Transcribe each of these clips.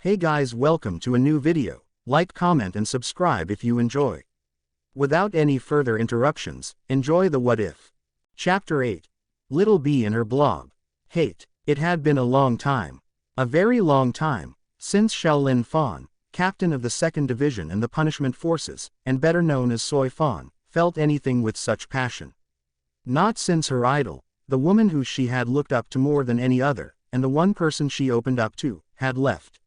Hey guys, welcome to a new video. Like, comment and subscribe if you enjoy. Without any further interruptions, enjoy the What If. Chapter 8. Little Bee and Her Blob. Hate. It had been a long time. A very long time, since Shaolin Fan, captain of the 2nd Division and the Punishment Forces, and better known as Soy Fan, felt anything with such passion. Not since her idol, the woman who she had looked up to more than any other, and the one person she opened up to, had left.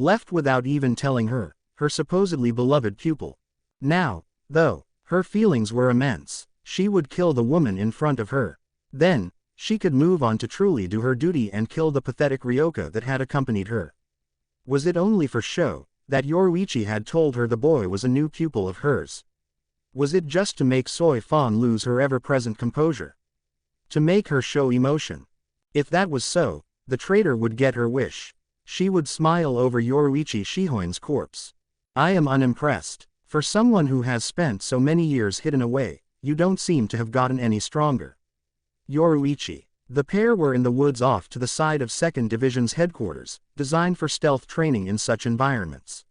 Left without even telling her, her supposedly beloved pupil. Now, though, her feelings were immense. She would kill the woman in front of her. Then, she could move on to truly do her duty and kill the pathetic Ryoka that had accompanied her. Was it only for show, that Yoruichi had told her the boy was a new pupil of hers? Was it just to make Soy Fan lose her ever-present composure? To make her show emotion? If that was so, the traitor would get her wish. She would smile over Yoruichi Shihoin's corpse. I am unimpressed. For someone who has spent so many years hidden away, you don't seem to have gotten any stronger. Yoruichi. The pair were in the woods off to the side of 2nd Division's headquarters, designed for stealth training in such environments.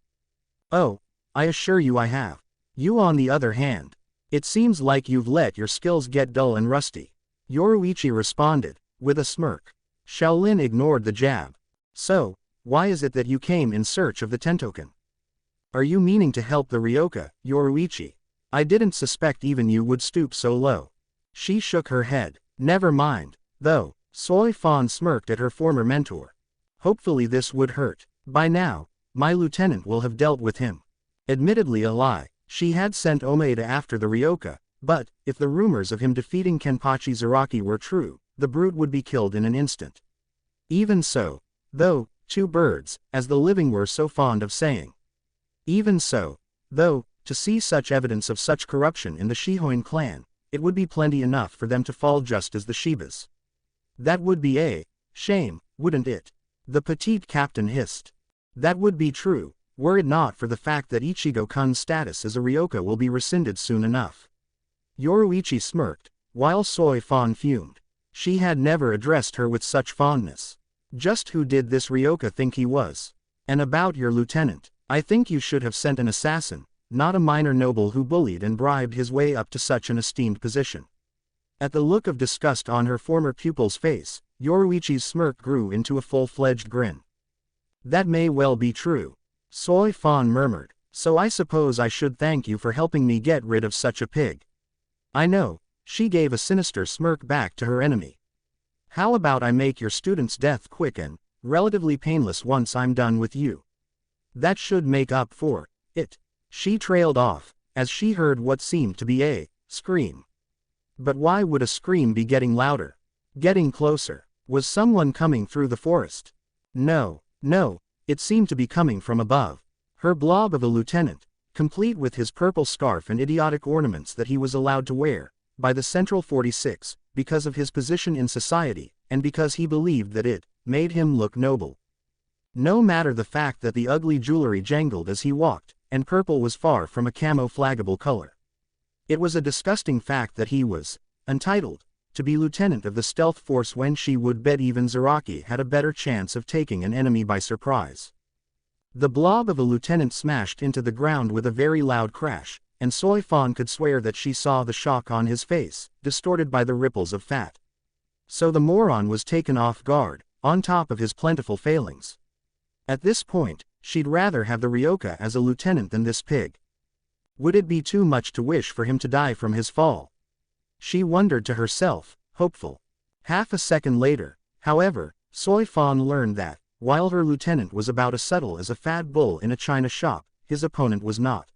Oh, I assure you I have. You on the other hand. It seems like you've let your skills get dull and rusty. Yoruichi responded, with a smirk. Shaolin ignored the jab. So, why is it that you came in search of the Tentoken? Are you meaning to help the Ryoka, Yoruichi? I didn't suspect even you would stoop so low. She shook her head. Never mind, though. Soy Fan smirked at her former mentor. Hopefully this would hurt. By now, my lieutenant will have dealt with him. Admittedly a lie, she had sent Omeda after the Ryoka, but, if the rumors of him defeating Kenpachi Zaraki were true, the brute would be killed in an instant. Even so, though, two birds, as the living were so fond of saying. Even so, though, to see such evidence of such corruption in the Shihoin clan, it would be plenty enough for them to fall just as the Shibas. That would be a shame, wouldn't it? The petite captain hissed. That would be true, were it not for the fact that Ichigo-kun's status as a Ryoka will be rescinded soon enough. Yoruichi smirked, while Soy Fan fumed. She had never addressed her with such fondness. Just who did this Ryoka think he was? And about your lieutenant, I think you should have sent an assassin, not a minor noble who bullied and bribed his way up to such an esteemed position. At the look of disgust on her former pupil's face, Yoruichi's smirk grew into a full-fledged grin. That may well be true. Soy Fan murmured, so I suppose I should thank you for helping me get rid of such a pig. I know, she gave a sinister smirk back to her enemy. How about I make your student's death quick and relatively painless once I'm done with you? That should make up for it. She trailed off, as she heard what seemed to be a scream. But why would a scream be getting louder? Getting closer? Was someone coming through the forest? No, it seemed to be coming from above. Her blob of a lieutenant, complete with his purple scarf and idiotic ornaments that he was allowed to wear, by the Central 46, because of his position in society, and because he believed that it made him look noble. No matter the fact that the ugly jewelry jangled as he walked, and purple was far from a camouflagable color. It was a disgusting fact that he was entitled to be lieutenant of the stealth force when she would bet even Zaraki had a better chance of taking an enemy by surprise. The blob of a lieutenant smashed into the ground with a very loud crash, and Soy Fan could swear that she saw the shock on his face, distorted by the ripples of fat. So the moron was taken off guard, on top of his plentiful failings. At this point, she'd rather have the Ryoka as a lieutenant than this pig. Would it be too much to wish for him to die from his fall? She wondered to herself, hopeful. Half a second later, however, Soy Fan learned that, while her lieutenant was about as subtle as a fat bull in a china shop, his opponent was not.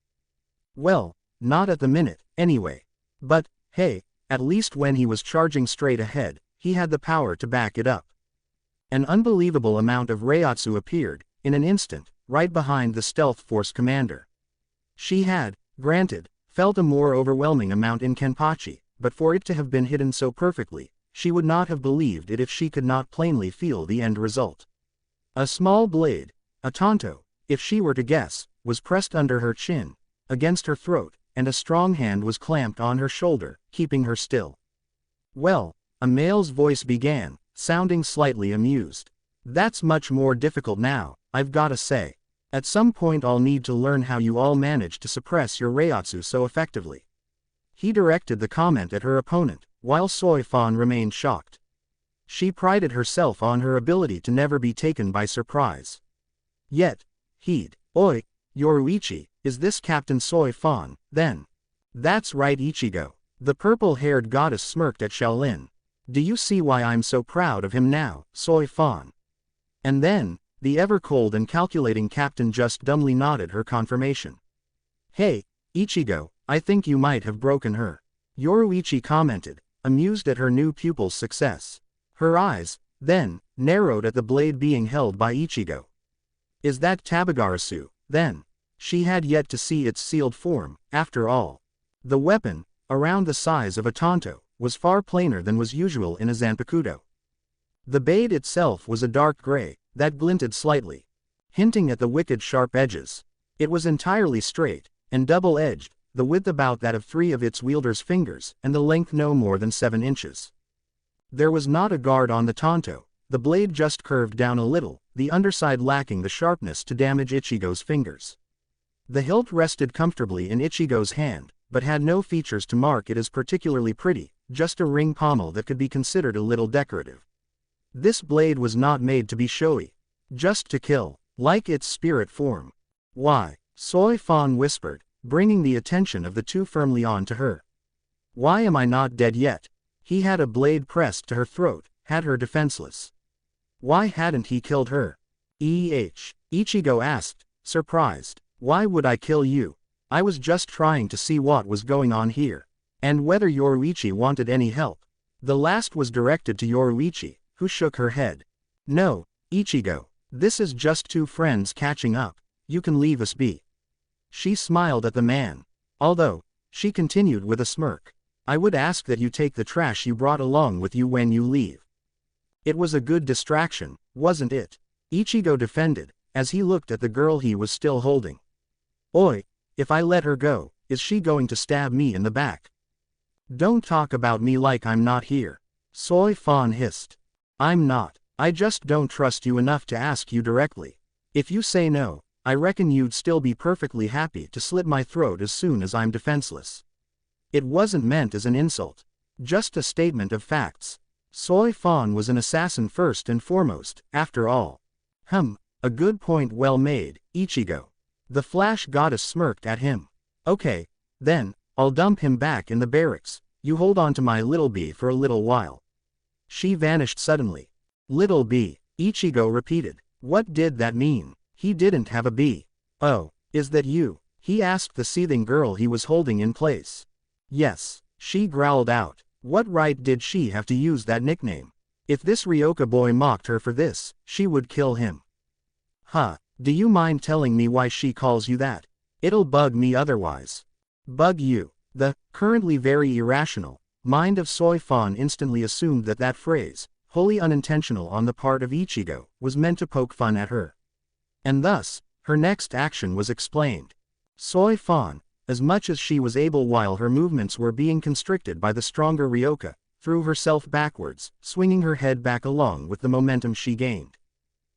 Well, not at the minute, anyway. But, hey, at least when he was charging straight ahead, he had the power to back it up. An unbelievable amount of Reiatsu appeared, in an instant, right behind the stealth force commander. She had, granted, felt a more overwhelming amount in Kenpachi, but for it to have been hidden so perfectly, she would not have believed it if she could not plainly feel the end result. A small blade, a tanto, if she were to guess, was pressed under her chin, against her throat, and a strong hand was clamped on her shoulder, keeping her still. Well, a male's voice began, sounding slightly amused. That's much more difficult now, I've gotta say. At some point I'll need to learn how you all manage to suppress your Reiatsu so effectively. He directed the comment at her opponent, while Soi Fan remained shocked. She prided herself on her ability to never be taken by surprise. Yet, Oi, Yoruichi, is this Captain Soi Fan, then? That's right, Ichigo. The purple-haired goddess smirked at Shaolin. Do you see why I'm so proud of him now, Soi Fan? And then, the ever-cold and calculating captain just dumbly nodded her confirmation. Hey, Ichigo, I think you might have broken her. Yoruichi commented, amused at her new pupil's success. Her eyes, then, narrowed at the blade being held by Ichigo. Is that Tabagarasu, then? She had yet to see its sealed form, after all. The weapon, around the size of a tanto, was far plainer than was usual in a Zanpukto. The blade itself was a dark gray, that glinted slightly, hinting at the wicked sharp edges. It was entirely straight, and double-edged, the width about that of 3 of its wielder's fingers, and the length no more than 7 inches. There was not a guard on the tanto, the blade just curved down a little, the underside lacking the sharpness to damage Ichigo's fingers. The hilt rested comfortably in Ichigo's hand, but had no features to mark it as particularly pretty, just a ring pommel that could be considered a little decorative. This blade was not made to be showy, just to kill, like its spirit form. Why? Soi Fan whispered, bringing the attention of the two firmly on to her. Why am I not dead yet? He had a blade pressed to her throat, had her defenseless. Why hadn't he killed her? Ichigo asked, surprised. Why would I kill you? I was just trying to see what was going on here, and whether Yoruichi wanted any help. The last was directed to Yoruichi, who shook her head. No, Ichigo, this is just two friends catching up, you can leave us be. She smiled at the man. Although, she continued with a smirk, I would ask that you take the trash you brought along with you when you leave. It was a good distraction, wasn't it? Ichigo defended, as he looked at the girl he was still holding. Oi, if I let her go, is she going to stab me in the back? Don't talk about me like I'm not here. Soi Fan hissed. I'm not. I just don't trust you enough to ask you directly. If you say no, I reckon you'd still be perfectly happy to slit my throat as soon as I'm defenseless. It wasn't meant as an insult. Just a statement of facts. Soi Fan was an assassin first and foremost, after all. A good point well made, Ichigo. The flash goddess smirked at him. Okay, then, I'll dump him back in the barracks, you hold on to my little bee for a little while. She vanished suddenly. Little bee, Ichigo repeated. What did that mean? He didn't have a bee. Oh, is that you? He asked the seething girl he was holding in place. Yes, she growled out. What right did she have to use that nickname? If this Ryoka boy mocked her for this, she would kill him. Do you mind telling me why she calls you that? It'll bug me otherwise. Bug you? The, currently very irrational, mind of Soi Fan instantly assumed that that phrase, wholly unintentional on the part of Ichigo, was meant to poke fun at her. And thus, her next action was explained. Soi Fan, as much as she was able while her movements were being constricted by the stronger Ryoka, threw herself backwards, swinging her head back along with the momentum she gained.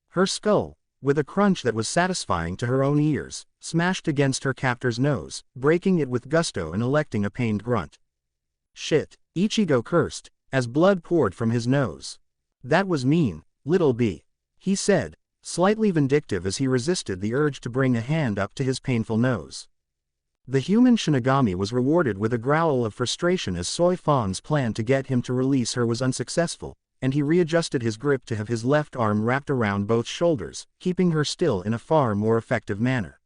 Her skull, with a crunch that was satisfying to her own ears, smashed against her captor's nose, breaking it with gusto and electing a pained grunt. Shit, Ichigo cursed, as blood poured from his nose. That was mean, little bee, he said, slightly vindictive as he resisted the urge to bring a hand up to his painful nose. The human Shinigami was rewarded with a growl of frustration as Soi Fan's plan to get him to release her was unsuccessful, and he readjusted his grip to have his left arm wrapped around both shoulders, keeping her still in a far more effective manner.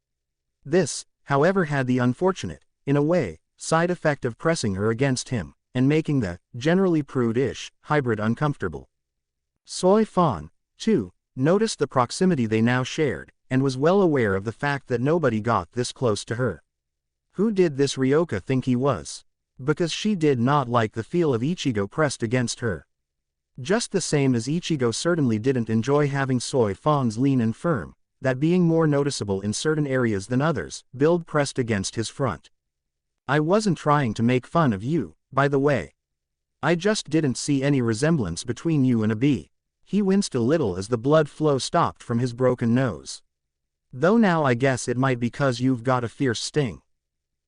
This, however, had the unfortunate, in a way, side effect of pressing her against him, and making the, generally prude-ish, hybrid uncomfortable. Soi Fan, too, noticed the proximity they now shared, and was well aware of the fact that nobody got this close to her. Who did this Ryoka think he was? Because she did not like the feel of Ichigo pressed against her. Just the same as Ichigo certainly didn't enjoy having Soi Fan's lean and firm, that being more noticeable in certain areas than others, build pressed against his front. I wasn't trying to make fun of you, by the way. I just didn't see any resemblance between you and a bee. He winced a little as the blood flow stopped from his broken nose. Though now I guess it might be 'cause you've got a fierce sting.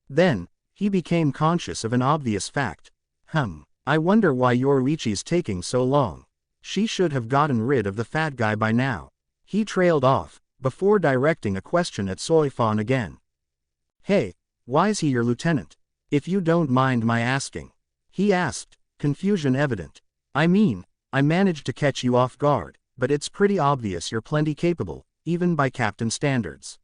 Then, he became conscious of an obvious fact. I wonder why Yoruichi's taking so long. She should have gotten rid of the fat guy by now. He trailed off, before directing a question at Soifan again. Hey, why's he your lieutenant? If you don't mind my asking. He asked, confusion evident. I mean, I managed to catch you off guard, but it's pretty obvious you're plenty capable, even by captain standards.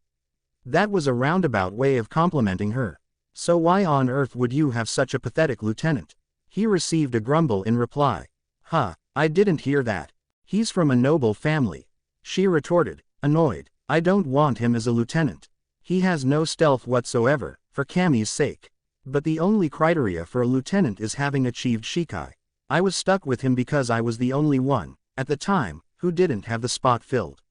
That was a roundabout way of complimenting her. So why on earth would you have such a pathetic lieutenant? He received a grumble in reply. I didn't hear that. He's from a noble family. She retorted, annoyed. I don't want him as a lieutenant. He has no stealth whatsoever, for Kami's sake. But the only criteria for a lieutenant is having achieved Shikai. I was stuck with him because I was the only one, at the time, who didn't have the spot filled.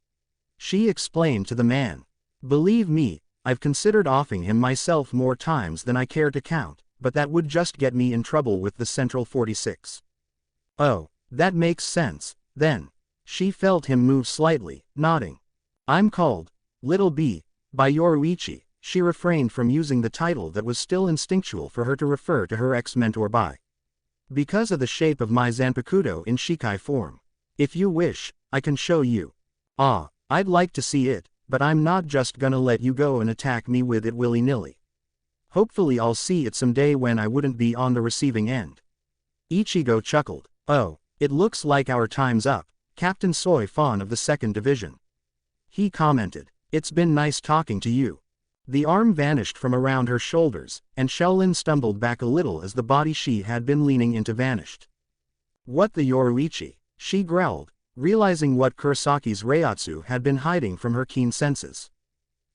She explained to the man. Believe me, I've considered offing him myself more times than I care to count, but that would just get me in trouble with the Central 46. Oh, that makes sense, then. She felt him move slightly, nodding. I'm called Little B by Yoruichi. She refrained from using the title that was still instinctual for her to refer to her ex-mentor by. Because of the shape of my Zanpukto in Shikai form. If you wish, I can show you. I'd like to see it, but I'm not just gonna let you go and attack me with it willy-nilly. Hopefully I'll see it someday when I wouldn't be on the receiving end. Ichigo chuckled. Oh, it looks like our time's up, Captain Soifan of the 2nd Division. He commented. It's been nice talking to you. The arm vanished from around her shoulders, and Shaolin stumbled back a little as the body she had been leaning into vanished. What the Yoruichi? She growled, realizing what Kurisaki's Reiatsu had been hiding from her keen senses.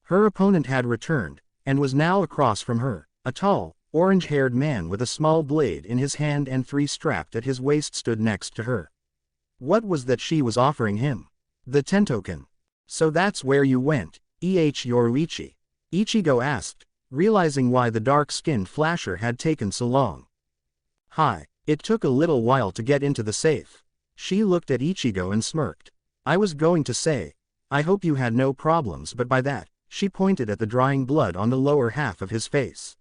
Her opponent had returned, and was now across from her, a tall, orange-haired man with a small blade in his hand and 3 strapped at his waist stood next to her. What was that she was offering him? The Tentoken. So that's where you went, Yoruichi? Ichigo asked, realizing why the dark-skinned flasher had taken so long. Hi, it took a little while to get into the safe. She looked at Ichigo and smirked. I was going to say, I hope you had no problems, but by that, she pointed at the drying blood on the lower half of his face.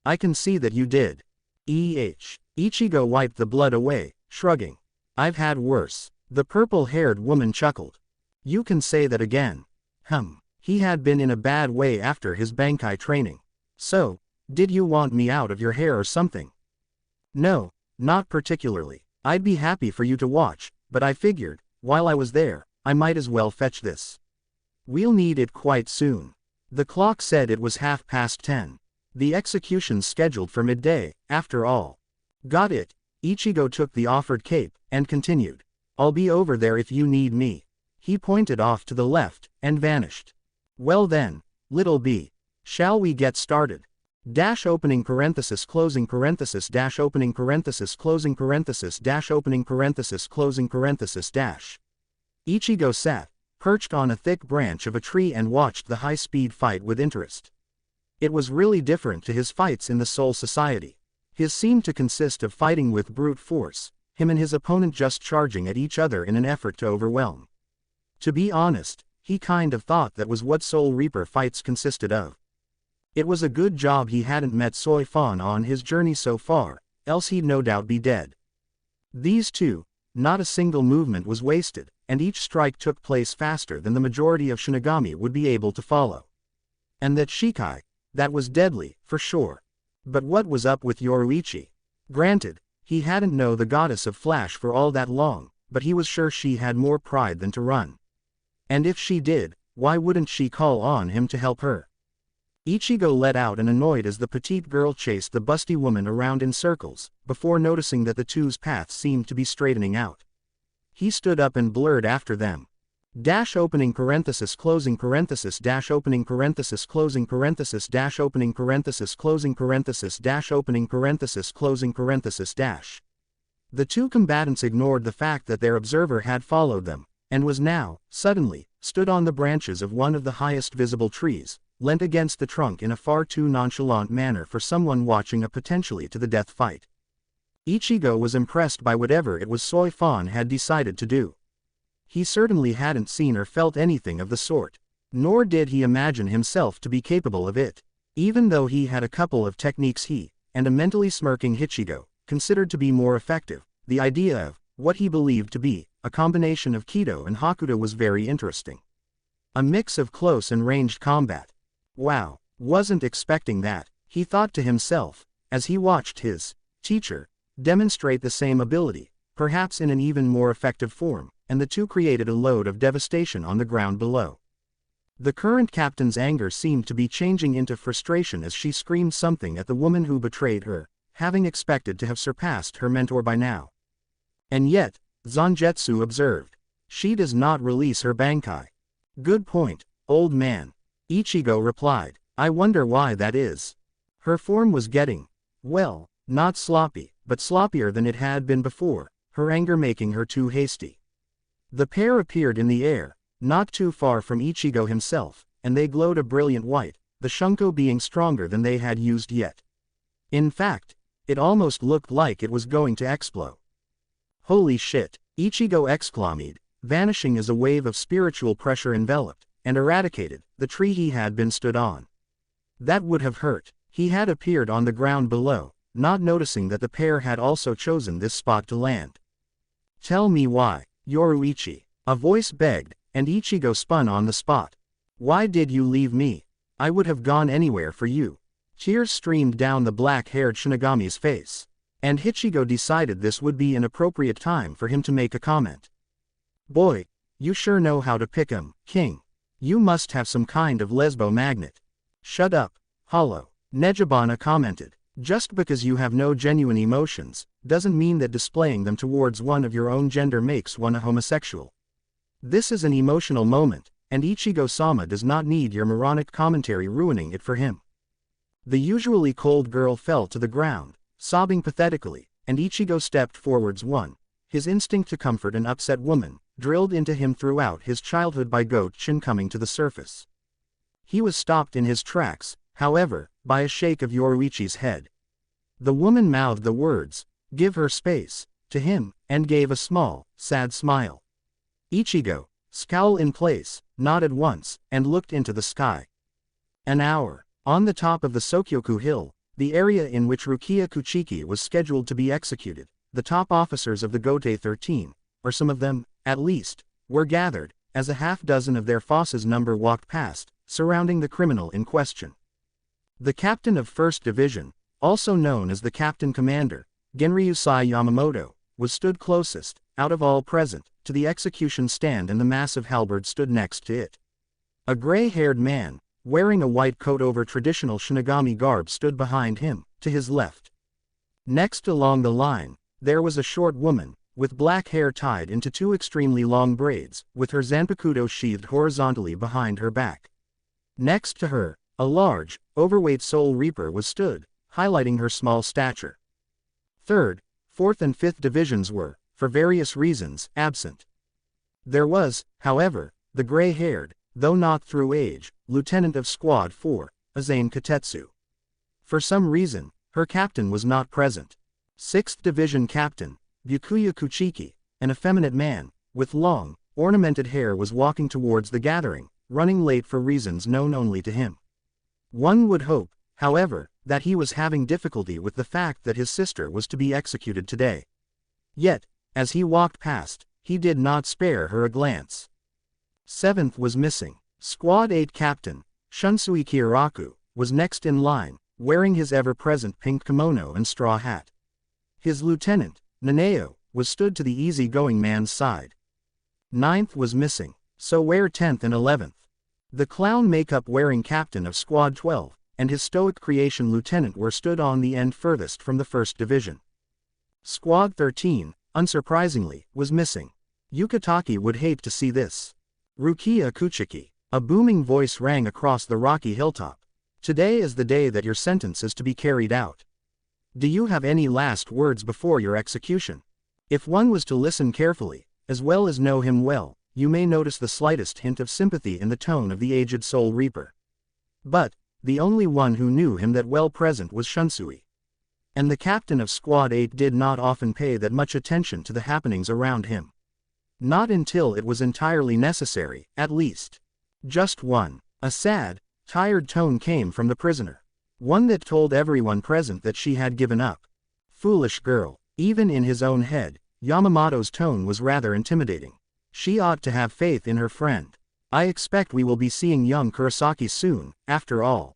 I can see that you did. Ichigo wiped the blood away, shrugging. I've had worse. The purple-haired woman chuckled. You can say that again. He had been in a bad way after his Bankai training. So, did you want me out of your hair or something? No, not particularly. I'd be happy for you to watch, but I figured, while I was there, I might as well fetch this. We'll need it quite soon. The clock said it was 10:30. The execution's scheduled for midday, after all. Got it. Ichigo took the offered cape, and continued. I'll be over there if you need me. He pointed off to the left, and vanished. Well then, Little B. Shall we get started? Opening parenthesis closing parenthesis opening parenthesis closing parenthesis opening parenthesis closing parenthesis . Ichigo sat, perched on a thick branch of a tree and watched the high-speed fight with interest. It was really different to his fights in the Soul Society. His seemed to consist of fighting with brute force, him and his opponent just charging at each other in an effort to overwhelm. To be honest, he kind of thought that was what Soul Reaper fights consisted of. It was a good job he hadn't met Soifan on his journey so far, else he'd no doubt be dead. These two, not a single movement was wasted, and each strike took place faster than the majority of Shinigami would be able to follow. And that Shikai, that was deadly, for sure. But what was up with Yoruichi? Granted, he hadn't known the goddess of Flash for all that long, but he was sure she had more pride than to run. And if she did, why wouldn't she call on him to help her? Ichigo let out an annoyed as the petite girl chased the busty woman around in circles, before noticing that the two's paths seemed to be straightening out. He stood up and blurred after them. Opening parenthesis closing parenthesis opening parenthesis closing parenthesis opening parenthesis closing parenthesis opening parenthesis closing parenthesis . The two combatants ignored the fact that their observer had followed them, and was now, suddenly, stood on the branches of one of the highest visible trees, leant against the trunk in a far too nonchalant manner for someone watching a potentially to the death fight. Ichigo was impressed by whatever it was Soifan had decided to do. He certainly hadn't seen or felt anything of the sort. Nor did he imagine himself to be capable of it. Even though he had a couple of techniques he, and a mentally smirking Ichigo, considered to be more effective, the idea of, what he believed to be, a combination of Kido and Hakuto was very interesting. A mix of close and ranged combat. Wow, wasn't expecting that, he thought to himself, as he watched his teacher demonstrate the same ability, perhaps in an even more effective form, and the two created a load of devastation on the ground below. The current captain's anger seemed to be changing into frustration as she screamed something at the woman who betrayed her, having expected to have surpassed her mentor by now. And yet, Zangetsu observed, she does not release her Bankai. Good point, old man. Ichigo replied, I wonder why that is. Her form was getting, well, not sloppy, but sloppier than it had been before, her anger making her too hasty. The pair appeared in the air, not too far from Ichigo himself, and they glowed a brilliant white, the Shunko being stronger than they had used yet. In fact, it almost looked like it was going to explode. Holy shit, Ichigo exclaimed, vanishing as a wave of spiritual pressure enveloped, and eradicated, the tree he had been stood on. That would have hurt. He had appeared on the ground below, not noticing that the pair had also chosen this spot to land. Tell me why, Yoruichi, a voice begged, and Ichigo spun on the spot. Why did you leave me? I would have gone anywhere for you. Tears streamed down the black-haired Shinigami's face. And Ichigo decided this would be an appropriate time for him to make a comment. Boy, you sure know how to pick 'em, King. You must have some kind of lesbo magnet. Shut up, Hollow, Nejibana commented. Just because you have no genuine emotions, doesn't mean that displaying them towards one of your own gender makes one a homosexual. This is an emotional moment, and Ichigo-sama does not need your moronic commentary ruining it for him. The usually cold girl fell to the ground, sobbing pathetically, and Ichigo stepped forwards his instinct to comfort an upset woman, drilled into him throughout his childhood by Goten coming to the surface. He was stopped in his tracks, however, by a shake of Yoruichi's head. The woman mouthed the words, "Give her space," to him, and gave a small, sad smile. Ichigo, scowl in place, nodded once, and looked into the sky. An hour. On the top of the Sokyoku Hill, the area in which Rukia Kuchiki was scheduled to be executed, the top officers of the Gote 13, or some of them, at least, were gathered, as a half-dozen of their force's number walked past, surrounding the criminal in question. The captain of 1st Division, also known as the Captain Commander, Genryusai Yamamoto, was stood closest, out of all present, to the execution stand, and the massive halberd stood next to it. A gray-haired man, wearing a white coat over traditional Shinigami garb, stood behind him, to his left. Next along the line, there was a short woman, with black hair tied into 2 extremely long braids, with her Zanpukto sheathed horizontally behind her back. Next to her, a large, overweight Soul Reaper was stood, highlighting her small stature. 3rd, 4th and 5th Divisions were, for various reasons, absent. There was, however, the gray-haired, though not through age, lieutenant of Squad 4, Azane Katetsu. For some reason, her captain was not present. 6th Division Captain, Byakuya Kuchiki, an effeminate man, with long, ornamented hair, was walking towards the gathering, running late for reasons known only to him. One would hope, however, that he was having difficulty with the fact that his sister was to be executed today. Yet, as he walked past, he did not spare her a glance. 7th was missing. Squad 8 Captain, Shunsui Kiraku, was next in line, wearing his ever-present pink kimono and straw hat. His lieutenant, Naneo, was stood to the easy-going man's side. 9th was missing, so were 10th and 11th. The clown makeup-wearing captain of Squad 12, and his stoic creation lieutenant were stood on the end furthest from the 1st Division. Squad 13, unsurprisingly, was missing. Yukataki would hate to see this. Rukia Kuchiki, a booming voice rang across the rocky hilltop. Today is the day that your sentence is to be carried out. Do you have any last words before your execution? If one was to listen carefully, as well as know him well, you may notice the slightest hint of sympathy in the tone of the aged Soul Reaper. But, the only one who knew him that well present was Shunsui. And the captain of Squad 8 did not often pay that much attention to the happenings around him. Not until it was entirely necessary, at least. Just one. A sad, tired tone came from the prisoner. One that told everyone present that she had given up. Foolish girl. Even in his own head, Yamamoto's tone was rather intimidating. She ought to have faith in her friend. I expect we will be seeing young Kurosaki soon, after all.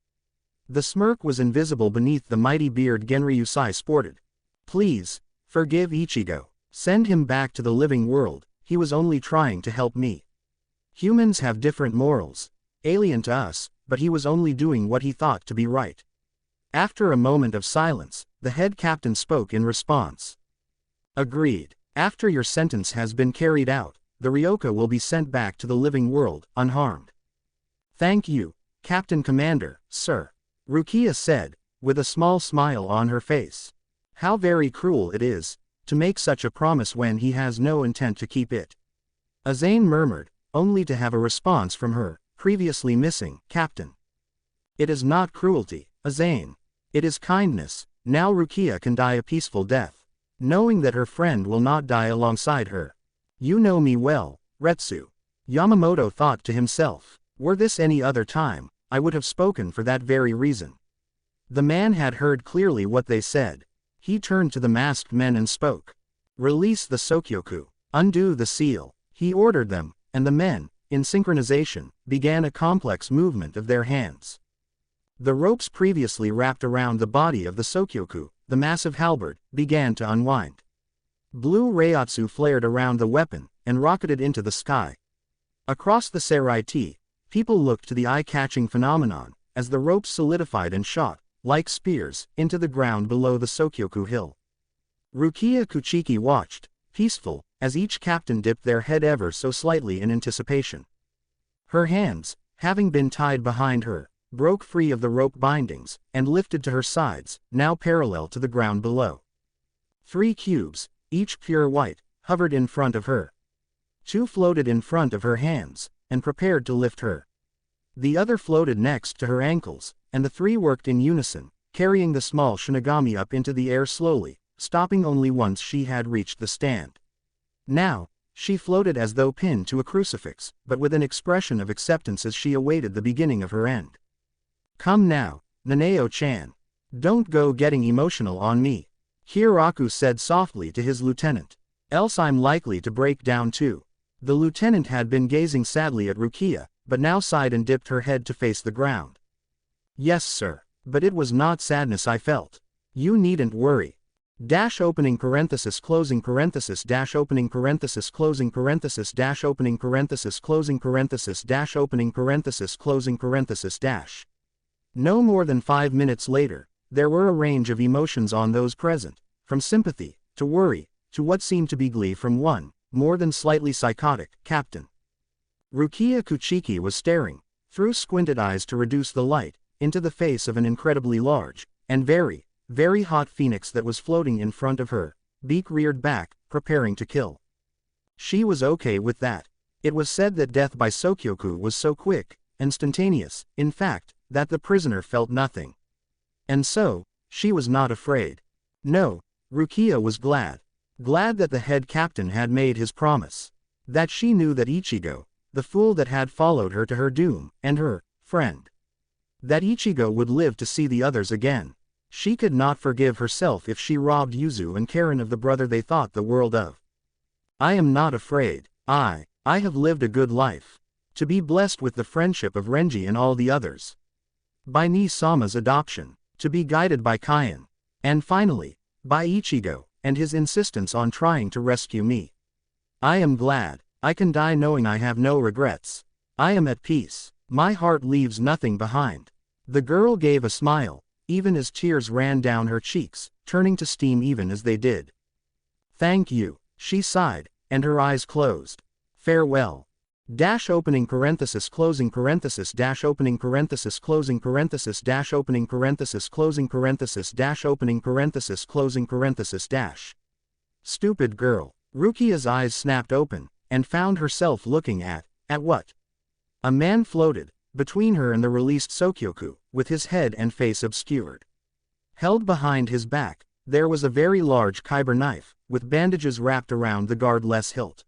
The smirk was invisible beneath the mighty beard Genryusai sported. Please, forgive Ichigo. Send him back to the living world, he was only trying to help me. Humans have different morals, alien to us, but he was only doing what he thought to be right. After a moment of silence, the head captain spoke in response. Agreed. After your sentence has been carried out, the Ryoka will be sent back to the living world, unharmed. Thank you, Captain Commander, sir. Rukia said, with a small smile on her face. How very cruel it is, to make such a promise when he has no intent to keep it. Azane murmured, only to have a response from her, previously missing, Captain. It is not cruelty, Azane. It is kindness. Now Rukia can die a peaceful death, knowing that her friend will not die alongside her. You know me well, Retsu. Yamamoto thought to himself. Were this any other time, I would have spoken for that very reason. The man had heard clearly what they said. He turned to the masked men and spoke. Release the Sokyoku. Undo the seal. He ordered them, and the men, in synchronization, began a complex movement of their hands. The ropes previously wrapped around the body of the Sokyoku, the massive halberd, began to unwind. Blue Reiatsu flared around the weapon, and rocketed into the sky. Across the Seraiti, people looked to the eye-catching phenomenon, as the ropes solidified and shot, like spears, into the ground below the Sokyoku hill. Rukia Kuchiki watched, peaceful, as each captain dipped their head ever so slightly in anticipation. Her hands, having been tied behind her, broke free of the rope bindings, and lifted to her sides, now parallel to the ground below. 3 cubes, each pure white, hovered in front of her. 2 floated in front of her hands, and prepared to lift her. The other floated next to her ankles, and the 3 worked in unison, carrying the small Shinigami up into the air slowly, stopping only once she had reached the stand. Now, she floated as though pinned to a crucifix, but with an expression of acceptance as she awaited the beginning of her end. Come now, Naneo-chan. Don't go getting emotional on me. Hiraku said softly to his lieutenant. Else I'm likely to break down too. The lieutenant had been gazing sadly at Rukia, but now sighed and dipped her head to face the ground. Yes sir, but it was not sadness I felt. You needn't worry. Dash opening parenthesis closing parenthesis dash opening parenthesis closing parenthesis dash opening parenthesis closing parenthesis dash opening parenthesis closing parenthesis dash. No more than 5 minutes later, there were a range of emotions on those present, from sympathy, to worry, to what seemed to be glee from one, more than slightly psychotic, captain. Rukia Kuchiki was staring, through squinted eyes to reduce the light, into the face of an incredibly large, and very, very hot phoenix that was floating in front of her, beak reared back, preparing to kill. She was okay with that. It was said that death by Sokyoku was so quick, instantaneous, in fact, that the prisoner felt nothing. And so, she was not afraid. No, Rukia was glad. Glad that the head captain had made his promise. That she knew that Ichigo, the fool that had followed her to her doom, and her friend. That Ichigo would live to see the others again. She could not forgive herself if she robbed Yuzu and Karen of the brother they thought the world of. I am not afraid. I have lived a good life. To be blessed with the friendship of Renji and all the others. By Ni-sama's adoption. To be guided by Kaien. And finally, by Ichigo, and his insistence on trying to rescue me. I am glad. I can die knowing I have no regrets. I am at peace. My heart leaves nothing behind. The girl gave a smile, even as tears ran down her cheeks, turning to steam even as they did. Thank you, she sighed, and her eyes closed. Farewell. Dash opening parenthesis closing parenthesis dash opening parenthesis closing parenthesis dash opening parenthesis closing parenthesis dash opening parenthesis closing parenthesis dash. Stupid girl. Rukia's eyes snapped open, and found herself looking at what? A man floated, between her and the released Sokyoku, with his head and face obscured. Held behind his back, there was a very large kyber knife, with bandages wrapped around the guardless hilt.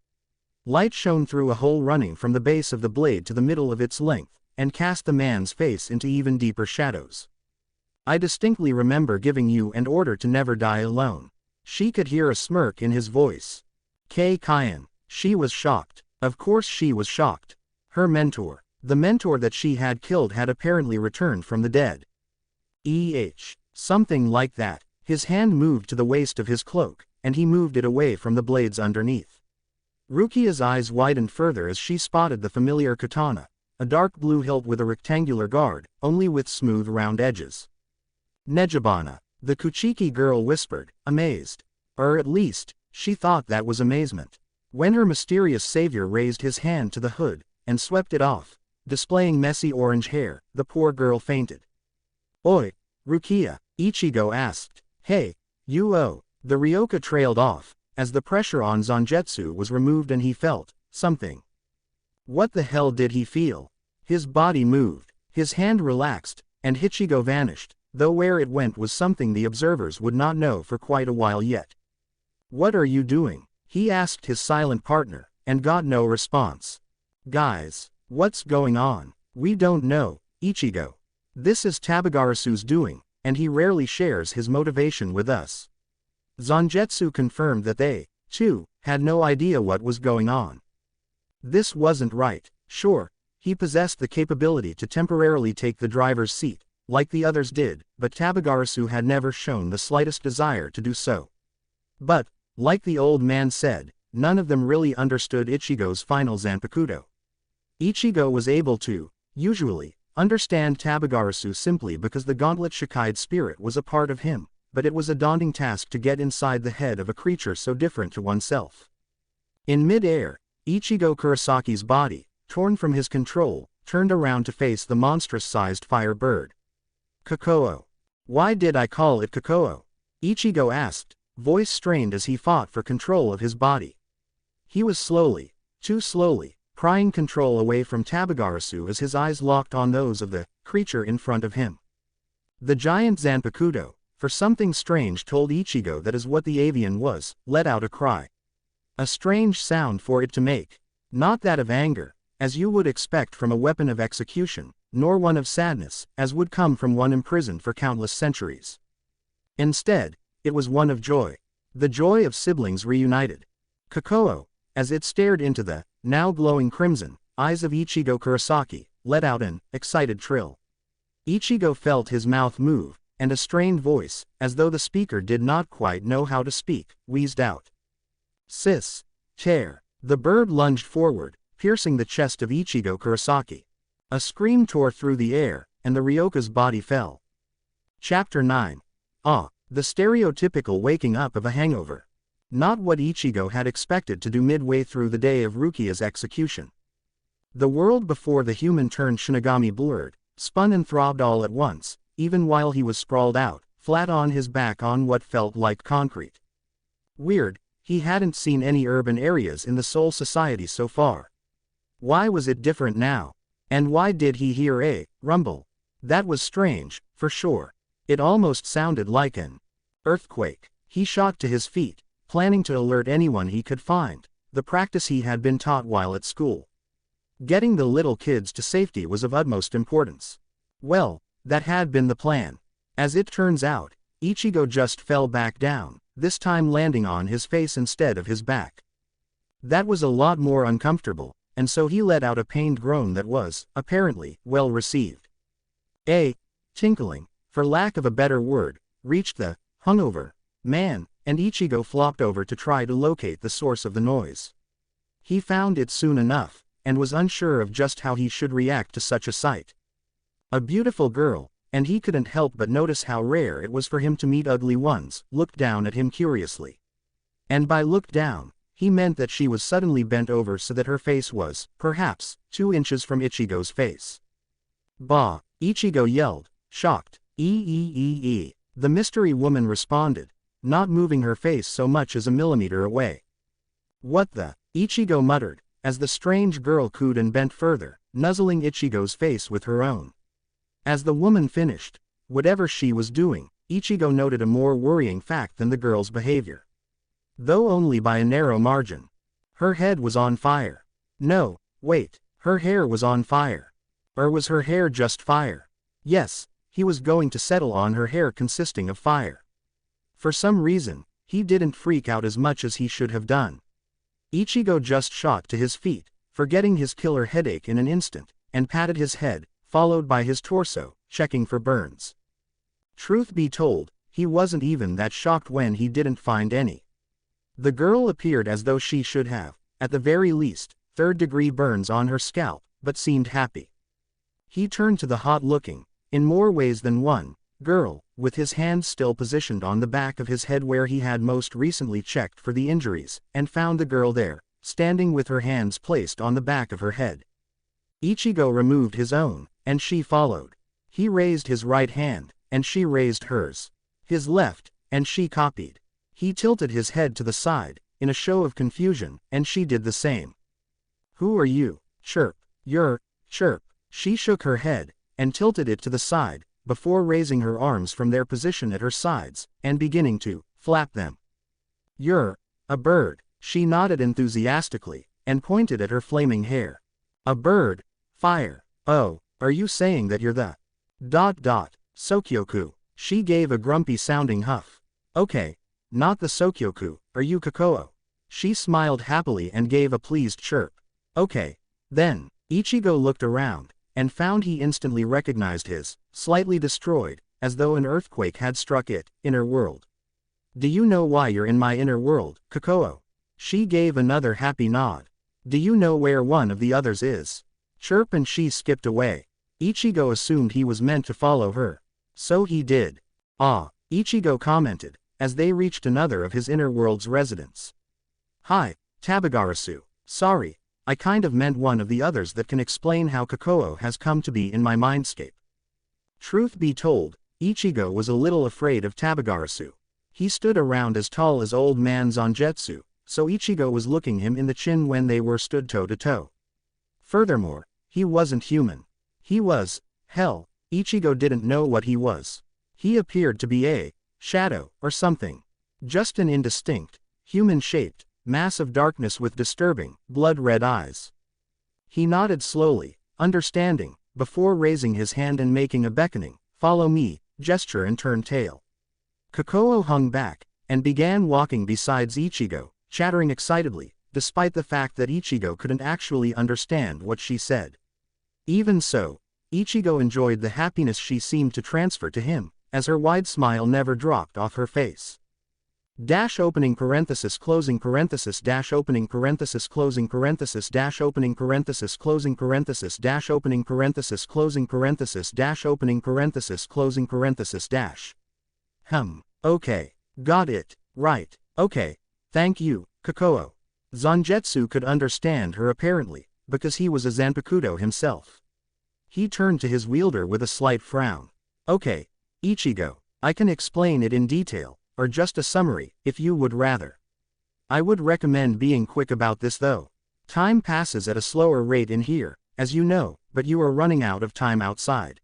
Light shone through a hole running from the base of the blade to the middle of its length, and cast the man's face into even deeper shadows. I distinctly remember giving you an order to never die alone. She could hear a smirk in his voice. Kei Kyan. She was shocked. Of course she was shocked. Her mentor, the mentor that she had killed, had apparently returned from the dead. Something like that. His hand moved to the waist of his cloak, and he moved it away from the blades underneath. Rukia's eyes widened further as she spotted the familiar katana, a dark blue hilt with a rectangular guard, only with smooth round edges. Nejibana, the Kuchiki girl whispered, amazed. Or at least, she thought that was amazement. When her mysterious savior raised his hand to the hood, and swept it off, displaying messy orange hair, the poor girl fainted. Oi, Rukia, Ichigo asked. Hey, you. The Ryoka trailed off, as the pressure on Zangetsu was removed and he felt something. What the hell did he feel? His body moved, his hand relaxed, and Ichigo vanished, though where it went was something the observers would not know for quite a while yet. What are you doing? He asked his silent partner, and got no response. Guys, what's going on? We don't know, Ichigo. This is Tabagarasu's doing, and he rarely shares his motivation with us. Zangetsu confirmed that they, too, had no idea what was going on. This wasn't right. Sure, he possessed the capability to temporarily take the driver's seat, like the others did, but Tabagarasu had never shown the slightest desire to do so. But, like the old man said, none of them really understood Ichigo's final Zanpukto. Ichigo was able to, usually, understand Tabagarasu simply because the Gauntlet Shikai'd spirit was a part of him, but it was a daunting task to get inside the head of a creature so different to oneself. In mid-air, Ichigo Kurisaki's body, torn from his control, turned around to face the monstrous-sized fire bird. Kakoo. Why did I call it Kakoo? Ichigo asked, voice strained as he fought for control of his body. He was slowly, too slowly, prying control away from Tabagarasu as his eyes locked on those of the creature in front of him. The giant Zanpukto, for something strange told Ichigo that is what the avian was, let out a cry. A strange sound for it to make. Not that of anger, as you would expect from a weapon of execution, nor one of sadness, as would come from one imprisoned for countless centuries. Instead, it was one of joy. The joy of siblings reunited. Kakoo, as it stared into the, now glowing crimson, eyes of Ichigo Kurosaki, let out an excited trill. Ichigo felt his mouth move, and a strained voice, as though the speaker did not quite know how to speak, wheezed out. Sis. Tear. The bird lunged forward, piercing the chest of Ichigo Kurosaki. A scream tore through the air, and the Ryoka's body fell. Chapter 9. The stereotypical waking up of a hangover. Not what Ichigo had expected to do midway through the day of Rukia's execution. The world before the human turned Shinigami blurred, spun and throbbed all at once, even while he was sprawled out, flat on his back on what felt like concrete. Weird, he hadn't seen any urban areas in the Soul Society so far. Why was it different now? And why did he hear a rumble? That was strange, for sure. It almost sounded like an earthquake. He shot to his feet, planning to alert anyone he could find, the practice he had been taught while at school. Getting the little kids to safety was of utmost importance. Well, that had been the plan. As it turns out, Ichigo just fell back down, this time landing on his face instead of his back. That was a lot more uncomfortable, and so he let out a pained groan that was, apparently, well received. A tinkling, for lack of a better word, reached the hungover man, and Ichigo flopped over to try to locate the source of the noise. He found it soon enough, and was unsure of just how he should react to such a sight. A beautiful girl, and he couldn't help but notice how rare it was for him to meet ugly ones, looked down at him curiously. And by look down, he meant that she was suddenly bent over so that her face was, perhaps, 2 inches from Ichigo's face. Bah! Ichigo yelled, shocked. The mystery woman responded, not moving her face so much as a millimeter away. What the? Ichigo muttered, as the strange girl cooed and bent further, nuzzling Ichigo's face with her own. As the woman finished, whatever she was doing, Ichigo noted a more worrying fact than the girl's behavior. Though only by a narrow margin. Her head was on fire. No, wait, her hair was on fire. Or was her hair just fire? Yes, he was going to settle on her hair consisting of fire. For some reason, he didn't freak out as much as he should have done. Ichigo just shot to his feet, forgetting his killer headache in an instant, and patted his head, followed by his torso, checking for burns. Truth be told, he wasn't even that shocked when he didn't find any. The girl appeared as though she should have, at the very least, third-degree burns on her scalp, but seemed happy. He turned to the hot-looking, in more ways than one, girl, with his hand still positioned on the back of his head where he had most recently checked for the injuries, and found the girl there, standing with her hands placed on the back of her head. Ichigo removed his own, and she followed. He raised his right hand, and she raised hers. His left, and she copied. He tilted his head to the side, in a show of confusion, and she did the same. "Who are you?" "Chirp. You're..." "Chirp." She shook her head, and tilted it to the side, before raising her arms from their position at her sides, and beginning to flap them. "You're a bird." She nodded enthusiastically, and pointed at her flaming hair. "A bird? Fire. Oh, are you saying that you're the... Sokyoku?" She gave a grumpy-sounding huff. "Okay, not the Sokyoku, are you Kakao?" She smiled happily and gave a pleased chirp. "Okay, then." Ichigo looked around, and found he instantly recognized his, slightly destroyed, as though an earthquake had struck it, inner world. "Do you know why you're in my inner world, Kakao?" She gave another happy nod. "Do you know where one of the others is?" Chirp, and she skipped away. Ichigo assumed he was meant to follow her. So he did. "Ah," Ichigo commented, as they reached another of his inner world's residents. "Hi, Tabagarasu. Sorry, I kind of meant one of the others that can explain how Kakao has come to be in my mindscape." Truth be told, Ichigo was a little afraid of Tabagarasu. He stood around as tall as old man Zanjetsu, so Ichigo was looking him in the chin when they were stood toe to toe. Furthermore, he wasn't human. He was, hell, Ichigo didn't know what he was. He appeared to be a shadow, or something. Just an indistinct, human-shaped mass of darkness with disturbing, blood-red eyes. He nodded slowly, understanding, before raising his hand and making a beckoning, "Follow me," gesture and turned tail. Kakao hung back, and began walking beside Ichigo, chattering excitedly, despite the fact that Ichigo couldn't actually understand what she said. Even so, Ichigo enjoyed the happiness she seemed to transfer to him, as her wide smile never dropped off her face. Dash opening parenthesis closing parenthesis dash opening parenthesis closing parenthesis dash opening parenthesis closing parenthesis dash opening parenthesis closing parenthesis dash opening parenthesis closing parenthesis dash. Okay. Got it. Right. Okay. Thank you, Kakao. Zanjetsu could understand her apparently, because he was a Zanpukto himself. He turned to his wielder with a slight frown. "Okay, Ichigo, I can explain it in detail, or just a summary, if you would rather. I would recommend being quick about this though. Time passes at a slower rate in here, as you know, but you are running out of time outside."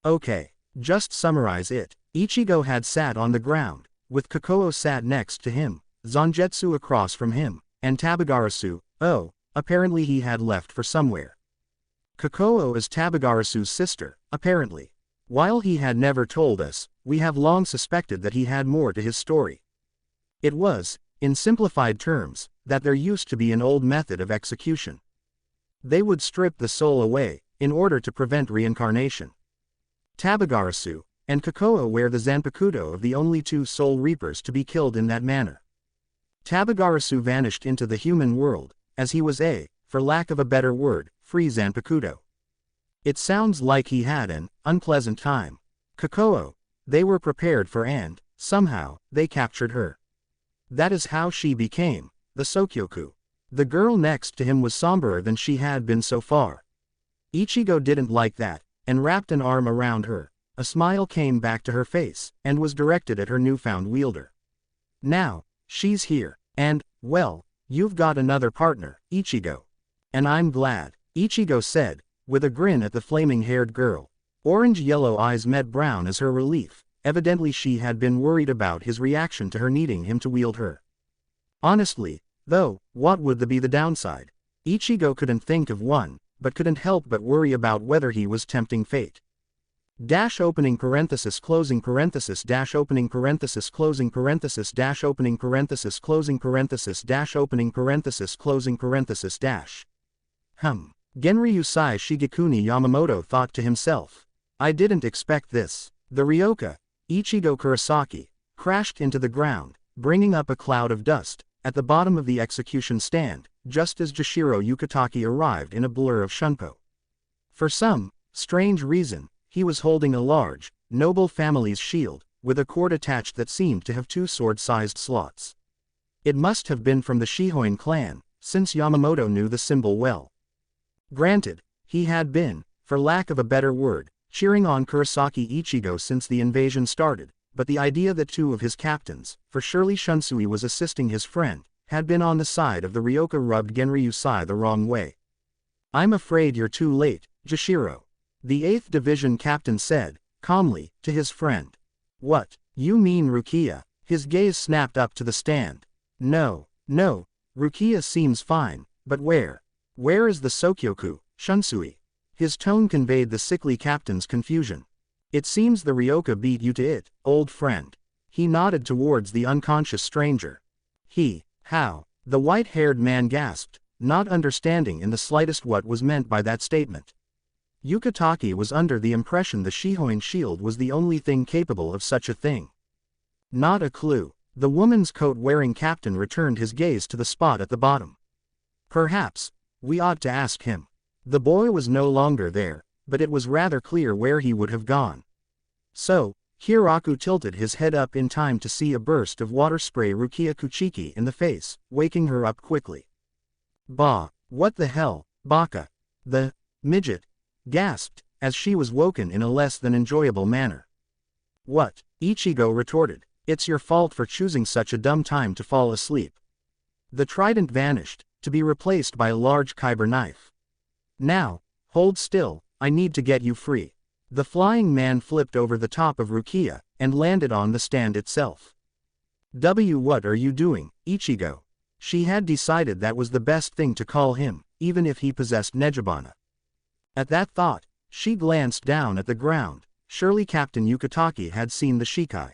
"Okay, just summarize it." Ichigo had sat on the ground, with Kakao sat next to him, Zanjetsu across from him, and Tabagarasu, apparently he had left for somewhere. Kakao is Tabagarasu's sister, apparently. While he had never told us, we have long suspected that he had more to his story. It was, in simplified terms, that there used to be an old method of execution. They would strip the soul away, in order to prevent reincarnation. Tabagarasu and Kakao were the Zanpukto of the only two soul reapers to be killed in that manner. Tabagarasu vanished into the human world, as he was for lack of a better word, free Zanpukto. It sounds like he had an unpleasant time. Kakao, they were prepared for, and, somehow, they captured her. That is how she became the Sokyoku. The girl next to him was somberer than she had been so far. Ichigo didn't like that, and wrapped an arm around her. A smile came back to her face, and was directed at her newfound wielder. "Now, she's here, and, well, you've got another partner, Ichigo. And I'm glad," Ichigo said, with a grin at the flaming-haired girl. Orange-yellow eyes met brown as her relief. Evidently she had been worried about his reaction to her needing him to wield her. "Honestly, Though, what would be the downside? Ichigo couldn't think of one, but couldn't help but worry about whether he was tempting fate. Dash opening parenthesis closing parenthesis dash opening parenthesis closing parenthesis dash opening parenthesis closing parenthesis dash opening parenthesis closing parenthesis dash. Genryusai Shigekuni Yamamoto thought to himself. I didn't expect this. The Ryoka, Ichigo Kurosaki, crashed into the ground, bringing up a cloud of dust, at the bottom of the execution stand, just as Jashiro Yukitake arrived in a blur of shunpo. For some strange reason, he was holding a large, noble family's shield, with a cord attached that seemed to have two sword-sized slots. It must have been from the Shihoin clan, since Yamamoto knew the symbol well. Granted, he had been, for lack of a better word, cheering on Kurosaki Ichigo since the invasion started, but the idea that two of his captains, for surely Shunsui was assisting his friend, had been on the side of the Ryoka rubbed Genryusai the wrong way. I'm afraid you're too late, Jashiro. The 8th Division captain said, calmly, to his friend. What, you mean Rukia? His gaze snapped up to the stand. No, Rukia seems fine, but where? Where is the Sokyoku, Shunsui? His tone conveyed the sickly captain's confusion. It seems the Ryoka beat you to it, old friend. He nodded towards the unconscious stranger. How? The white-haired man gasped, not understanding in the slightest what was meant by that statement. Yukitake was under the impression the Shihoin shield was the only thing capable of such a thing. Not a clue. The woman's coat-wearing captain returned his gaze to the spot at the bottom. Perhaps we ought to ask him. The boy was no longer there, but it was rather clear where he would have gone. So, Hiraku tilted his head up in time to see a burst of water spray Rukia Kuchiki in the face, waking her up quickly. Bah, what the hell, Baka? The midget gasped, as she was woken in a less than enjoyable manner. What? Ichigo retorted. It's your fault for choosing such a dumb time to fall asleep. The trident vanished, to be replaced by a large kyber knife. Now, hold still, I need to get you free. The flying man flipped over the top of Rukia, and landed on the stand itself. What are you doing, Ichigo? She had decided that was the best thing to call him, even if he possessed Nejibana. At that thought, she glanced down at the ground. Surely Captain Yukitake had seen the Shikai.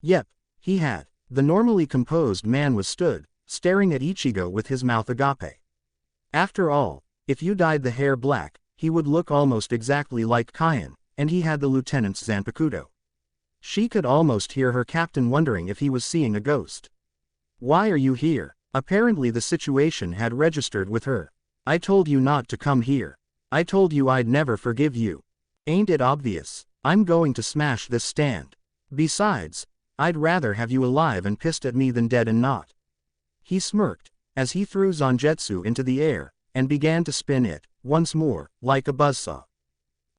Yep, he had. The normally composed man was stood, staring at Ichigo with his mouth agape. After all, if you dyed the hair black, he would look almost exactly like Kaien, and he had the lieutenant's Zanpukto. She could almost hear her captain wondering if he was seeing a ghost. Why are you here? Apparently the situation had registered with her. I told you not to come here. I told you I'd never forgive you. Ain't it obvious? I'm going to smash this stand. Besides, I'd rather have you alive and pissed at me than dead and not. He smirked, as he threw Zanjetsu into the air, and began to spin it, once more, like a buzzsaw.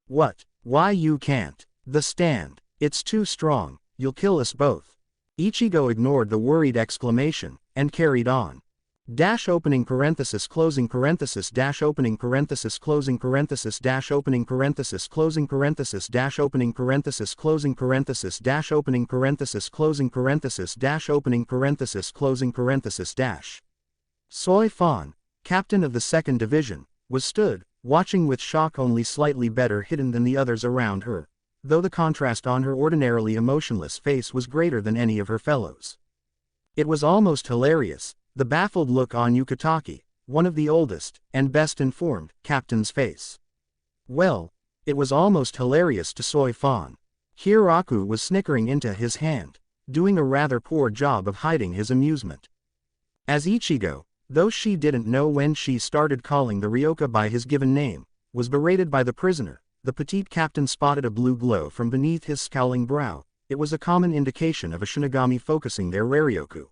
What? Why you can't? The stand. It's too strong, you'll kill us both. Ichigo ignored the worried exclamation, and carried on. Dash opening parenthesis closing parenthesis dash opening parenthesis closing parenthesis dash opening parenthesis closing parenthesis dash opening parenthesis closing parenthesis dash opening parenthesis closing parenthesis dash opening parenthesis closing parenthesis dash. Soi Fan, captain of the 2nd Division, was stood, watching with shock only slightly better hidden than the others around her, though the contrast on her ordinarily emotionless face was greater than any of her fellows. It was almost hilarious. The baffled look on Yukitake, one of the oldest, and best informed, captain's face. Well, it was almost hilarious to Soi Fan. Hiraku was snickering into his hand, doing a rather poor job of hiding his amusement. As Ichigo, though she didn't know when she started calling the Ryoka by his given name, was berated by the prisoner, the petite captain spotted a blue glow from beneath his scowling brow. It was a common indication of a Shinigami focusing their Raryoku.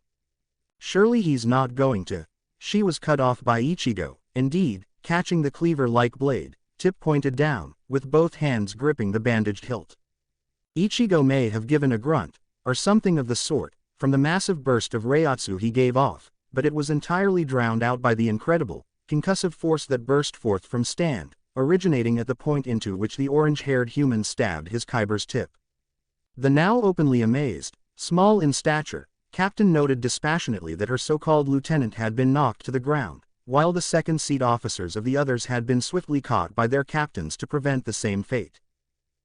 Surely he's not going to. She was cut off by Ichigo, indeed, catching the cleaver-like blade, tip pointed down, with both hands gripping the bandaged hilt. Ichigo may have given a grunt, or something of the sort, from the massive burst of Reiatsu he gave off, but it was entirely drowned out by the incredible, concussive force that burst forth from stand, originating at the point into which the orange-haired human stabbed his kyber's tip. The now openly amazed, small in stature, captain noted dispassionately that her so-called lieutenant had been knocked to the ground, while the second-seat officers of the others had been swiftly caught by their captains to prevent the same fate.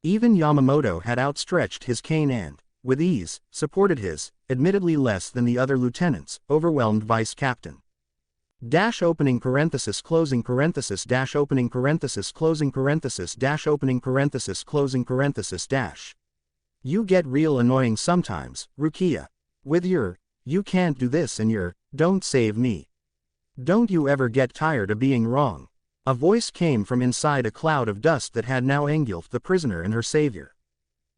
Even Yamamoto had outstretched his cane and, with ease, supported his, admittedly less than the other lieutenants, overwhelmed vice-captain. Dash opening parenthesis closing parenthesis dash opening parenthesis closing parenthesis dash opening parenthesis closing parenthesis dash. You get real annoying sometimes, Rukia. With your, you can't do this and your, don't save me. Don't you ever get tired of being wrong? A voice came from inside a cloud of dust that had now engulfed the prisoner and her savior.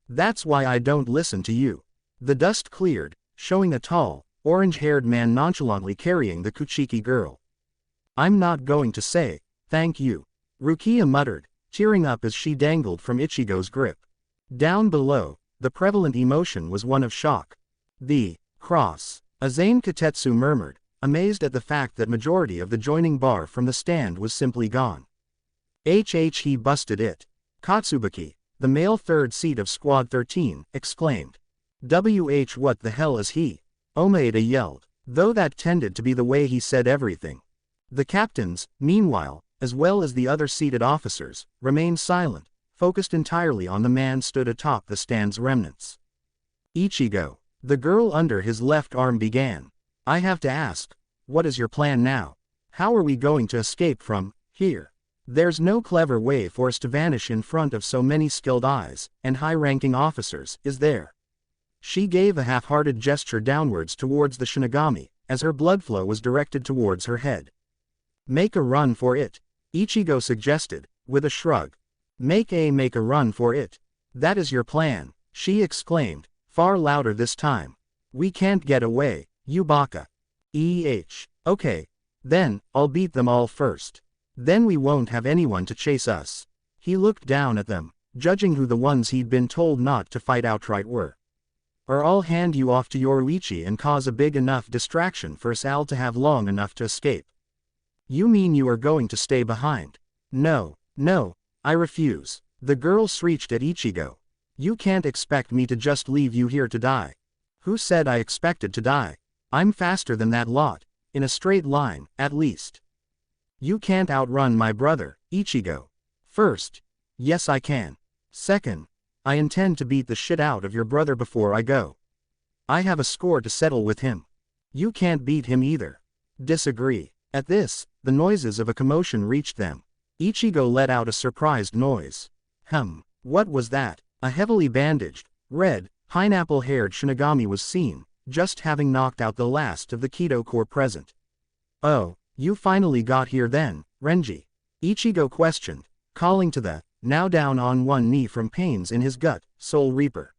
That's why I don't listen to you. The dust cleared, showing a tall, orange-haired man nonchalantly carrying the Kuchiki girl. I'm not going to say, thank you, Rukia muttered, tearing up as she dangled from Ichigo's grip. Down below, the prevalent emotion was one of shock. The cross, Azane Katetsu murmured, amazed at the fact that majority of the joining bar from the stand was simply gone. He busted it. Katsubaki, the male third seat of Squad 13, exclaimed. What the hell is he? Omaeda yelled, though that tended to be the way he said everything. The captains, meanwhile, as well as the other seated officers, remained silent, focused entirely on the man stood atop the stand's remnants. Ichigo, the girl under his left arm began. I have to ask, what is your plan now? How are we going to escape from here? There's no clever way for us to vanish in front of so many skilled eyes and high-ranking officers, is there? She gave a half-hearted gesture downwards towards the Shinigami, as her blood flow was directed towards her head. Make a run for it, Ichigo suggested, with a shrug. Make a run for it. That is your plan, she exclaimed, far louder this time. We can't get away, you baka. Okay. Then, I'll beat them all first. Then we won't have anyone to chase us. He looked down at them, judging who the ones he'd been told not to fight outright were. Or I'll hand you off to Yoruichi and cause a big enough distraction for us all to have long enough to escape. You mean you are going to stay behind? No, I refuse. The girl shrieked at Ichigo. You can't expect me to just leave you here to die. Who said I expected to die? I'm faster than that lot, in a straight line, at least. You can't outrun my brother, Ichigo. First, yes I can. Second, I intend to beat the shit out of your brother before I go. I have a score to settle with him. You can't beat him either. Disagree. At this, the noises of a commotion reached them. Ichigo let out a surprised noise. What was that? A heavily bandaged, red, pineapple-haired Shinigami was seen, just having knocked out the last of the Kido Corps present. Oh, you finally got here then, Renji? Ichigo questioned, calling to the, now down on one knee from pains in his gut, Soul Reaper.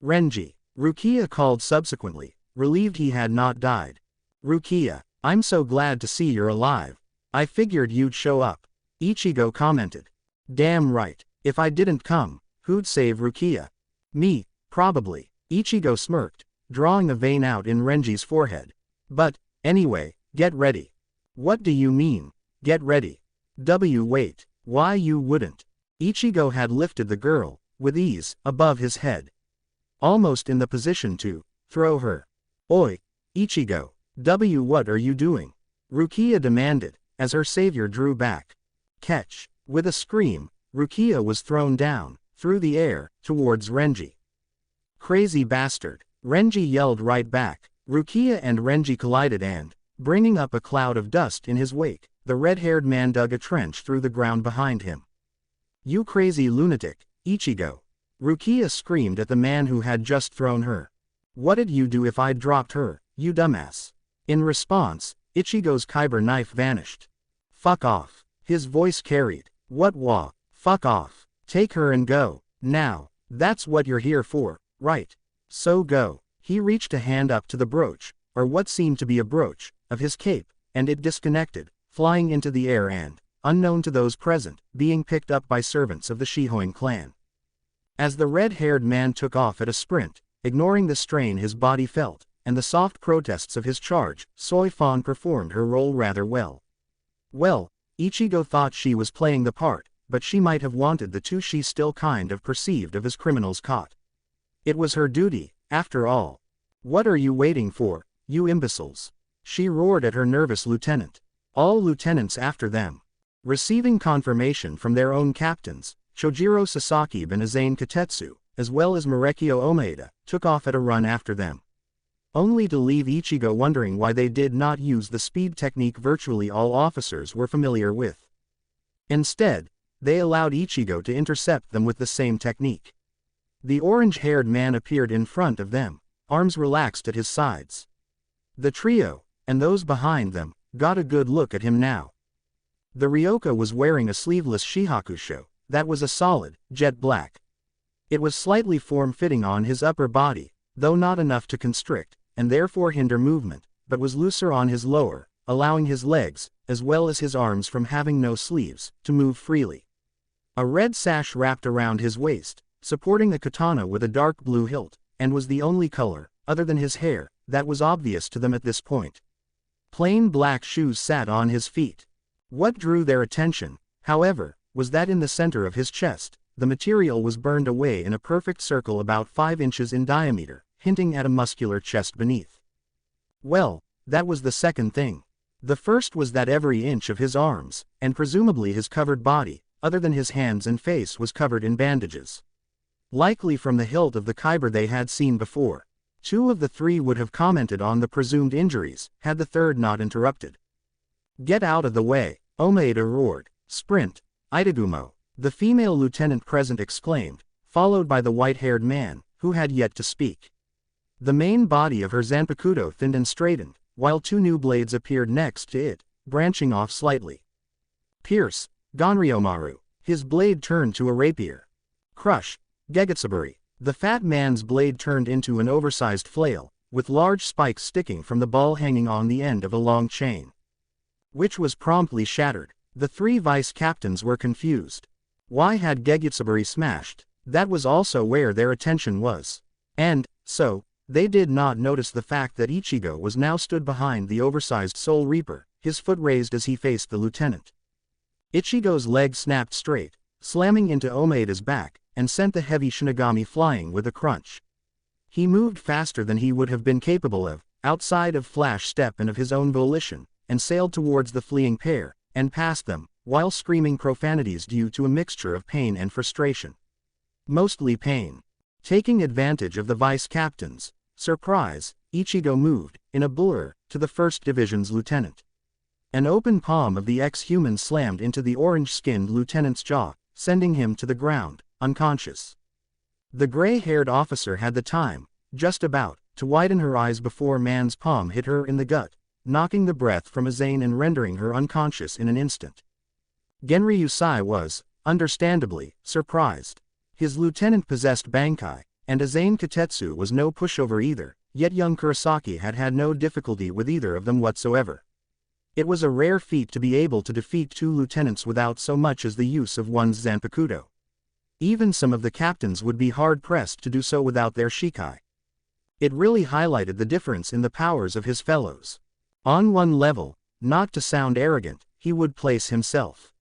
Renji, Rukia called subsequently, relieved he had not died. Rukia, I'm so glad to see you're alive. I figured you'd show up. Ichigo commented. Damn right, if I didn't come, who'd save Rukia? Me, probably, Ichigo smirked, drawing a vein out in Renji's forehead. But, anyway, get ready. What do you mean, get ready? Wait, why you wouldn't? Ichigo had lifted the girl, with ease, above his head. Almost in the position to throw her. Oi, Ichigo, what are you doing? Rukia demanded, as her savior drew back. Catch. With a scream, Rukia was thrown down, through the air, towards Renji. Crazy bastard, Renji yelled right back. Rukia and Renji collided and, bringing up a cloud of dust in his wake, the red-haired man dug a trench through the ground behind him. You crazy lunatic, Ichigo. Rukia screamed at the man who had just thrown her. What'd you do if I'd dropped her, you dumbass? In response, Ichigo's kyber knife vanished. Fuck off. His voice carried. What? Fuck off. Take her and go. Now. That's what you're here for, right? So go. He reached a hand up to the brooch, or what seemed to be a brooch, of his cape, and it disconnected, flying into the air and, unknown to those present, being picked up by servants of the Shihoin clan. As the red-haired man took off at a sprint, ignoring the strain his body felt, and the soft protests of his charge, Soy Fawn performed her role rather well. Well, Ichigo thought she was playing the part, but she might have wanted the two she still kind of perceived of as criminals caught. It was her duty, after all. "What are you waiting for, you imbeciles?" she roared at her nervous lieutenant. All lieutenants after them. Receiving confirmation from their own captains, Chojiro Sasaki and Azane Katetsu, as well as Marekio Omaeda, took off at a run after them. Only to leave Ichigo wondering why they did not use the speed technique virtually all officers were familiar with. Instead, they allowed Ichigo to intercept them with the same technique. The orange-haired man appeared in front of them, arms relaxed at his sides. The trio, and those behind them, got a good look at him now. The Ryoka was wearing a sleeveless shihakusho, that was a solid, jet black. It was slightly form-fitting on his upper body, though not enough to constrict, and therefore hinder movement, but was looser on his lower, allowing his legs, as well as his arms from having no sleeves, to move freely. A red sash wrapped around his waist, supporting a katana with a dark blue hilt, and was the only color, other than his hair, that was obvious to them at this point. Plain black shoes sat on his feet. What drew their attention, however, was that in the center of his chest, the material was burned away in a perfect circle about 5 inches in diameter, hinting at a muscular chest beneath. Well, that was the second thing. The first was that every inch of his arms, and presumably his covered body, other than his hands and face, was covered in bandages. Likely from the hilt of the kyber they had seen before. 2 of the 3 would have commented on the presumed injuries, had the third not interrupted. "Get out of the way," Omaeda roared. "Sprint, Itagumo," the female lieutenant present exclaimed, followed by the white-haired man, who had yet to speak. The main body of her Zanpukto thinned and straightened, while 2 new blades appeared next to it, branching off slightly. "Pierce, Ganryomaru," his blade turned to a rapier. "Crush, Gegetsuburi." The fat man's blade turned into an oversized flail, with large spikes sticking from the ball hanging on the end of a long chain, which was promptly shattered. The 3 vice-captains were confused. Why had Gegetsuburi smashed? That was also where their attention was. And, so, they did not notice the fact that Ichigo was now stood behind the oversized Soul Reaper, his foot raised as he faced the lieutenant. Ichigo's leg snapped straight, slamming into Omaeda's back, and sent the heavy Shinigami flying with a crunch. He moved faster than he would have been capable of, outside of Flash Step and of his own volition, and sailed towards the fleeing pair, and past them, while screaming profanities due to a mixture of pain and frustration. Mostly pain. Taking advantage of the vice-captain's surprise, Ichigo moved, in a blur, to the 1st Division's lieutenant. An open palm of the ex-human slammed into the orange-skinned lieutenant's jaw, sending him to the ground, unconscious. The gray-haired officer had the time, just about, to widen her eyes before man's palm hit her in the gut, knocking the breath from Azane and rendering her unconscious in an instant. Genri Usai was, understandably, surprised. His lieutenant possessed Bankai, and Azane Katetsu was no pushover either, yet young Kurosaki had had no difficulty with either of them whatsoever. It was a rare feat to be able to defeat 2 lieutenants without so much as the use of one's Zanpukto. Even some of the captains would be hard-pressed to do so without their shikai. It really highlighted the difference in the powers of his fellows. On one level, not to sound arrogant, he would place himself.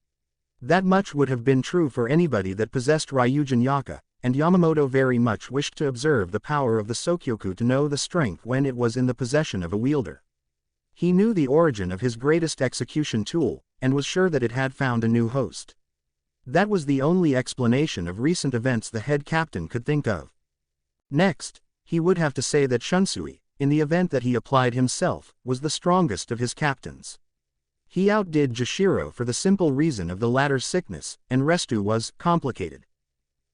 That much would have been true for anybody that possessed Ryujin Yaka, and Yamamoto very much wished to observe the power of the Sokyoku to know the strength when it was in the possession of a wielder. He knew the origin of his greatest execution tool, and was sure that it had found a new host. That was the only explanation of recent events the head captain could think of. Next, he would have to say that Shunsui, in the event that he applied himself, was the strongest of his captains. He outdid Jashiro for the simple reason of the latter's sickness, and Restu was complicated.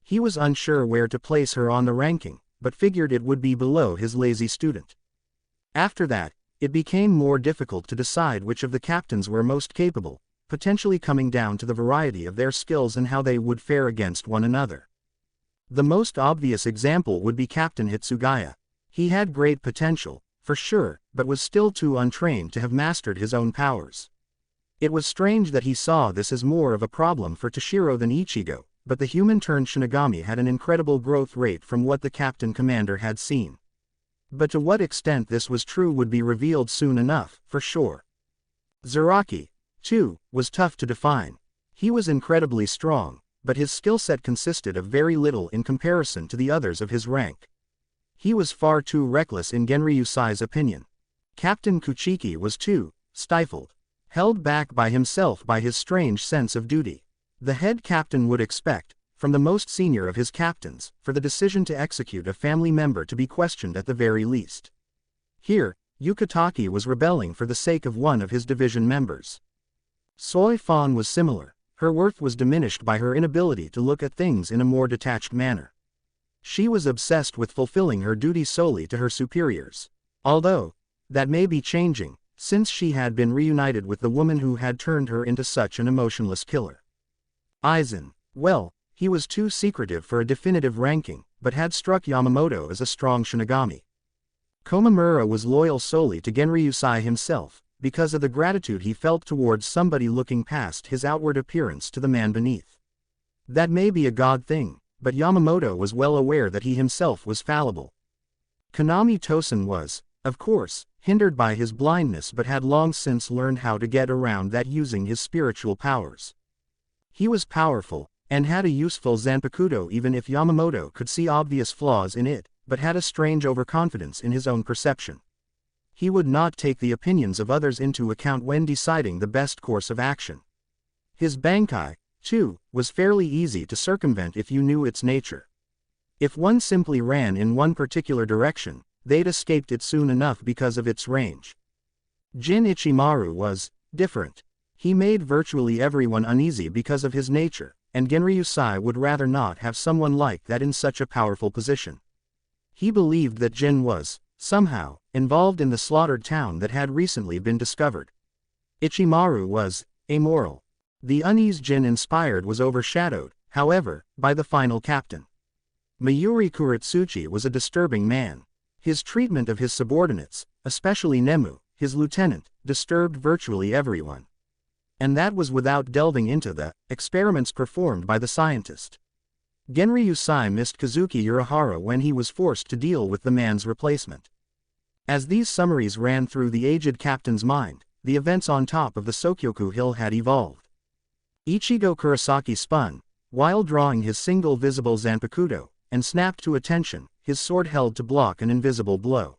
He was unsure where to place her on the ranking, but figured it would be below his lazy student. After that, it became more difficult to decide which of the captains were most capable, potentially coming down to the variety of their skills and how they would fare against one another. The most obvious example would be Captain Hitsugaya. He had great potential, for sure, but was still too untrained to have mastered his own powers. It was strange that he saw this as more of a problem for Toshiro than Ichigo, but the human-turned Shinigami had an incredible growth rate from what the captain commander had seen. But to what extent this was true would be revealed soon enough, for sure. Zaraki, too, was tough to define. He was incredibly strong, but his skill set consisted of very little in comparison to the others of his rank. He was far too reckless in Genryusai's opinion. Captain Kuchiki was too stifled, held back by himself by his strange sense of duty. The head captain would expect, from the most senior of his captains, for the decision to execute a family member to be questioned at the very least. Here, Yukitake was rebelling for the sake of one of his division members. Soi Fan was similar. Her worth was diminished by her inability to look at things in a more detached manner. She was obsessed with fulfilling her duty solely to her superiors. Although, that may be changing, since she had been reunited with the woman who had turned her into such an emotionless killer. Aizen, well, he was too secretive for a definitive ranking, but had struck Yamamoto as a strong Shinigami. Komamura was loyal solely to Genryusai himself, because of the gratitude he felt towards somebody looking past his outward appearance to the man beneath. That may be a god thing, but Yamamoto was well aware that he himself was fallible. Konami Tosen was, of course, hindered by his blindness but had long since learned how to get around that using his spiritual powers. He was powerful, and had a useful Zanpukto even if Yamamoto could see obvious flaws in it, but had a strange overconfidence in his own perception. He would not take the opinions of others into account when deciding the best course of action. His Bankai, too, was fairly easy to circumvent if you knew its nature. If one simply ran in one particular direction, they'd escaped it soon enough because of its range. Jin Ichimaru was different. He made virtually everyone uneasy because of his nature, and Genryusai would rather not have someone like that in such a powerful position. He believed that Jin was, somehow, involved in the slaughtered town that had recently been discovered. Ichimaru was amoral. The unease Jin inspired was overshadowed, however, by the final captain. Mayuri Kuretsuchi was a disturbing man. His treatment of his subordinates, especially Nemu, his lieutenant, disturbed virtually everyone. And that was without delving into the experiments performed by the scientist. Genryusai missed Kazuki Urahara when he was forced to deal with the man's replacement. As these summaries ran through the aged captain's mind, the events on top of the Sokyoku Hill had evolved. Ichigo Kurosaki spun, while drawing his single visible Zanpukto, and snapped to attention, his sword held to block an invisible blow.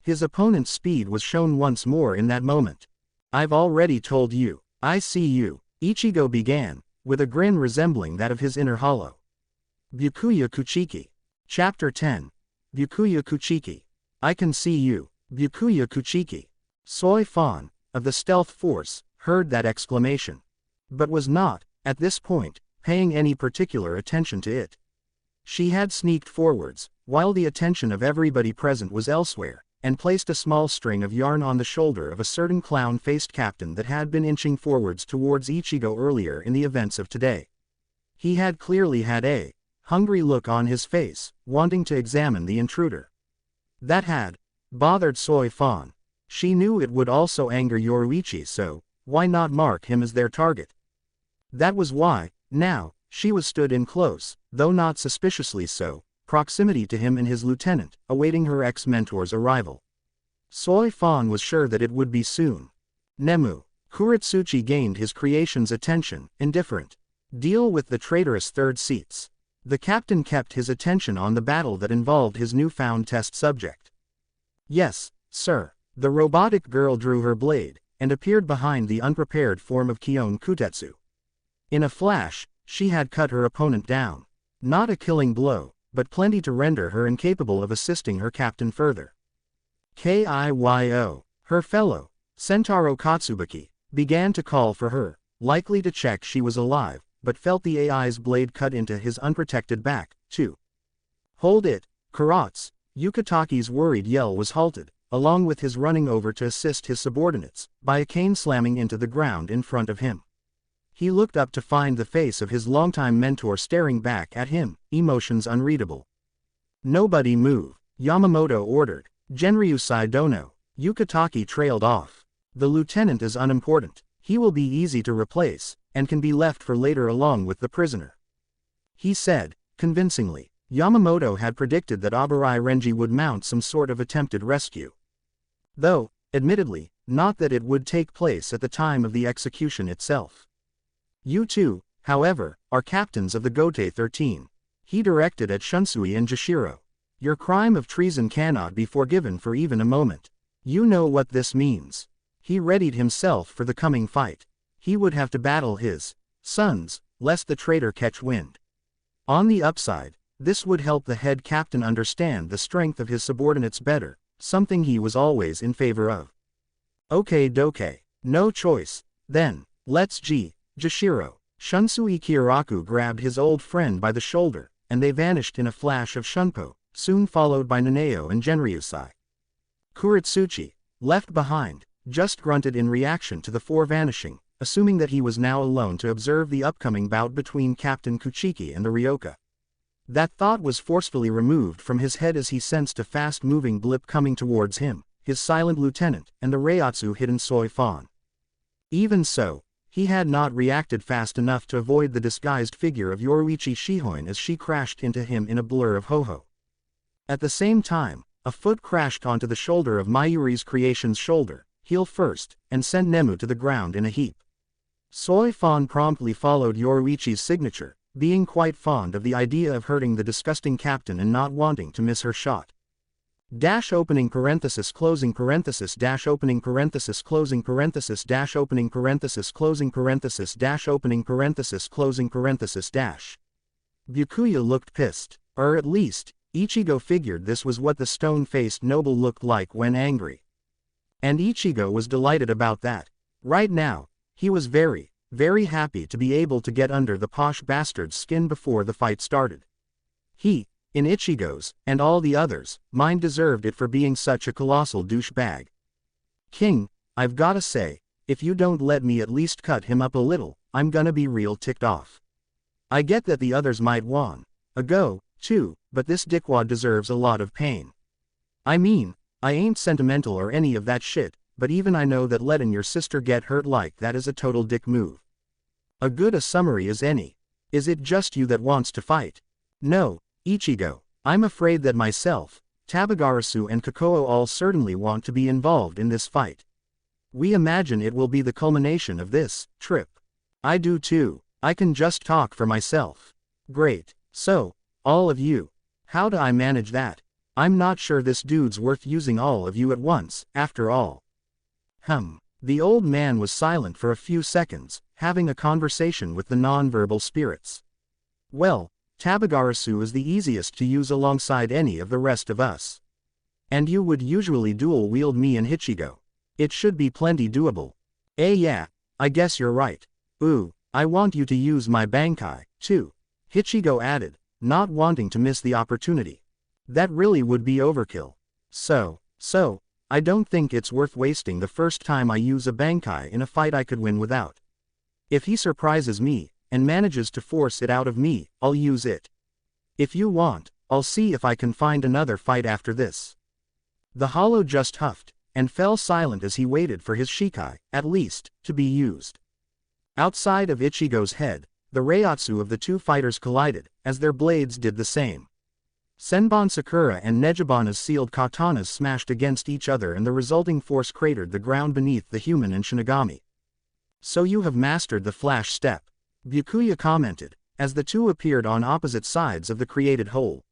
His opponent's speed was shown once more in that moment. "I've already told you, I see you," Ichigo began, with a grin resembling that of his inner hollow. Byakuya Kuchiki. Chapter 10. Byakuya Kuchiki. I can see you. Byakuya Kuchiki. Soi Fan, of the stealth force, heard that exclamation. But was not, at this point, paying any particular attention to it. She had sneaked forwards, while the attention of everybody present was elsewhere, and placed a small string of yarn on the shoulder of a certain clown-faced captain that had been inching forwards towards Ichigo earlier in the events of today. He had clearly had a hungry look on his face, wanting to examine the intruder. That had bothered Soi Fan. She knew it would also anger Yoruichi, so why not mark him as their target? That was why, now, she was stood in close, though not suspiciously so, proximity to him and his lieutenant, awaiting her ex-mentor's arrival. Soi Fan was sure that it would be soon. Nemu. Kuretsuchi gained his creation's attention, indifferent. Deal with the traitorous third seats. The captain kept his attention on the battle that involved his newfound test subject. Yes, sir. The robotic girl drew her blade, and appeared behind the unprepared form of Kion Kutetsu. In a flash, she had cut her opponent down. Not a killing blow, but plenty to render her incapable of assisting her captain further. Kyo, her fellow, Sentaro Katsubuki, began to call for her, likely to check she was alive, but felt the AI's blade cut into his unprotected back, too. Hold it, Karatz! Yukitake's worried yell was halted, along with his running over to assist his subordinates, by a cane slamming into the ground in front of him. He looked up to find the face of his longtime mentor staring back at him, emotions unreadable. Nobody move, Yamamoto ordered. Genryusai dono. Yukitake trailed off. The lieutenant is unimportant. He will be easy to replace, and can be left for later along with the prisoner. He said, convincingly. Yamamoto had predicted that Abarai Renji would mount some sort of attempted rescue. Though, admittedly, not that it would take place at the time of the execution itself. You two, however, are captains of the Gote 13. He directed at Shunsui and Jashiro. Your crime of treason cannot be forgiven for even a moment. You know what this means. He readied himself for the coming fight. He would have to battle his sons, lest the traitor catch wind. On the upside, this would help the head captain understand the strength of his subordinates better, something he was always in favor of. Okay doke. No choice, then. Let's g. Jashiro. Shunsui Kyoraku grabbed his old friend by the shoulder, and they vanished in a flash of Shunpo, soon followed by Naneo and Genryusai. Kuretsuchi, left behind, just grunted in reaction to the four vanishing, assuming that he was now alone to observe the upcoming bout between Captain Kuchiki and the Ryoka. That thought was forcefully removed from his head as he sensed a fast-moving blip coming towards him, his silent lieutenant, and the Reiatsu hidden Soi Fan. Even so, he had not reacted fast enough to avoid the disguised figure of Yoruichi Shihoin as she crashed into him in a blur of ho-ho. At the same time, a foot crashed onto the shoulder of Mayuri's creation's shoulder, heel first, and sent Nemu to the ground in a heap. Soi Fan promptly followed Yoruichi's signature, being quite fond of the idea of hurting the disgusting captain and not wanting to miss her shot. Dash opening parenthesis closing parenthesis dash opening parenthesis closing parenthesis dash opening parenthesis closing parenthesis dash opening parenthesis closing parenthesis dash. Byakuya looked pissed, or at least, Ichigo figured this was what the stone-faced noble looked like when angry. And Ichigo was delighted about that. Right now, he was very, very happy to be able to get under the posh bastard's skin before the fight started. He, in Ichigo's, and all the others, mind deserved it for being such a colossal douchebag. King, I've gotta say, if you don't let me at least cut him up a little, I'm gonna be real ticked off. I get that the others might want a go, too, but this dickwad deserves a lot of pain. I mean, I ain't sentimental or any of that shit, but even I know that letting your sister get hurt like that is a total dick move. A good a summary as any. Is it just you that wants to fight? No, Ichigo, I'm afraid that myself, Tabagarasu and Kakao all certainly want to be involved in this fight. We imagine it will be the culmination of this trip. I do too, I can just talk for myself. Great, so, all of you. How do I manage that? I'm not sure this dude's worth using all of you at once, after all. The old man was silent for a few seconds, having a conversation with the non-verbal spirits. Well, Tabagarasu is the easiest to use alongside any of the rest of us. And you would usually dual-wield me and Ichigo. It should be plenty doable. Yeah, I guess you're right. Ooh, I want you to use my Bankai, too. Ichigo added, not wanting to miss the opportunity. That really would be overkill. So, I don't think it's worth wasting the first time I use a Bankai in a fight I could win without. If he surprises me, and manages to force it out of me, I'll use it. If you want, I'll see if I can find another fight after this. The hollow just huffed, and fell silent as he waited for his Shikai, at least, to be used. Outside of Ichigo's head, the Reiatsu of the two fighters collided, as their blades did the same. Senbon Sakura and Nejibana's sealed katanas smashed against each other and the resulting force cratered the ground beneath the human and Shinigami. So you have mastered the flash step, Byakuya commented, as the two appeared on opposite sides of the created hole.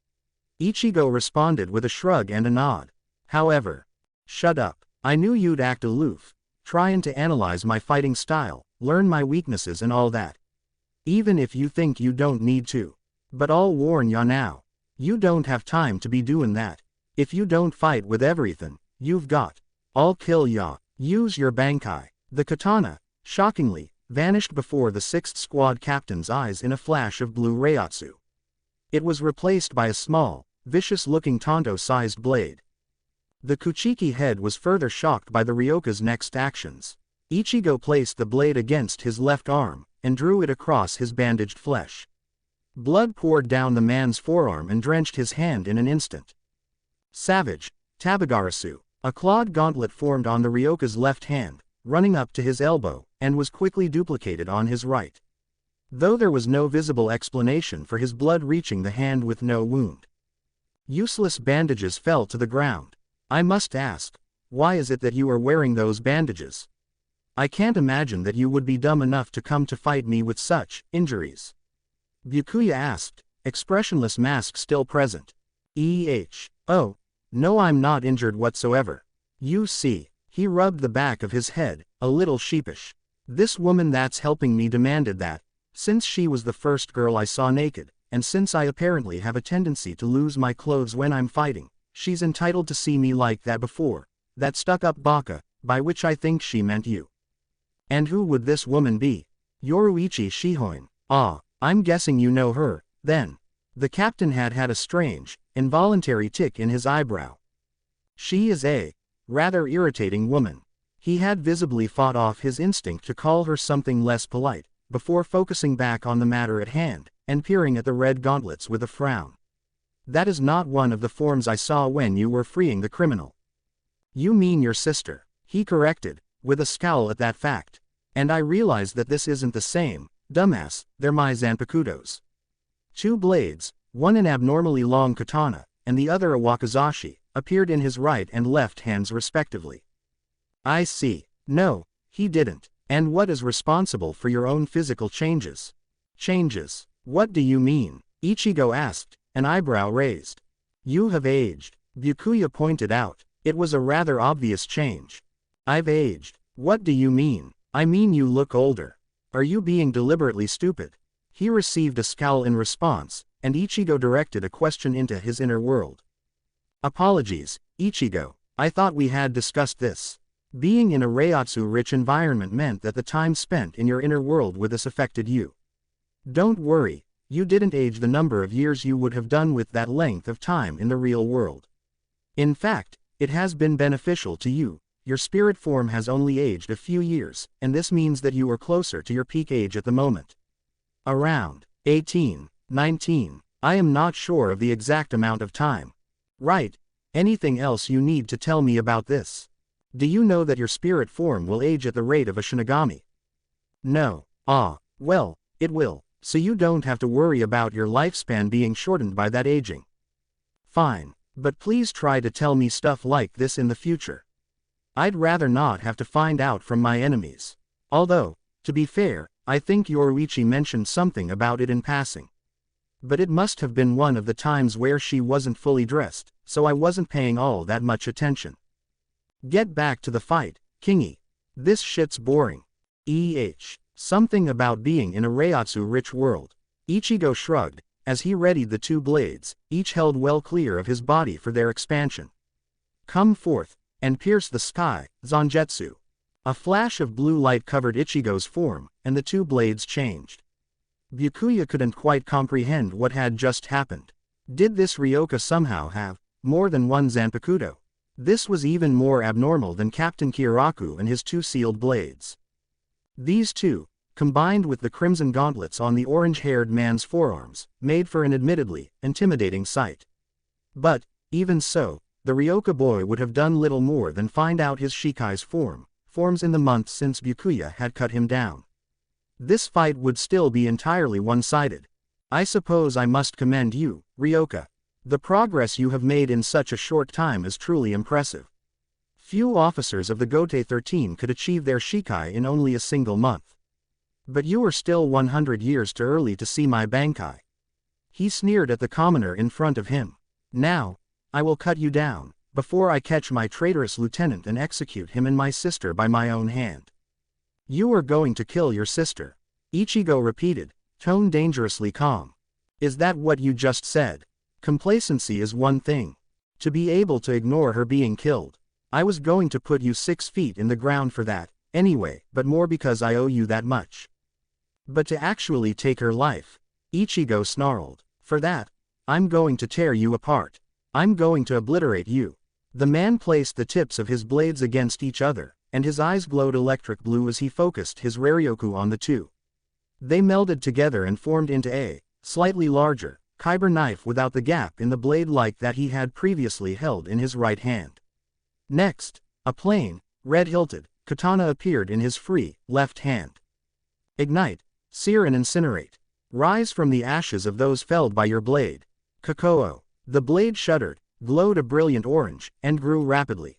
Ichigo responded with a shrug and a nod. However, shut up, I knew you'd act aloof, trying to analyze my fighting style, learn my weaknesses and all that. Even if you think you don't need to. But I'll warn ya now. You don't have time to be doing that. If you don't fight with everything you've got, I'll kill ya. Use your Bankai. The katana, shockingly, vanished before the 6th Squad captain's eyes in a flash of blue Reiatsu. It was replaced by a small, vicious-looking Tonto-sized blade. The Kuchiki head was further shocked by the Ryoka's next actions. Ichigo placed the blade against his left arm, and drew it across his bandaged flesh. Blood poured down the man's forearm and drenched his hand in an instant. Savage, Tabagarasu. A clawed gauntlet formed on the Ryoka's left hand, running up to his elbow, and was quickly duplicated on his right. Though there was no visible explanation for his blood reaching the hand with no wound. Useless bandages fell to the ground. I must ask, why is it that you are wearing those bandages? I can't imagine that you would be dumb enough to come to fight me with such injuries. Byakuya asked, expressionless mask still present. Oh. No, I'm not injured whatsoever. You see. He rubbed the back of his head, a little sheepish. This woman that's helping me demanded that, since she was the first girl I saw naked, and since I apparently have a tendency to lose my clothes when I'm fighting, she's entitled to see me like that before, that stuck-up baka, by which I think she meant you. And who would this woman be? Yoruichi Shihoin. Ah, I'm guessing you know her, then. The captain had a strange, involuntary tick in his eyebrow. She is a rather irritating woman. He had visibly fought off his instinct to call her something less polite, before focusing back on the matter at hand, and peering at the red gauntlets with a frown. That is not one of the forms I saw when you were freeing the criminal. You mean your sister, he corrected, with a scowl at that fact. And I realize that this isn't the same, dumbass, they're my Zanpuktos. 2 blades, one an abnormally long katana, and the other a wakizashi, appeared in his right and left hands respectively. I see. No, he didn't. And what is responsible for your own physical changes? Changes? What do you mean? Ichigo asked, an eyebrow raised. You have aged, Byakuya pointed out. It was a rather obvious change. I've aged. What do you mean? I mean you look older. Are you being deliberately stupid? He received a scowl in response, and Ichigo directed a question into his inner world. Apologies, Ichigo, I thought we had discussed this. Being in a Reiatsu-rich environment meant that the time spent in your inner world with us affected you. Don't worry, you didn't age the number of years you would have done with that length of time in the real world. In fact, it has been beneficial to you. Your spirit form has only aged a few years, and this means that you are closer to your peak age at the moment. Around 18, 19, I am not sure of the exact amount of time. Right, anything else you need to tell me about this? Do you know that your spirit form will age at the rate of a Shinigami? No. Ah, well, it will, so you don't have to worry about your lifespan being shortened by that aging. Fine, but please try to tell me stuff like this in the future. I'd rather not have to find out from my enemies. Although, to be fair, I think Yoruichi mentioned something about it in passing. But it must have been one of the times where she wasn't fully dressed, so I wasn't paying all that much attention. Get back to the fight, Kingy. This shit's boring. Something about being in a Reiatsu-rich world. Ichigo shrugged, as he readied the 2 blades, each held well clear of his body for their expansion. Come forth, and pierce the sky, Zanjetsu. A flash of blue light covered Ichigo's form, and the 2 blades changed. Byakuya couldn't quite comprehend what had just happened. Did this Ryoka somehow have more than one Zanpukto? This was even more abnormal than Captain Kiraku and his 2 sealed blades. These 2, combined with the crimson gauntlets on the orange-haired man's forearms, made for an admittedly intimidating sight. But, even so, the Ryoka boy would have done little more than find out his Shikai's forms in the months since Byakuya had cut him down. This fight would still be entirely one-sided. I suppose I must commend you, Ryoka. The progress you have made in such a short time is truly impressive. Few officers of the Gote 13 could achieve their Shikai in only a single month. But you are still 100 years too early to see my Bankai. He sneered at the commoner in front of him. Now, I will cut you down, before I catch my traitorous lieutenant and execute him and my sister by my own hand. You are going to kill your sister, Ichigo repeated, tone dangerously calm. Is that what you just said? Complacency is one thing. To be able to ignore her being killed. I was going to put you 6 feet in the ground for that, anyway, but more because I owe you that much. But to actually take her life, Ichigo snarled, for that, I'm going to tear you apart. I'm going to obliterate you. The man placed the tips of his blades against each other, and his eyes glowed electric blue as he focused his Raryoku on the 2. They melded together and formed into a slightly larger kyber knife without the gap in the blade like that he had previously held in his right hand. Next, a plain, red-hilted katana appeared in his free left hand. Ignite, sear and incinerate. Rise from the ashes of those felled by your blade. Kakoo. The blade shuddered, glowed a brilliant orange, and grew rapidly.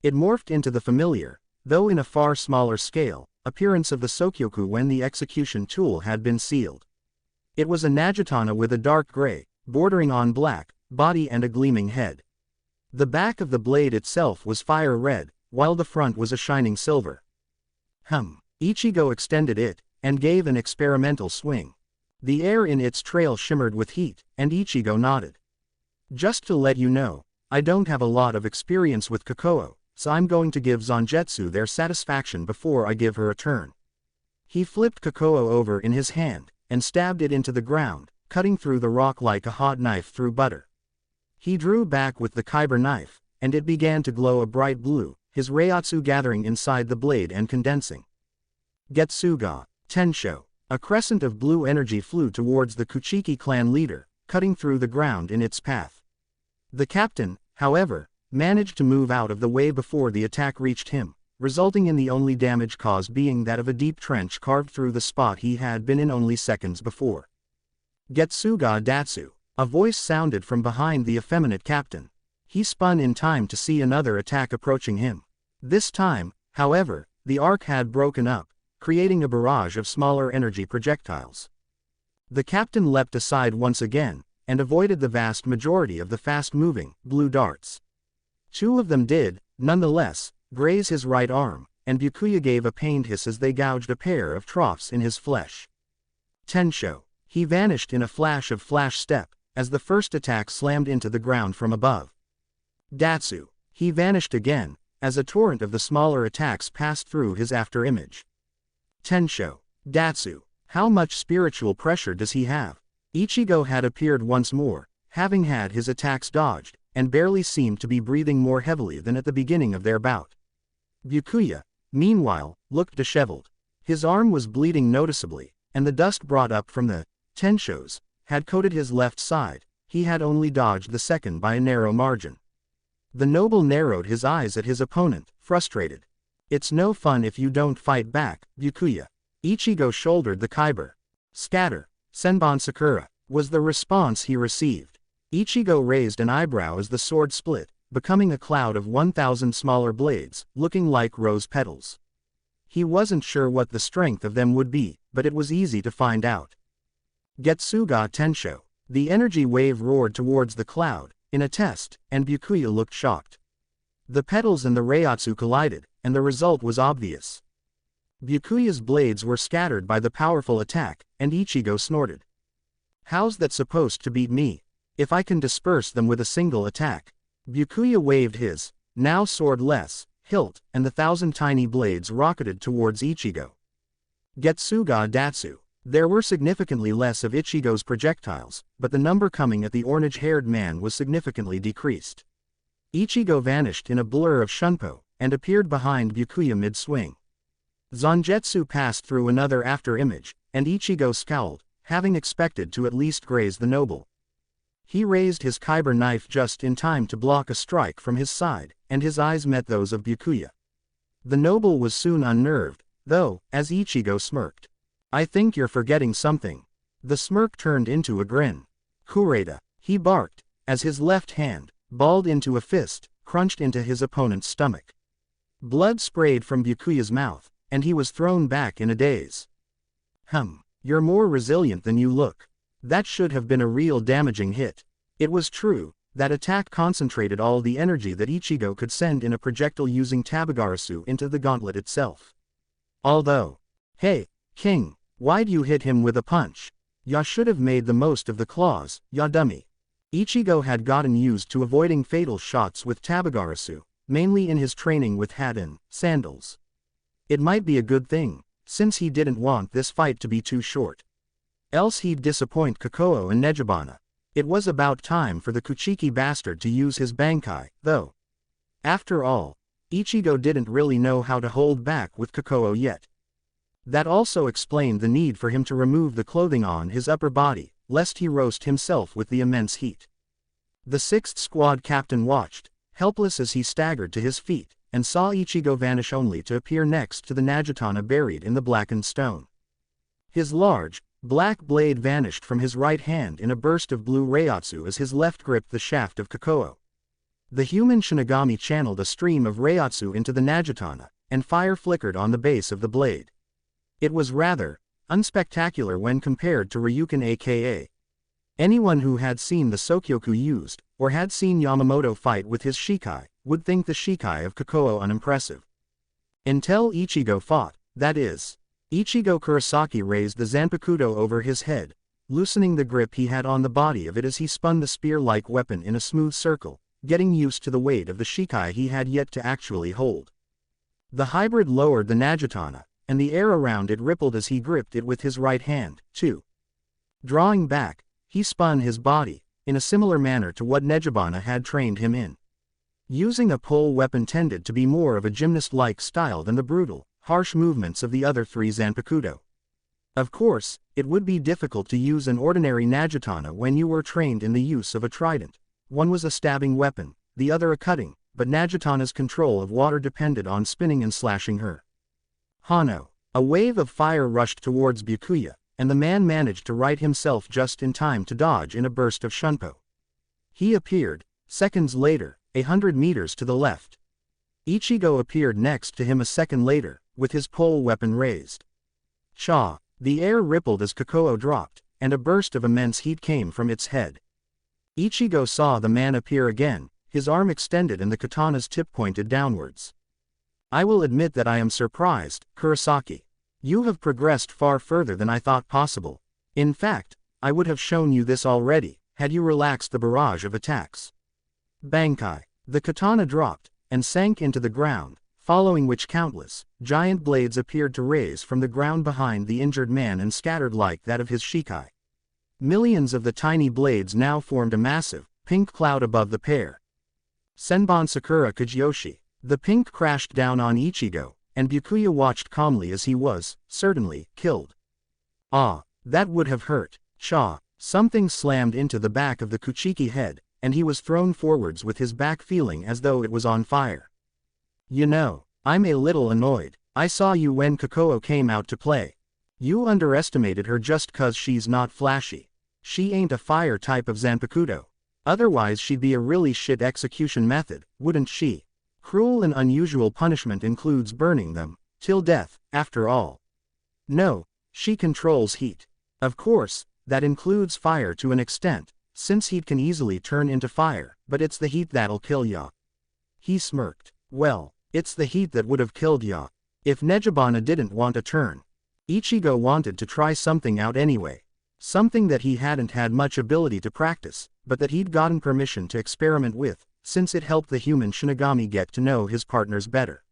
It morphed into the familiar, though in a far smaller scale, appearance of the Sokyoku when the execution tool had been sealed. It was a Nagitana with a dark gray, bordering on black, body and a gleaming head. The back of the blade itself was fire red, while the front was a shining silver. Ichigo extended it, and gave an experimental swing. The air in its trail shimmered with heat, and Ichigo nodded. Just to let you know, I don't have a lot of experience with Kakao, so I'm going to give Zangetsu their satisfaction before I give her a turn. He flipped Kakao over in his hand, and stabbed it into the ground, cutting through the rock like a hot knife through butter. He drew back with the kyber knife, and it began to glow a bright blue, his Reiatsu gathering inside the blade and condensing. Getsuga Tensho. A crescent of blue energy flew towards the Kuchiki clan leader, cutting through the ground in its path. The captain, however, managed to move out of the way before the attack reached him, resulting in the only damage caused being that of a deep trench carved through the spot he had been in only seconds before. Getsuga Datsu. A voice sounded from behind the effeminate captain. He spun in time to see another attack approaching him. This time, however, the arc had broken up, creating a barrage of smaller energy projectiles. The captain leapt aside once again, and avoided the vast majority of the fast-moving, blue darts. Two of them did, nonetheless, graze his right arm, and Byakuya gave a pained hiss as they gouged a pair of troughs in his flesh. Tensho. He vanished in a flash of flash step, as the first attack slammed into the ground from above. Datsu. He vanished again, as a torrent of the smaller attacks passed through his after-image. Tensho. Datsu. How much spiritual pressure does he have? Ichigo had appeared once more, having had his attacks dodged, and barely seemed to be breathing more heavily than at the beginning of their bout. Byakuya, meanwhile, looked disheveled. His arm was bleeding noticeably, and the dust brought up from the Tenshos had coated his left side. He had only dodged the second by a narrow margin. The noble narrowed his eyes at his opponent, frustrated. It's no fun if you don't fight back, Byakuya. Ichigo shouldered the kyber. Scatter, Senbon Sakura, was the response he received. Ichigo raised an eyebrow as the sword split, becoming a cloud of 1,000 smaller blades, looking like rose petals. He wasn't sure what the strength of them would be, but it was easy to find out. Getsuga Tensho. The energy wave roared towards the cloud, in a test, and Byakuya looked shocked. The petals and the Reiatsu collided, and the result was obvious. Byakuya's blades were scattered by the powerful attack, and Ichigo snorted. How's that supposed to beat me? If I can disperse them with a single attack. Byakuya waved his, now swordless, hilt, and the 1,000 tiny blades rocketed towards Ichigo. Getsuga Datsu. There were significantly less of Ichigo's projectiles, but the number coming at the orange-haired man was significantly decreased. Ichigo vanished in a blur of shunpo, and appeared behind Byakuya mid-swing. Zangetsu passed through another after-image, and Ichigo scowled, having expected to at least graze the noble. He raised his kyber knife just in time to block a strike from his side, and his eyes met those of Byakuya. The noble was soon unnerved, though, as Ichigo smirked. I think you're forgetting something. The smirk turned into a grin. Kureta, he barked, as his left hand, balled into a fist, crunched into his opponent's stomach. Blood sprayed from Byakuya's mouth, and he was thrown back in a daze. You're more resilient than you look. That should have been a real damaging hit. It was true, that attack concentrated all the energy that Ichigo could send in a projectile using Tabigarasu into the gauntlet itself. Although, hey, King, why'd you hit him with a punch? Ya should have made the most of the claws, ya dummy. Ichigo had gotten used to avoiding fatal shots with Tabigarasu, mainly in his training with Hadin, sandals. It might be a good thing, since he didn't want this fight to be too short. Else he'd disappoint Kakao and Nejibana. It was about time for the Kuchiki bastard to use his Bankai, though. After all, Ichigo didn't really know how to hold back with Kakao yet. That also explained the need for him to remove the clothing on his upper body, lest he roast himself with the immense heat. The 6th squad captain watched, helpless as he staggered to his feet, and saw Ichigo vanish only to appear next to the Najitana buried in the blackened stone. His large, black blade vanished from his right hand in a burst of blue Reiatsu as his left gripped the shaft of Kakao. The human Shinigami channeled a stream of Reiatsu into the Najitana, and fire flickered on the base of the blade. It was rather unspectacular when compared to Ryuken aka Anyone who had seen the Sokyoku used, or had seen Yamamoto fight with his Shikai, would think the Shikai of Kakao unimpressive. Until Ichigo fought, that is. Ichigo Kurosaki raised the Zanpukto over his head, loosening the grip he had on the body of it as he spun the spear-like weapon in a smooth circle, getting used to the weight of the Shikai he had yet to actually hold. The hybrid lowered the Naginata, and the air around it rippled as he gripped it with his right hand, too. Drawing back, he spun his body, in a similar manner to what Nejibana had trained him in. Using a pole weapon tended to be more of a gymnast-like style than the brutal, harsh movements of the other three Zanpukto. Of course, it would be difficult to use an ordinary Naginata when you were trained in the use of a trident. One was a stabbing weapon, the other a cutting, but Nagitana's control of water depended on spinning and slashing her. Hano. A wave of fire rushed towards Byakuya, and the man managed to right himself just in time to dodge in a burst of shunpo. He appeared, seconds later, 100 meters to the left. Ichigo appeared next to him a second later, with his pole weapon raised. Cha! The air rippled as Kakao dropped, and a burst of immense heat came from its head. Ichigo saw the man appear again, his arm extended and the katana's tip pointed downwards. I will admit that I am surprised, Kurosaki. You have progressed far further than I thought possible. In fact, I would have shown you this already, had you relaxed the barrage of attacks. Bankai. The katana dropped, and sank into the ground, following which countless, giant blades appeared to raise from the ground behind the injured man and scattered like that of his Shikai. Millions of the tiny blades now formed a massive, pink cloud above the pair. Senbon Sakura Kajiyoshi. The pink crashed down on Ichigo, and Byakuya watched calmly as he was, certainly, killed. Ah, that would have hurt. Cha! Something slammed into the back of the Kuchiki head, and he was thrown forwards with his back feeling as though it was on fire. You know, I'm a little annoyed. I saw you when Kakao came out to play. You underestimated her just 'cause she's not flashy. She ain't a fire type of Zanpukto. Otherwise she'd be a really shit execution method, wouldn't she? Cruel and unusual punishment includes burning them, till death, after all. No, she controls heat. Of course, that includes fire to an extent, since heat can easily turn into fire, but it's the heat that'll kill ya. He smirked. Well, it's the heat that would have killed ya. If Nejibana didn't want a turn. Ichigo wanted to try something out anyway. Something that he hadn't had much ability to practice, but that he'd gotten permission to experiment with, since it helped the human Shinigami get to know his partners better.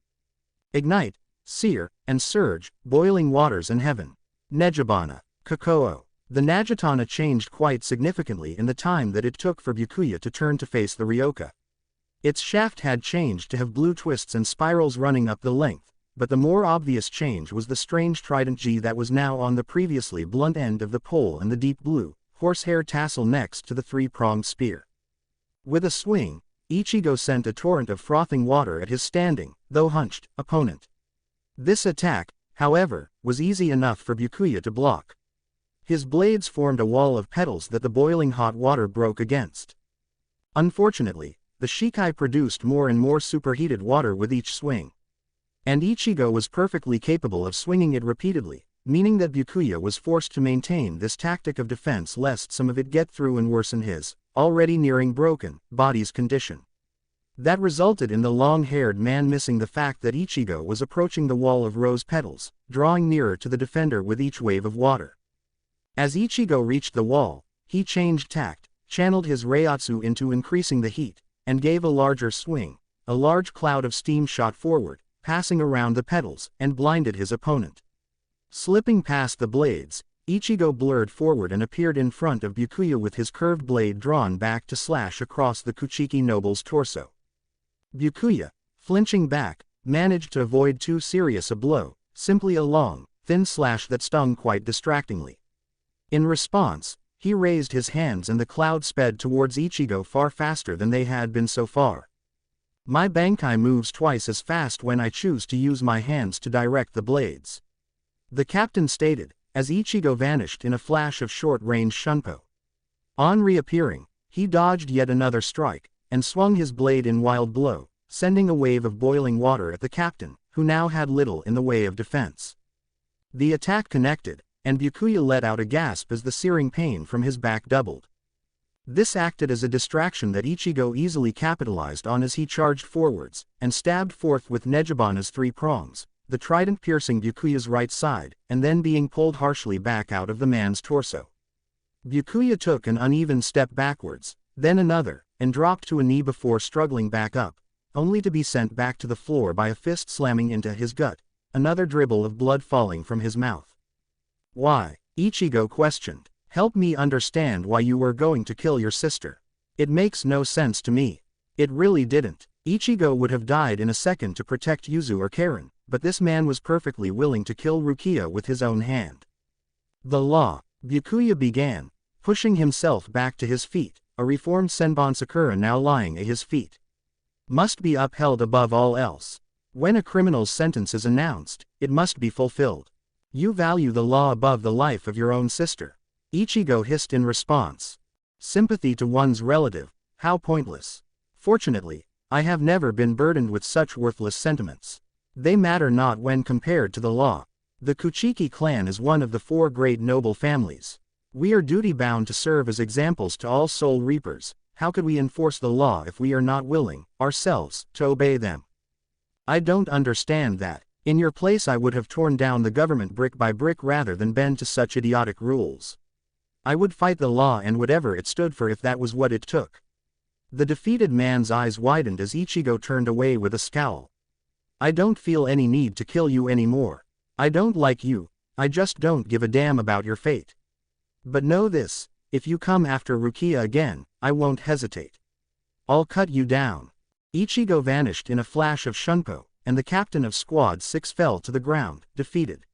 Ignite, sear, and surge, boiling waters in heaven. Nejibana. Kakao. The Naginata changed quite significantly in the time that it took for Byakuya to turn to face the Ryoka. Its shaft had changed to have blue twists and spirals running up the length, but the more obvious change was the strange trident G that was now on the previously blunt end of the pole and the deep blue, horsehair tassel next to the three-pronged spear. With a swing, Ichigo sent a torrent of frothing water at his standing, though hunched, opponent. This attack, however, was easy enough for Byakuya to block. His blades formed a wall of petals that the boiling hot water broke against. Unfortunately, the Shikai produced more and more superheated water with each swing. And Ichigo was perfectly capable of swinging it repeatedly, meaning that Byakuya was forced to maintain this tactic of defense lest some of it get through and worsen his, already nearing broken, body's condition. That resulted in the long-haired man missing the fact that Ichigo was approaching the wall of rose petals, drawing nearer to the defender with each wave of water. As Ichigo reached the wall, he changed tact, channeled his Reiatsu into increasing the heat, and gave a larger swing. A large cloud of steam shot forward, passing around the petals, and blinded his opponent. Slipping past the blades, Ichigo blurred forward and appeared in front of Byakuya with his curved blade drawn back to slash across the Kuchiki noble's torso. Byakuya, flinching back, managed to avoid too serious a blow, simply a long, thin slash that stung quite distractingly. In response, he raised his hands and the cloud sped towards Ichigo far faster than they had been so far. My Bankai moves twice as fast when I choose to use my hands to direct the blades. The captain stated, as Ichigo vanished in a flash of short-range shunpo. On reappearing, he dodged yet another strike, and swung his blade in wild blow, sending a wave of boiling water at the captain, who now had little in the way of defense. The attack connected, and Byakuya let out a gasp as the searing pain from his back doubled. This acted as a distraction that Ichigo easily capitalized on as he charged forwards, and stabbed forth with Nejibana's 3 prongs, the trident piercing Byakuya's right side, and then being pulled harshly back out of the man's torso. Byakuya took an uneven step backwards, then another, and dropped to a knee before struggling back up, only to be sent back to the floor by a fist slamming into his gut, another dribble of blood falling from his mouth. "Why?" Ichigo questioned. "Help me understand why you were going to kill your sister. It makes no sense to me." It really didn't. Ichigo would have died in a second to protect Yuzu or Karen, but this man was perfectly willing to kill Rukia with his own hand. "The law," Byakuya began, pushing himself back to his feet, a reformed Senbon Sakura now lying at his feet. "Must be upheld above all else. When a criminal's sentence is announced, it must be fulfilled. You value the law above the life of your own sister." Ichigo hissed in response. "Sympathy to one's relative, how pointless. Fortunately, I have never been burdened with such worthless sentiments. They matter not when compared to the law. The Kuchiki clan is one of the 4 great noble families. We are duty-bound to serve as examples to all soul reapers. How could we enforce the law if we are not willing, ourselves, to obey them? I don't understand that. In your place I would have torn down the government brick by brick rather than bend to such idiotic rules. I would fight the law and whatever it stood for if that was what it took." The defeated man's eyes widened as Ichigo turned away with a scowl. "I don't feel any need to kill you anymore. I don't like you, I just don't give a damn about your fate. But know this, if you come after Rukia again, I won't hesitate. I'll cut you down." Ichigo vanished in a flash of shunpo, and the captain of Squad 6 fell to the ground, defeated.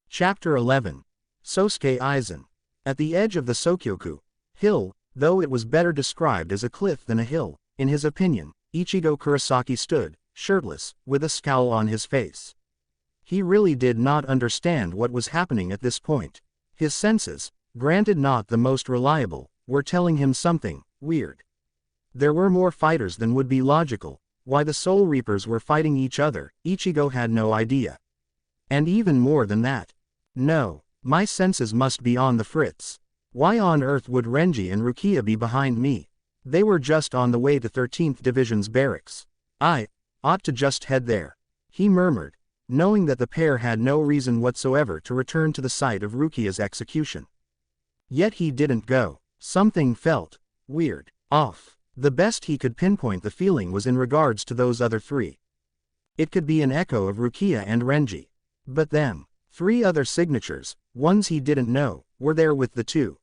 Chapter 11. Sosuke Aizen. At the edge of the Sokyoku hill, though it was better described as a cliff than a hill, in his opinion, Ichigo Kurosaki stood, shirtless, with a scowl on his face. He really did not understand what was happening at this point. His senses, granted not the most reliable, were telling him something weird. There were more fighters than would be logical. Why the Soul Reapers were fighting each other, Ichigo had no idea. And even more than that. No, my senses must be on the fritz. Why on earth would Renji and Rukia be behind me? They were just on the way to 13th Division's barracks. I ought to just head there, he murmured, knowing that the pair had no reason whatsoever to return to the site of Rukia's execution. Yet he didn't go. Something felt weird, off. The best he could pinpoint the feeling was in regards to those other 3. It could be an echo of Rukia and Renji. But them, 3 other signatures, ones he didn't know, were there with the 2.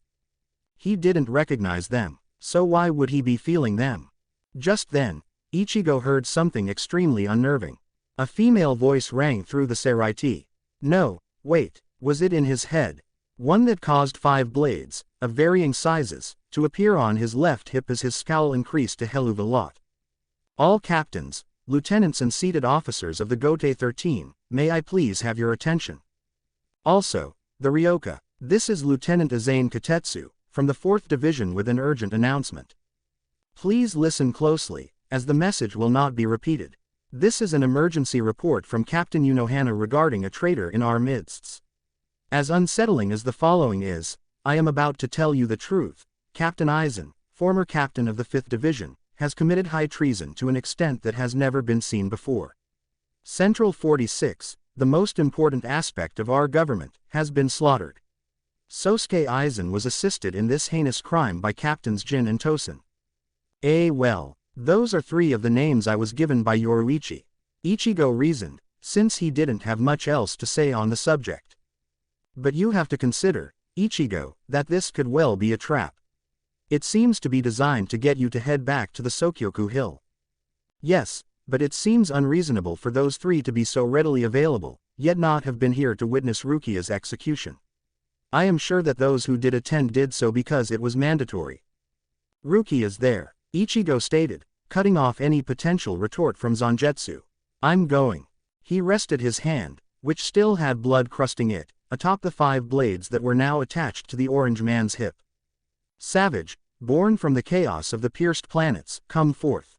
He didn't recognize them, so why would he be feeling them? Just then, Ichigo heard something extremely unnerving. A female voice rang through the Seraiti. No, wait, was it in his head? One that caused 5 blades, of varying sizes, to appear on his left hip as his scowl increased a helluva lot. "All captains, lieutenants and seated officers of the Gote 13, may I please have your attention? Also, the Ryoka, this is Lieutenant Azane Katetsu, from the 4th Division with an urgent announcement. Please listen closely, as the message will not be repeated. This is an emergency report from Captain Unohana regarding a traitor in our midst. As unsettling as the following is, I am about to tell you the truth. Captain Aizen, former captain of the 5th Division, has committed high treason to an extent that has never been seen before. Central 46, the most important aspect of our government, has been slaughtered. Sosuke Aizen was assisted in this heinous crime by Captains Jin and Tosen. Well, those are 3 of the names I was given by Yoruichi. Ichigo reasoned, since he didn't have much else to say on the subject. But you have to consider, Ichigo, that this could well be a trap. It seems to be designed to get you to head back to the Sokyoku Hill. Yes, but it seems unreasonable for those 3 to be so readily available, yet not have been here to witness Rukia's execution. I am sure that those who did attend did so because it was mandatory. Rukia's there, Ichigo stated, cutting off any potential retort from Zanjetsu. I'm going. He rested his hand, which still had blood crusting it, atop the 5 blades that were now attached to the orange man's hip. Savage, born from the chaos of the pierced planets, come forth.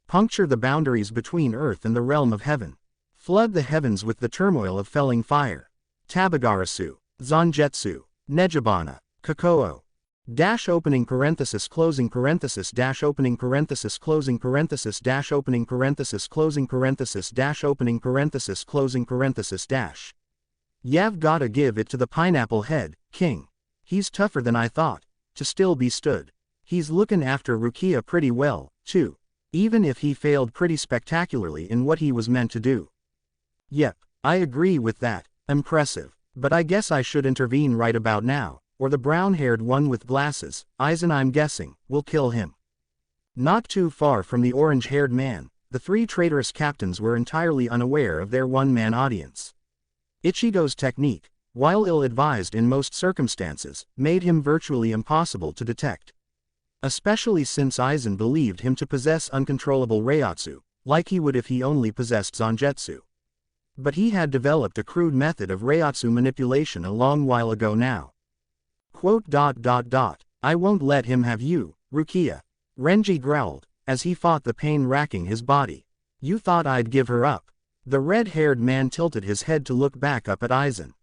Puncture the boundaries between earth and the realm of heaven. Flood the heavens with the turmoil of felling fire. Tabagarasu, Zanjetsu, Nejibana, Kakoo. Dash opening parenthesis closing parenthesis dash opening parenthesis closing parenthesis dash opening parenthesis closing parenthesis dash opening parenthesis closing parenthesis dash. Yav gotta give it to the pineapple head, king. He's tougher than I thought, to still be stood. He's looking after Rukia pretty well, too. Even if he failed pretty spectacularly in what he was meant to do. Yep, I agree with that, impressive. But I guess I should intervene right about now, or the brown-haired one with glasses, Aizen I'm guessing, will kill him. Not too far from the orange-haired man, the three traitorous captains were entirely unaware of their one-man audience. Ichigo's technique, while ill-advised in most circumstances, made him virtually impossible to detect. Especially since Aizen believed him to possess uncontrollable Reiatsu, like he would if he only possessed Zanjetsu. But he had developed a crude method of Reiatsu manipulation a long while ago now. I won't let him have you, Rukia. Renji growled, as he fought the pain racking his body. You thought I'd give her up. The red-haired man tilted his head to look back up at Aizen.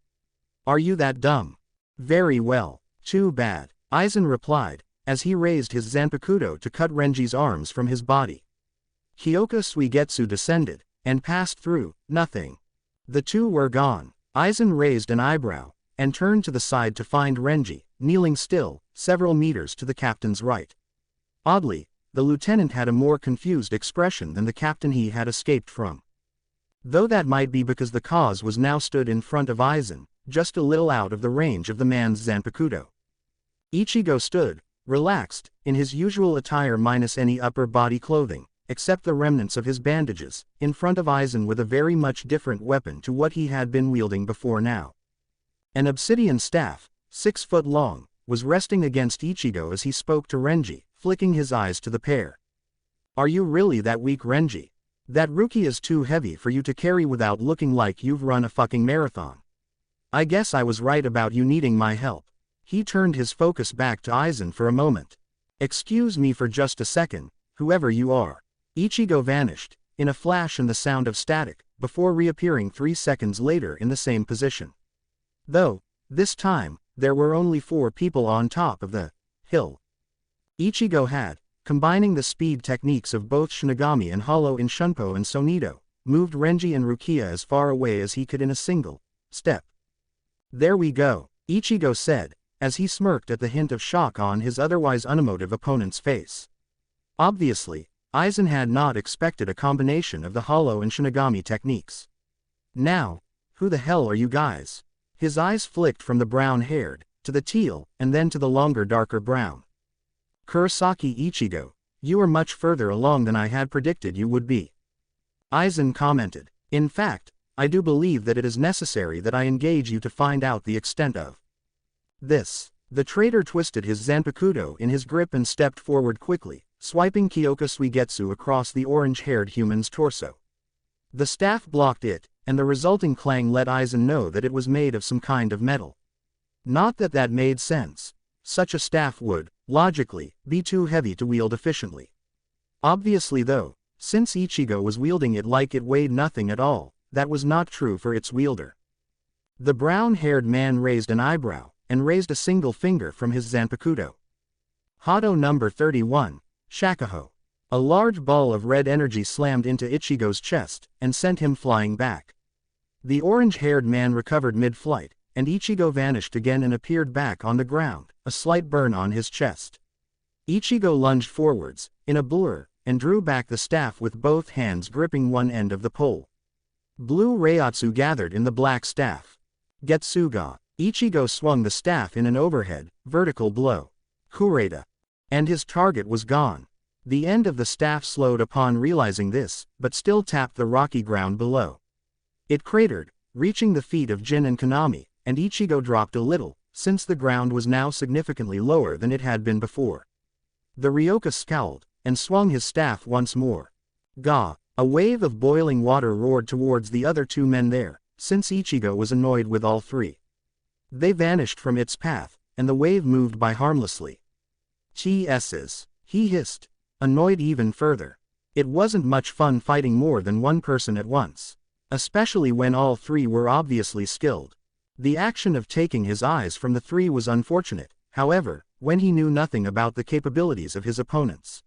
Are you that dumb? Very well, too bad, Aizen replied, as he raised his Zanpukto to cut Renji's arms from his body. Kyoka Suigetsu descended, and passed through, nothing. The two were gone. Aizen raised an eyebrow, and turned to the side to find Renji, kneeling still, several meters to the captain's right. Oddly, the lieutenant had a more confused expression than the captain he had escaped from. Though that might be because the cause was now stood in front of Aizen, just a little out of the range of the man's Zanpukto. Ichigo stood, relaxed, in his usual attire minus any upper body clothing, except the remnants of his bandages, in front of Aizen with a very much different weapon to what he had been wielding before now. An obsidian staff, 6 foot long, was resting against Ichigo as he spoke to Renji, flicking his eyes to the pair. Are you really that weak, Renji? That Rukia is too heavy for you to carry without looking like you've run a fucking marathon. I guess I was right about you needing my help. He turned his focus back to Aizen for a moment. Excuse me for just a second, whoever you are. Ichigo vanished, in a flash and the sound of static, before reappearing 3 seconds later in the same position. Though, this time, there were only 4 people on top of the hill. Ichigo had, combining the speed techniques of both Shinigami and Hollow in Shunpo and Sonido, moved Renji and Rukia as far away as he could in a single step. There we go, Ichigo said, as he smirked at the hint of shock on his otherwise unemotive opponent's face. Obviously, Aizen had not expected a combination of the Hollow and Shinigami techniques. Now, who the hell are you guys? His eyes flicked from the brown-haired, to the teal, and then to the longer darker brown. Kurosaki Ichigo, you are much further along than I had predicted you would be. Aizen commented. In fact, I do believe that it is necessary that I engage you to find out the extent of this. The traitor twisted his Zanpukto in his grip and stepped forward quickly, swiping Kyoka Suigetsu across the orange-haired human's torso. The staff blocked it, and the resulting clang let Aizen know that it was made of some kind of metal. Not that that made sense. Such a staff would, logically, be too heavy to wield efficiently. Obviously though, since Ichigo was wielding it like it weighed nothing at all, that was not true for its wielder. The brown-haired man raised an eyebrow, and raised a single finger from his Zanpukto. Hado number 31, Shakuho. A large ball of red energy slammed into Ichigo's chest, and sent him flying back. The orange-haired man recovered mid-flight, and Ichigo vanished again and appeared back on the ground, a slight burn on his chest. Ichigo lunged forwards, in a blur, and drew back the staff with both hands gripping one end of the pole. Blue Reiatsu gathered in the black staff. Getsuga. Ichigo swung the staff in an overhead, vertical blow. Kureta. And his target was gone. The end of the staff slowed upon realizing this, but still tapped the rocky ground below. It cratered, reaching the feet of Jin and Konami, and Ichigo dropped a little, since the ground was now significantly lower than it had been before. The Ryoka scowled, and swung his staff once more. Gah! A wave of boiling water roared towards the other 2 men there, since Ichigo was annoyed with all 3. They vanished from its path, and the wave moved by harmlessly. TS's, he hissed, annoyed even further. It wasn't much fun fighting more than one person at once, especially when all 3 were obviously skilled. The action of taking his eyes from the 3 was unfortunate, however, when he knew nothing about the capabilities of his opponents.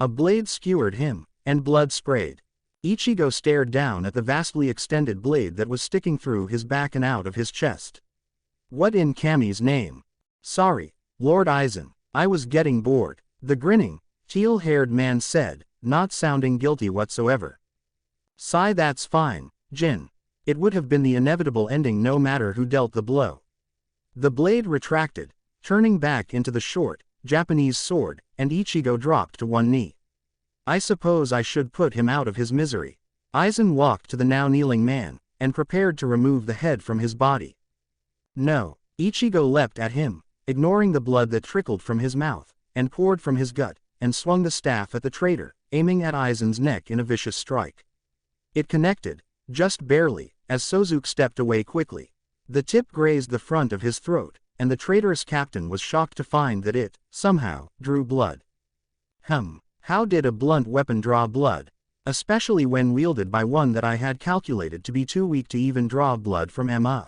A blade skewered him, and blood sprayed. Ichigo stared down at the vastly extended blade that was sticking through his back and out of his chest. What in Kami's name? Sorry, Lord Aizen, I was getting bored, the grinning, teal-haired man said, not sounding guilty whatsoever. Sigh, that's fine, Jin. It would have been the inevitable ending no matter who dealt the blow. The blade retracted, turning back into the short, Japanese sword, and Ichigo dropped to one knee. I suppose I should put him out of his misery. Aizen walked to the now kneeling man, and prepared to remove the head from his body. No, Ichigo leapt at him, ignoring the blood that trickled from his mouth, and poured from his gut, and swung the staff at the traitor, aiming at Aizen's neck in a vicious strike. It connected, just barely, as Sozuke stepped away quickly. The tip grazed the front of his throat, and the traitorous captain was shocked to find that it, somehow, drew blood. How did a blunt weapon draw blood? Especially when wielded by one that I had calculated to be too weak to even draw blood from MA.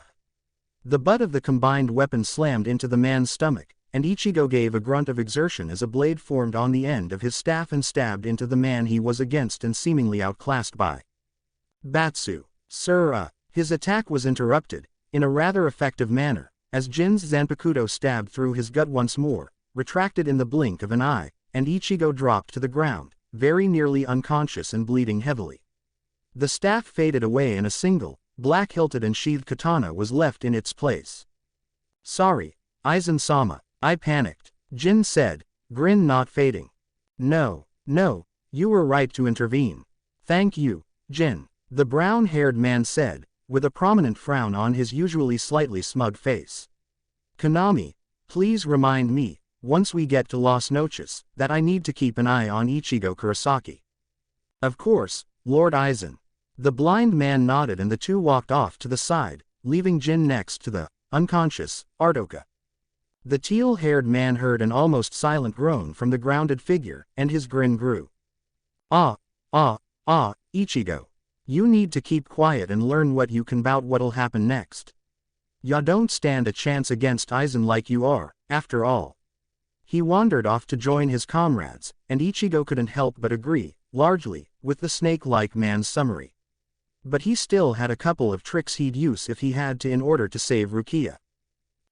The butt of the combined weapon slammed into the man's stomach, and Ichigo gave a grunt of exertion as a blade formed on the end of his staff and stabbed into the man he was against and seemingly outclassed by. Batsu, sir, his attack was interrupted, in a rather effective manner, as Jin's Zanpukto stabbed through his gut once more, retracted in the blink of an eye, and Ichigo dropped to the ground, very nearly unconscious and bleeding heavily. The staff faded away and a single, black-hilted and sheathed katana was left in its place. Sorry, Aizen-sama, I panicked, Jin said, grin not fading. No, you were right to intervene. Thank you, Jin, the brown-haired man said, with a prominent frown on his usually slightly smug face. Konami, please remind me, once we get to Las Noches, that I need to keep an eye on Ichigo Kurosaki. Of course, Lord Aizen. The blind man nodded and the two walked off to the side, leaving Jin next to the unconscious Artoka. The teal-haired man heard an almost silent groan from the grounded figure, and his grin grew. Ichigo. You need to keep quiet and learn what you can about what'll happen next. Ya don't stand a chance against Aizen like you are, after all. He wandered off to join his comrades, and Ichigo couldn't help but agree, largely, with the snake-like man's summary. But he still had a couple of tricks he'd use if he had to in order to save Rukia.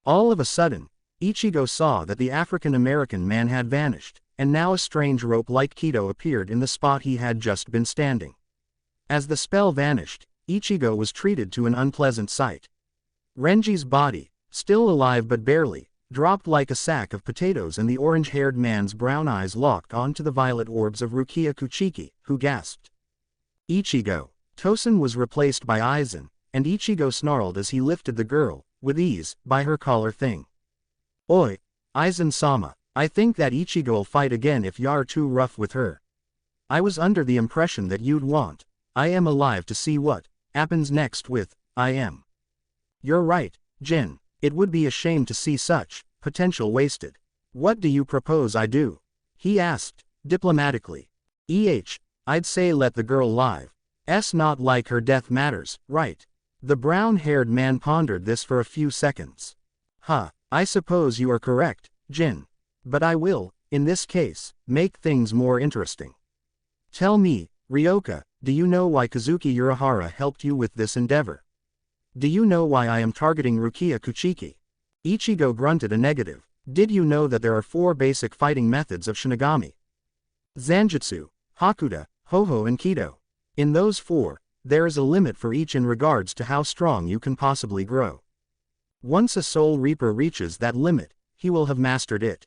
All of a sudden, Ichigo saw that the African-American man had vanished, and now a strange rope-like Kido appeared in the spot he had just been standing. As the spell vanished, Ichigo was treated to an unpleasant sight. Renji's body, still alive but barely, dropped like a sack of potatoes and the orange-haired man's brown eyes locked onto the violet orbs of Rukia Kuchiki, who gasped. Ichigo. Tosen was replaced by Aizen, and Ichigo snarled as he lifted the girl, with ease, by her collar thing. Oi, Aizen-sama, I think that Ichigo'll fight again if you're too rough with her. I was under the impression that you'd want. I am alive to see what happens next with I am. You're right, Jin, it would be a shame to see such potential wasted. What do you propose I do? He asked, diplomatically. I'd say let the girl live. Not like her death matters, right? The brown-haired man pondered this for a few seconds. I suppose you are correct, Jin. But I will, in this case, make things more interesting. Tell me, Ryoka, do you know why Kazuki Urahara helped you with this endeavor? Do you know why I am targeting Rukia Kuchiki? Ichigo grunted a negative. Did you know that there are 4 basic fighting methods of Shinigami? Zanjutsu, Hakuda, Hoho and Kido. In those 4, there is a limit for each in regards to how strong you can possibly grow. Once a Soul Reaper reaches that limit, he will have mastered it.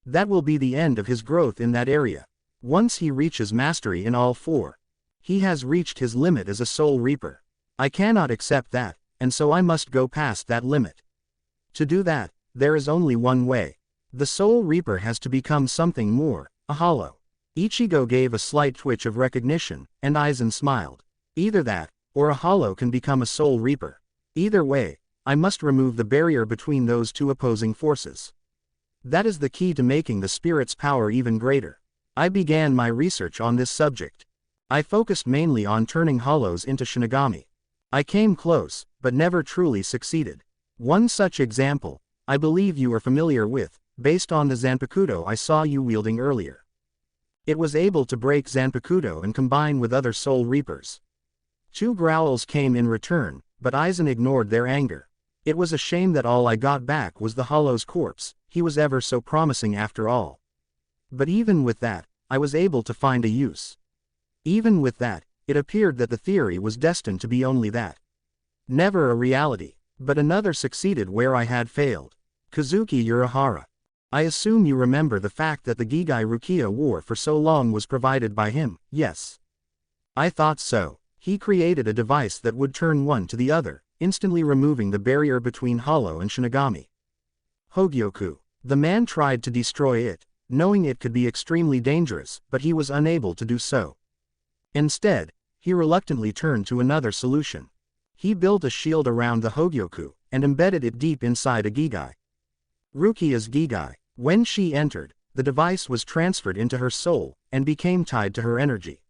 That will be the end of his growth in that area. Once he reaches mastery in all 4, he has reached his limit as a Soul Reaper. I cannot accept that, and so I must go past that limit. To do that, there is only one way. The Soul Reaper has to become something more, a hollow. Ichigo gave a slight twitch of recognition, and Aizen smiled. Either that, or a hollow can become a Soul Reaper. Either way, I must remove the barrier between those 2 opposing forces. That is the key to making the spirit's power even greater. I began my research on this subject. I focused mainly on turning hollows into Shinigami. I came close, but never truly succeeded. One such example, I believe you are familiar with, based on the Zanpukto I saw you wielding earlier. It was able to break Zanpukto and combine with other Soul Reapers. 2 growls came in return, but Aizen ignored their anger. It was a shame that all I got back was the Hollow's corpse. He was ever so promising after all. But even with that, I was able to find a use. Even with that, it appeared that the theory was destined to be only that. Never a reality, but another succeeded where I had failed. Kazuki Urahara. I assume you remember the fact that the Gigai Rukia wore for so long was provided by him, yes? I thought so. He created a device that would turn one to the other, instantly removing the barrier between Hollow and Shinigami. Hogyoku. The man tried to destroy it, knowing it could be extremely dangerous, but he was unable to do so. Instead, he reluctantly turned to another solution. He built a shield around the Hogyoku, and embedded it deep inside a Gigai. Rukia's Gigai. When she entered, the device was transferred into her soul, and became tied to her energy.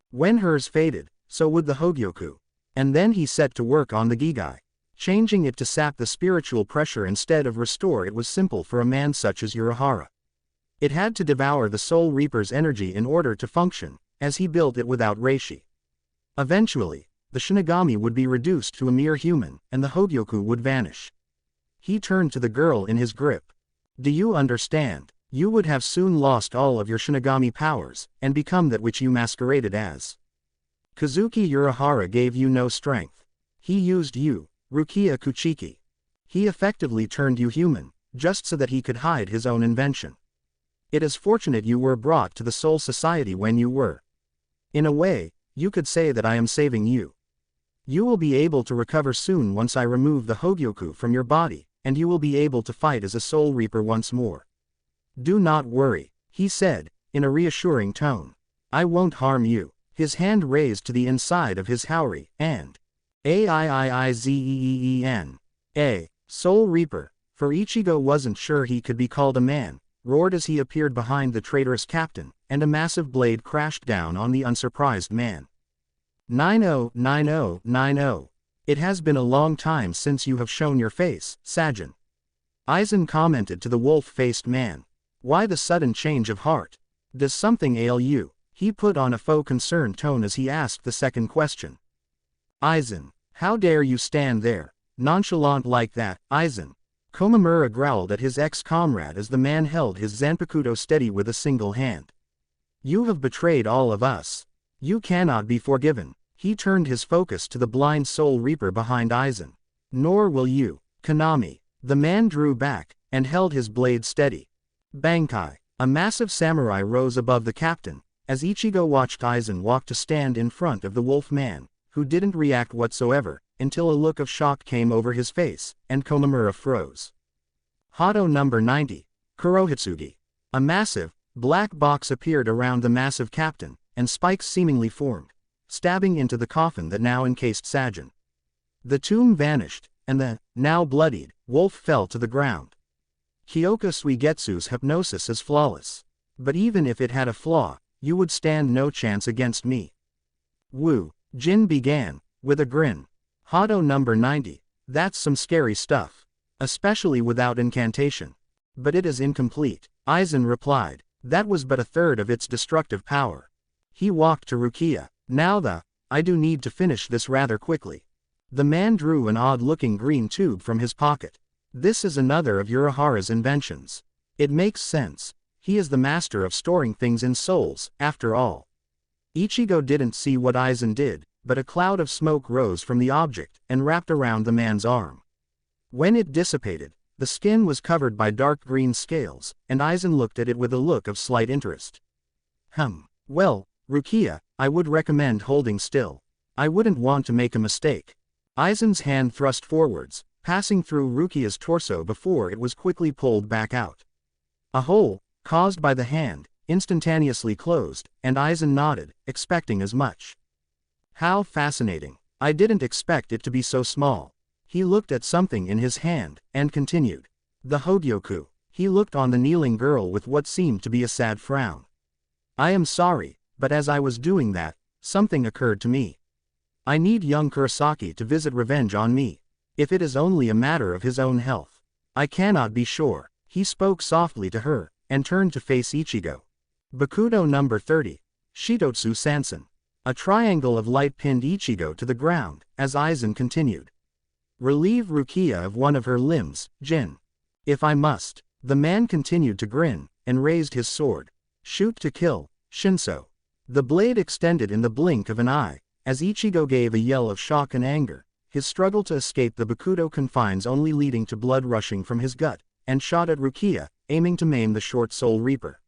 When hers faded, so would the Hogyoku. And then he set to work on the Gigai. Changing it to sap the spiritual pressure instead of restore it was simple for a man such as Urahara. It had to devour the Soul Reaper's energy in order to function, as he built it without Reishi. Eventually, the Shinigami would be reduced to a mere human, and the Hogyoku would vanish. He turned to the girl in his grip. Do you understand? You would have soon lost all of your Shinigami powers, and become that which you masqueraded as. Kazuki Urahara gave you no strength. He used you, Rukia Kuchiki. He effectively turned you human, just so that he could hide his own invention. It is fortunate you were brought to the Soul Society when you were. In a way, you could say that I am saving you. You will be able to recover soon once I remove the Hogyoku from your body, and you will be able to fight as a Soul Reaper once more. Do not worry, he said, in a reassuring tone. I won't harm you. His hand raised to the inside of his Haori, and Aiizen. A Soul Reaper, for Ichigo wasn't sure he could be called a man, roared as he appeared behind the traitorous captain, and a massive blade crashed down on the unsurprised man. 909090. It has been a long time since you have shown your face, Sajin. Aizen commented to the wolf-faced man. Why the sudden change of heart? Does something ail you? He put on a faux concerned tone as he asked the second question. Aizen, how dare you stand there, nonchalant like that, Aizen? Komamura growled at his ex-comrade as the man held his Zanpukto steady with a single hand. You have betrayed all of us. You cannot be forgiven. He turned his focus to the blind Soul Reaper behind Aizen. Nor will you, Konami. The man drew back, and held his blade steady. Bankai. A massive samurai rose above the captain, as Ichigo watched Aizen walk to stand in front of the wolf man, who didn't react whatsoever, until a look of shock came over his face, and Komamura froze. Hado number 90. Kurohitsugi. A massive, black box appeared around the massive captain, and spikes seemingly formed, stabbing into the coffin that now encased Sajin. The tomb vanished, and the, now bloodied, wolf fell to the ground. Kyoka Suigetsu's hypnosis is flawless. But even if it had a flaw, you would stand no chance against me. Wu, Jin began, with a grin. Hado number 90, that's some scary stuff. Especially without incantation. But it is incomplete, Aizen replied. That was but a third of its destructive power. He walked to Rukia. Now I do need to finish this rather quickly. The man drew an odd-looking green tube from his pocket. This is another of Urahara's inventions. It makes sense. He is the master of storing things in souls, after all. Ichigo didn't see what Aizen did, but a cloud of smoke rose from the object, and wrapped around the man's arm. When it dissipated, the skin was covered by dark green scales, and Aizen looked at it with a look of slight interest. Well, Rukia, I would recommend holding still. I wouldn't want to make a mistake. Aizen's hand thrust forwards, passing through Rukia's torso before it was quickly pulled back out. A hole, caused by the hand, instantaneously closed, and Aizen nodded, expecting as much. How fascinating. I didn't expect it to be so small. He looked at something in his hand, and continued. The Hogyoku. He looked on the kneeling girl with what seemed to be a sad frown. I am sorry, but as I was doing that, something occurred to me. I need young Kurosaki to visit revenge on me. If it is only a matter of his own health. I cannot be sure. He spoke softly to her, and turned to face Ichigo. Bakudo number 30. Shitotsu Sansen. A triangle of light pinned Ichigo to the ground, as Aizen continued. Relieve Rukia of one of her limbs, Jin. If I must. The man continued to grin, and raised his sword. Shoot to kill, Shinso. The blade extended in the blink of an eye, as Ichigo gave a yell of shock and anger, his struggle to escape the Bakudo confines only leading to blood rushing from his gut, and shot at Rukia, aiming to maim the short Soul Reaper.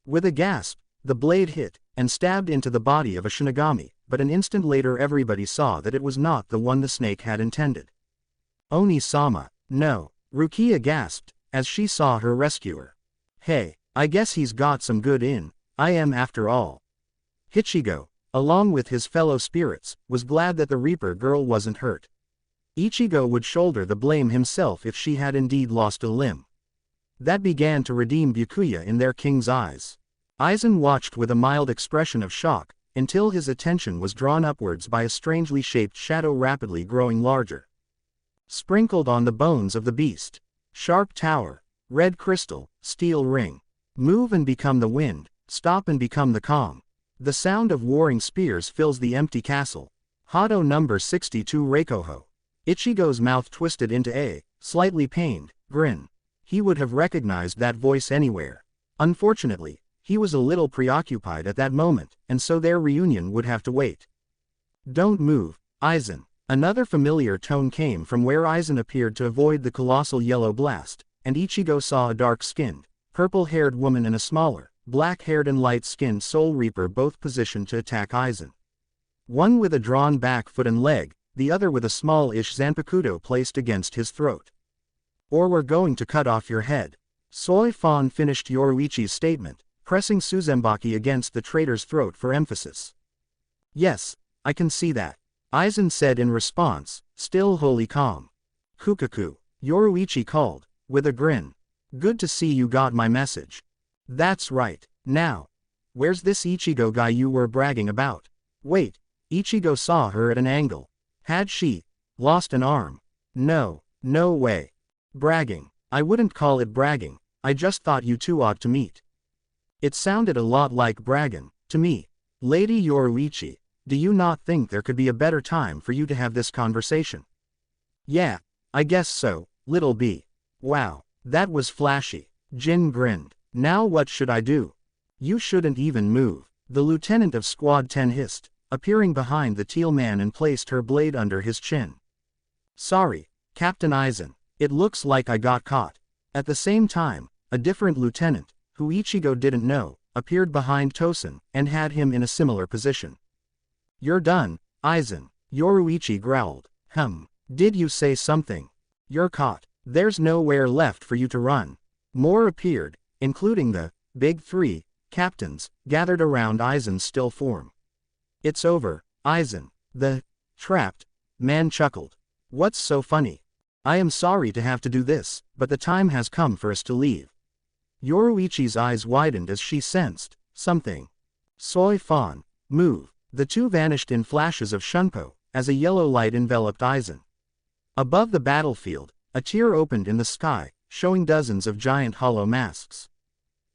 With a gasp, the blade hit, and stabbed into the body of a Shinigami, but an instant later everybody saw that it was not the one the snake had intended. Oni-sama, no, Rukia gasped, as she saw her rescuer. Hey, I guess he's got some good in, I am after all. Ichigo, along with his fellow spirits, was glad that the Reaper girl wasn't hurt. Ichigo would shoulder the blame himself if she had indeed lost a limb. That began to redeem Byakuya in their king's eyes. Aizen watched with a mild expression of shock, until his attention was drawn upwards by a strangely shaped shadow rapidly growing larger. Sprinkled on the bones of the beast. Sharp tower, red crystal, steel ring. Move and become the wind, stop and become the calm. The sound of warring spears fills the empty castle. Hado number 62 Reikoho. Ichigo's mouth twisted into a, slightly pained, grin. He would have recognized that voice anywhere. Unfortunately, he was a little preoccupied at that moment, and so their reunion would have to wait. Don't move, Aizen. Another familiar tone came from where Aizen appeared to avoid the colossal yellow blast, and Ichigo saw a dark-skinned, purple-haired woman and a smaller, black-haired and light-skinned Soul Reaper both positioned to attack Aizen. One with a drawn back foot and leg, the other with a small-ish Zanpukto placed against his throat. Or we're going to cut off your head. Soi Fan finished Yoruichi's statement, pressing Suzembaki against the traitor's throat for emphasis. Yes, I can see that, Aizen said in response, still wholly calm. Kukaku, Yoruichi called, with a grin. Good to see you got my message. That's right. Now, where's this Ichigo guy you were bragging about? Wait, Ichigo saw her at an angle. Had she lost an arm? No, no way. Bragging. I wouldn't call it bragging, I just thought you two ought to meet. It sounded a lot like bragging, to me. Lady Yoruichi, do you not think there could be a better time for you to have this conversation? Yeah, I guess so, little B. Wow, that was flashy. Jin grinned. Now what should I do? You shouldn't even move, the lieutenant of Squad 10 hissed, appearing behind the teal man and placed her blade under his chin. Sorry, Captain Aizen, it looks like I got caught. At the same time, a different lieutenant, who Ichigo didn't know, appeared behind Tosen, and had him in a similar position. You're done, Aizen, Yoruichi growled. Did you say something? You're caught. There's nowhere left for you to run. More appeared, including the big three captains, gathered around Aizen's still form. It's over, Aizen. The trapped man chuckled. What's so funny? I am sorry to have to do this, but the time has come for us to leave. Yoruichi's eyes widened as she sensed something. Soi Fan, move. The two vanished in flashes of Shunpo, as a yellow light enveloped Aizen. Above the battlefield, a tier opened in the sky, showing dozens of giant hollow masks.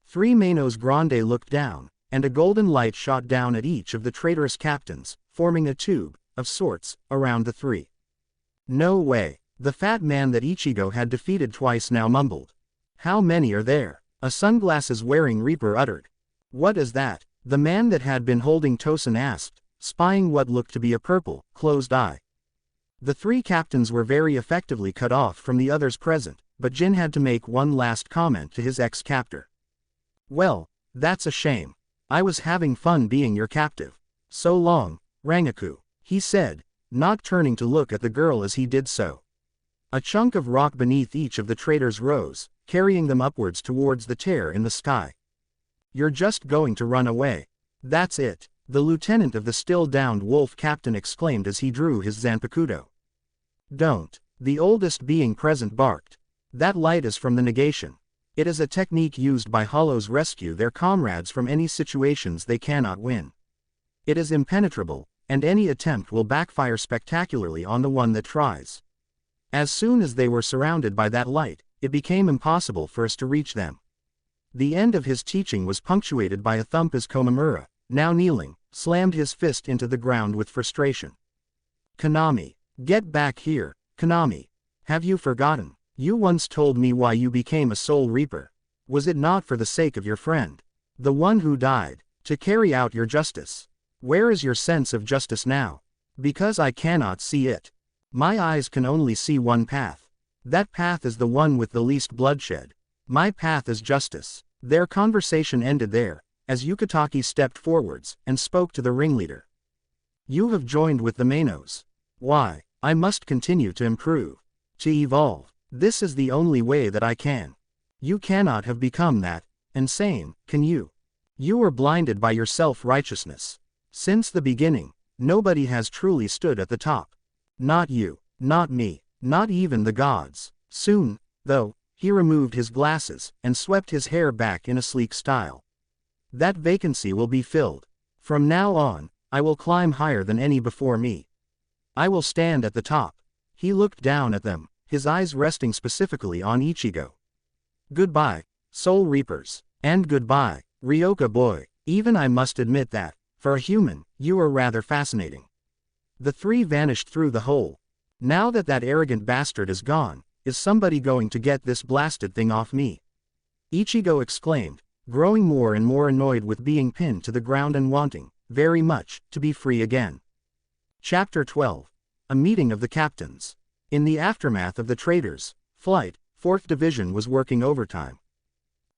Three Manos Grande looked down, and a golden light shot down at each of the traitorous captains, forming a tube, of sorts, around the three. No way, the fat man that Ichigo had defeated twice now mumbled. How many are there? A sunglasses-wearing Reaper uttered. What is that? The man that had been holding Tosen asked, spying what looked to be a purple, closed eye. The three captains were very effectively cut off from the others present, but Jin had to make one last comment to his ex-captor. Well, that's a shame. I was having fun being your captive. So long, Rangaku, he said, not turning to look at the girl as he did so. A chunk of rock beneath each of the traitors rose, carrying them upwards towards the tear in the sky. You're just going to run away. That's it, the lieutenant of the still-downed wolf captain exclaimed as he drew his Zanpukto. Don't, the oldest being present barked. That light is from the negation. It is a technique used by hollows rescue their comrades from any situations they cannot win. It is impenetrable, and any attempt will backfire spectacularly on the one that tries. As soon as they were surrounded by that light, it became impossible for us to reach them. The end of his teaching was punctuated by a thump as Komamura, now kneeling, slammed his fist into the ground with frustration. Konami. Get back here, Konami. Have you forgotten? You once told me why you became a Soul Reaper. Was it not for the sake of your friend, the one who died, to carry out your justice? Where is your sense of justice now? Because I cannot see it. My eyes can only see one path. That path is the one with the least bloodshed. My path is justice. Their conversation ended there, as Yukitake stepped forwards and spoke to the ringleader. You have joined with the Manos. Why? I must continue to improve. To evolve. This is the only way that I can. You cannot have become that insane, can you? You were blinded by your self-righteousness. Since the beginning, nobody has truly stood at the top. Not you, not me, not even the gods. Soon, though, he removed his glasses and swept his hair back in a sleek style. That vacancy will be filled. From now on, I will climb higher than any before me. I will stand at the top. He looked down at them, his eyes resting specifically on Ichigo. Goodbye, Soul Reapers. And goodbye, Ryoka boy. Even I must admit that, for a human, you are rather fascinating. The three vanished through the hole. Now that that arrogant bastard is gone, is somebody going to get this blasted thing off me? Ichigo exclaimed, growing more and more annoyed with being pinned to the ground and wanting, very much, to be free again. Chapter 12. A meeting of the captains. In the aftermath of the traders' flight, 4th Division was working overtime.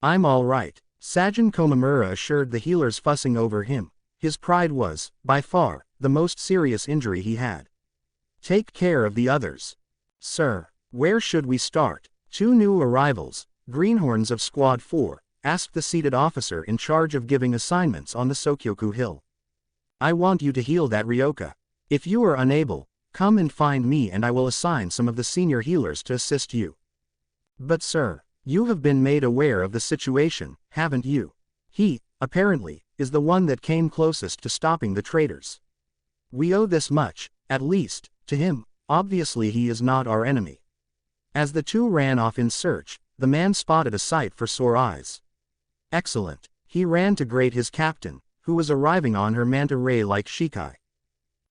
I'm all right, Sajin Komamura assured the healers fussing over him. His pride was, by far, the most serious injury he had. Take care of the others. Sir, where should we start? 2 new arrivals, greenhorns of Squad 4, asked the seated officer in charge of giving assignments on the Sokyoku Hill. I want you to heal that Ryoka. If you are unable, come and find me and I will assign some of the senior healers to assist you. But sir, you have been made aware of the situation, haven't you? He, apparently, is the one that came closest to stopping the traitors. We owe this much, at least, to him. Obviously he is not our enemy. As the two ran off in search, the man spotted a sight for sore eyes. Excellent. He ran to greet his captain, who was arriving on her manta ray-like Shikai.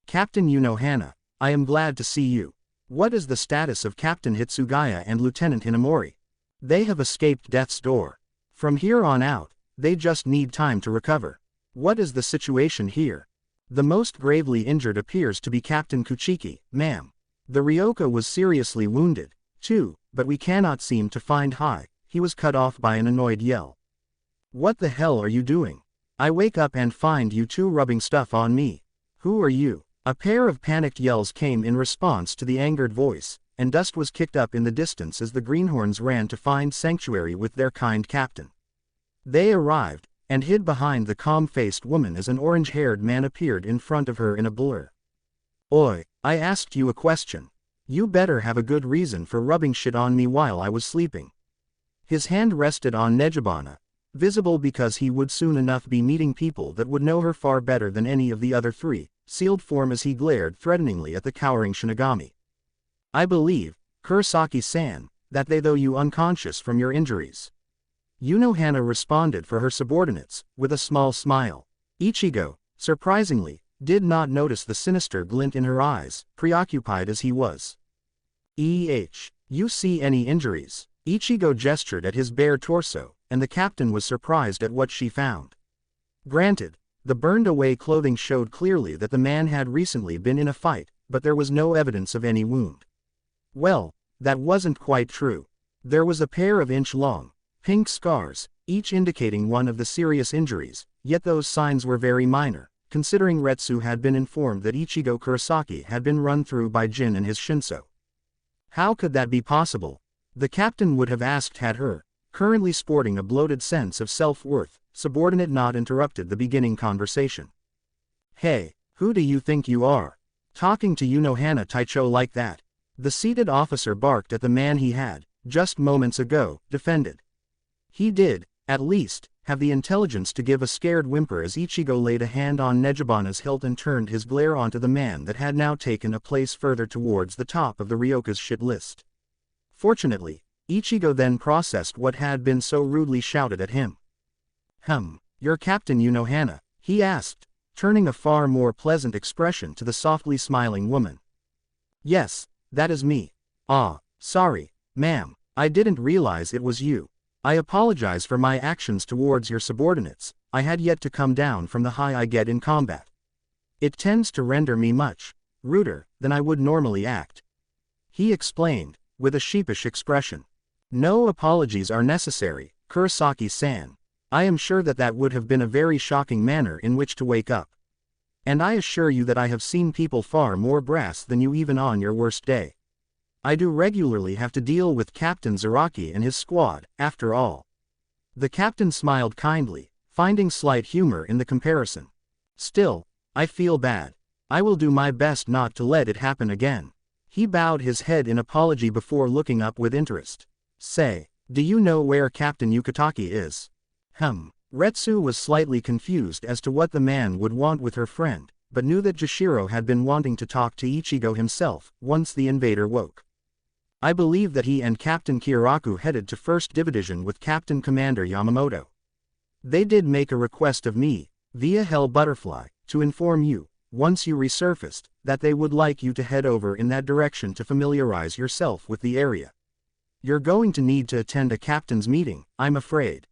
Captain Unohana, I am glad to see you. What is the status of Captain Hitsugaya and Lieutenant Hinamori? They have escaped death's door. From here on out, they just need time to recover. What is the situation here? The most gravely injured appears to be Captain Kuchiki, ma'am. The Ryoka was seriously wounded, too, but we cannot seem to find Hai. He was cut off by an annoyed yell. What the hell are you doing? I wake up and find you two rubbing stuff on me. Who are you? A pair of panicked yells came in response to the angered voice, and dust was kicked up in the distance as the greenhorns ran to find sanctuary with their kind captain. They arrived, and hid behind the calm-faced woman as an orange-haired man appeared in front of her in a blur. Oi, I asked you a question. You better have a good reason for rubbing shit on me while I was sleeping. His hand rested on Nejibana, visible because he would soon enough be meeting people that would know her far better than any of the other three, sealed form as he glared threateningly at the cowering Shinigami. I believe, Kurosaki-san, that they throw you unconscious from your injuries. Unohana responded for her subordinates, with a small smile. Ichigo, surprisingly, did not notice the sinister glint in her eyes, preoccupied as he was. You see any injuries? Ichigo gestured at his bare torso, and the captain was surprised at what she found. Granted, the burned-away clothing showed clearly that the man had recently been in a fight, but there was no evidence of any wound. Well, that wasn't quite true. There was a pair of inch-long, pink scars, each indicating one of the serious injuries, yet those signs were very minor, considering Retsu had been informed that Ichigo Kurosaki had been run through by Jin and his Shinso. How could that be possible? The captain would have asked had her, currently sporting a bloated sense of self-worth, subordinate not interrupted the beginning conversation. Hey, who do you think you are? Talking to Unohana Taicho like that? The seated officer barked at the man he had, just moments ago, defended. He did, at least, have the intelligence to give a scared whimper as Ichigo laid a hand on Nejibana's hilt and turned his glare onto the man that had now taken a place further towards the top of the Ryoka's shit list. Fortunately, Ichigo then processed what had been so rudely shouted at him. Your Captain Unohana, he asked, turning a far more pleasant expression to the softly smiling woman. Yes, that is me. Ah, sorry, ma'am, I didn't realize it was you. I apologize for my actions towards your subordinates. I had yet to come down from the high I get in combat. It tends to render me much ruder than I would normally act. He explained, with a sheepish expression. No apologies are necessary, Kurosaki-san. I am sure that would have been a very shocking manner in which to wake up. And I assure you that I have seen people far more brass than you even on your worst day. I do regularly have to deal with Captain Zaraki and his squad, after all. The captain smiled kindly, finding slight humor in the comparison. Still, I feel bad. I will do my best not to let it happen again. He bowed his head in apology before looking up with interest. Say, do you know where Captain Yukitaki is? Retsu was slightly confused as to what the man would want with her friend, but knew that Jashiro had been wanting to talk to Ichigo himself, once the invader woke. I believe that he and Captain Kiraku headed to 1st Division with Captain Commander Yamamoto. They did make a request of me, via Hell Butterfly, to inform you, once you resurfaced, that they would like you to head over in that direction to familiarize yourself with the area. You're going to need to attend a captain's meeting, I'm afraid.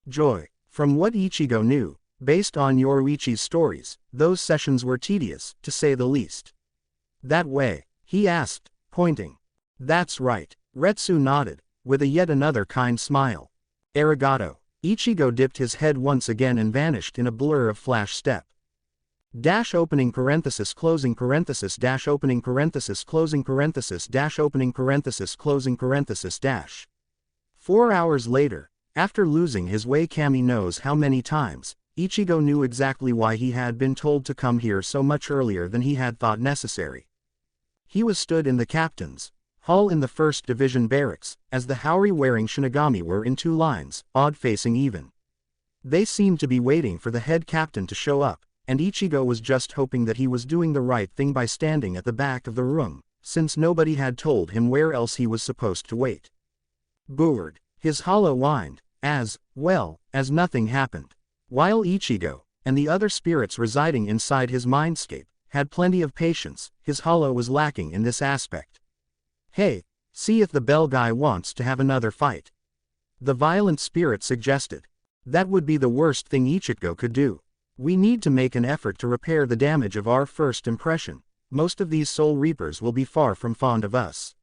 Joy. From what Ichigo knew, based on Yoruichi's stories, those sessions were tedious, to say the least. That way? He asked, pointing. That's right. Retsu nodded, with a yet another kind smile. Arigato. Ichigo dipped his head once again and vanished in a blur of flash step. Dash opening parenthesis closing parenthesis dash opening parenthesis closing parenthesis dash opening parenthesis closing parenthesis dash. 4 hours later, after losing his way Kami knows how many times, Ichigo knew exactly why he had been told to come here so much earlier than he had thought necessary. He was stood in the captain's hall in the 1st Division barracks, as the Haori-wearing Shinigami were in 2 lines, odd-facing even. They seemed to be waiting for the head captain to show up, and Ichigo was just hoping that he was doing the right thing by standing at the back of the room, since nobody had told him where else he was supposed to wait. Bored. His hollow whined, as nothing happened. While Ichigo, and the other spirits residing inside his mindscape, had plenty of patience, his hollow was lacking in this aspect. Hey, see if the bell guy wants to have another fight. The violent spirit suggested. That would be the worst thing Ichigo could do. We need to make an effort to repair the damage of our first impression. Most of these soul reapers will be far from fond of us.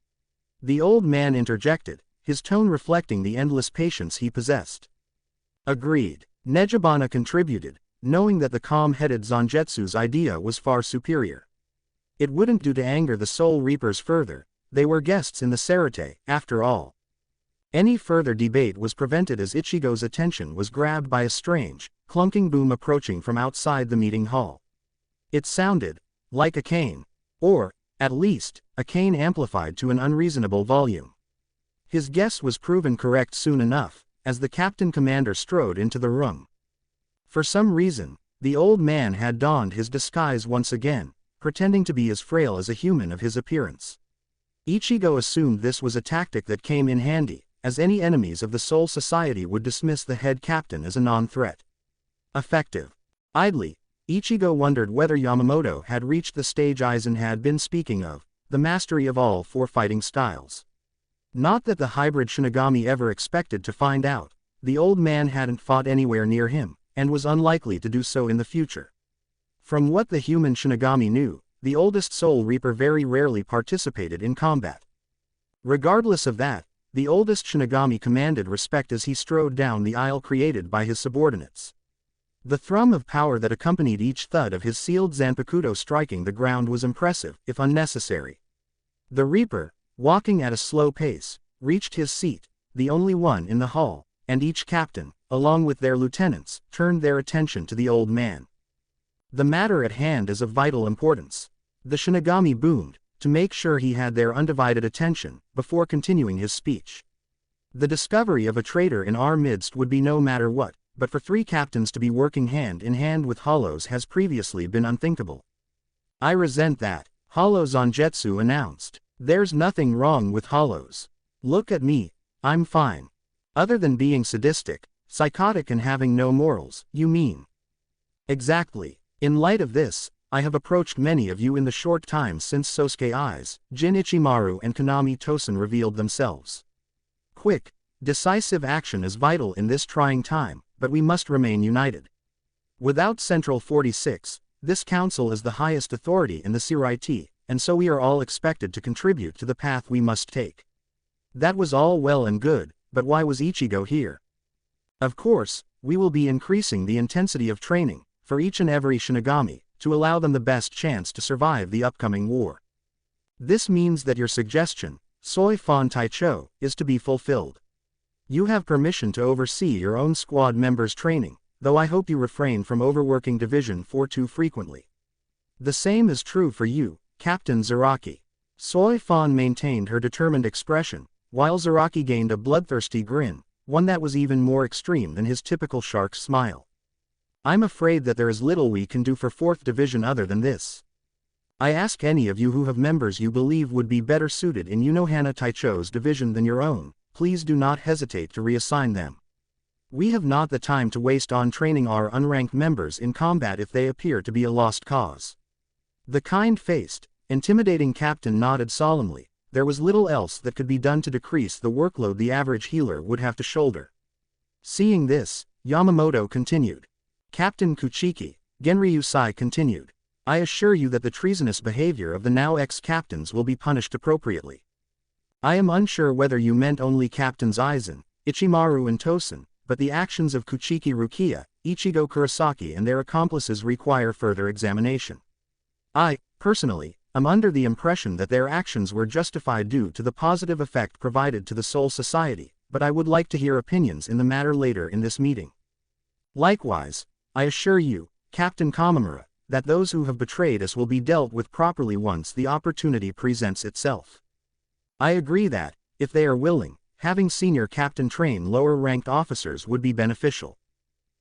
The old man interjected, his tone reflecting the endless patience he possessed. Agreed. Nejibana contributed, knowing that the calm-headed Zanjetsu's idea was far superior. It wouldn't do to anger the soul reapers further, they were guests in the Sarate, after all. Any further debate was prevented as Ichigo's attention was grabbed by a strange, clunking boom approaching from outside the meeting hall. It sounded like a cane. Or, at least, a cane amplified to an unreasonable volume. His guess was proven correct soon enough, as the captain commander strode into the room. For some reason, the old man had donned his disguise once again, pretending to be as frail as a human of his appearance. Ichigo assumed this was a tactic that came in handy, as any enemies of the Soul Society would dismiss the head captain as a non-threat. Effective. Idly, Ichigo wondered whether Yamamoto had reached the stage Aizen had been speaking of, the mastery of all 4 fighting styles. Not that the hybrid Shinigami ever expected to find out, the old man hadn't fought anywhere near him, and was unlikely to do so in the future. From what the human Shinigami knew, the oldest Soul Reaper very rarely participated in combat. Regardless of that, the oldest Shinigami commanded respect as he strode down the aisle created by his subordinates. The thrum of power that accompanied each thud of his sealed Zanpukto striking the ground was impressive, if unnecessary. The Reaper, walking at a slow pace, reached his seat, the only one in the hall, and each captain, along with their lieutenants, turned their attention to the old man. The matter at hand is of vital importance. The Shinigami boomed, to make sure he had their undivided attention, before continuing his speech. The discovery of a traitor in our midst would be no matter what, but for 3 captains to be working hand in hand with Hollows has previously been unthinkable. I resent that, Hollow Zanjetsu announced. There's nothing wrong with Hollows. Look at me, I'm fine. Other than being sadistic, psychotic and having no morals, you mean? Exactly. In light of this, I have approached many of you in the short time since Sosuke Eyes, Jin Ichimaru and Konami Tosen revealed themselves. Quick, decisive action is vital in this trying time, but we must remain united. Without Central 46, this council is the highest authority in the Siraiti, and so we are all expected to contribute to the path we must take. That was all well and good, but why was Ichigo here? Of course, we will be increasing the intensity of training, for each and every Shinigami, to allow them the best chance to survive the upcoming war. This means that your suggestion, Soi Fan Taicho, is to be fulfilled. You have permission to oversee your own squad members' training, though I hope you refrain from overworking Division 4 too frequently. The same is true for you, Captain Zaraki. Soi Fan maintained her determined expression, while Zaraki gained a bloodthirsty grin, one that was even more extreme than his typical shark smile. I'm afraid that there is little we can do for 4th Division other than this. I ask any of you who have members you believe would be better suited in Unohana Taicho's division than your own, please do not hesitate to reassign them. We have not the time to waste on training our unranked members in combat if they appear to be a lost cause. The kind-faced, intimidating captain nodded solemnly. There was little else that could be done to decrease the workload the average healer would have to shoulder. Seeing this, Yamamoto continued. Captain Kuchiki, Genryu Sai continued. I assure you that the treasonous behavior of the now ex-captains will be punished appropriately. I am unsure whether you meant only Captains Aizen, Ichimaru and Tosen, but the actions of Kuchiki Rukia, Ichigo Kurosaki and their accomplices require further examination. I, personally, am under the impression that their actions were justified due to the positive effect provided to the Soul Society, but I would like to hear opinions in the matter later in this meeting. Likewise, I assure you, Captain Kamamura, that those who have betrayed us will be dealt with properly once the opportunity presents itself. I agree that, if they are willing, having senior captain train lower-ranked officers would be beneficial.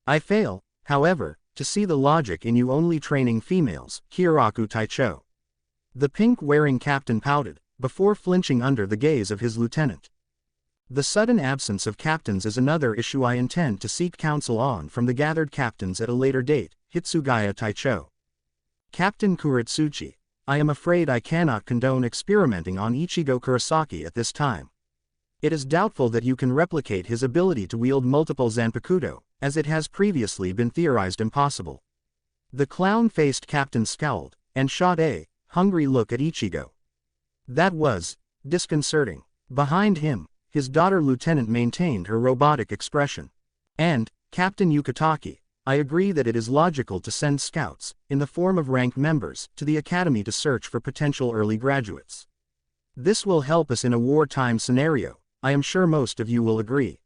I fail, however, to see the logic in you only training females, Kyoraku Taicho. The pink-wearing captain pouted, before flinching under the gaze of his lieutenant. The sudden absence of captains is another issue I intend to seek counsel on from the gathered captains at a later date, Hitsugaya Taicho. Captain Kuritsuchi, I am afraid I cannot condone experimenting on Ichigo Kurosaki at this time. It is doubtful that you can replicate his ability to wield multiple Zanpukto, as it has previously been theorized impossible. The clown-faced captain scowled, and shot a hungry look at Ichigo. That was disconcerting. Behind him, his daughter lieutenant maintained her robotic expression. And, Captain Yukitaki, I agree that it is logical to send scouts, in the form of ranked members, to the academy to search for potential early graduates. This will help us in a wartime scenario, I am sure most of you will agree.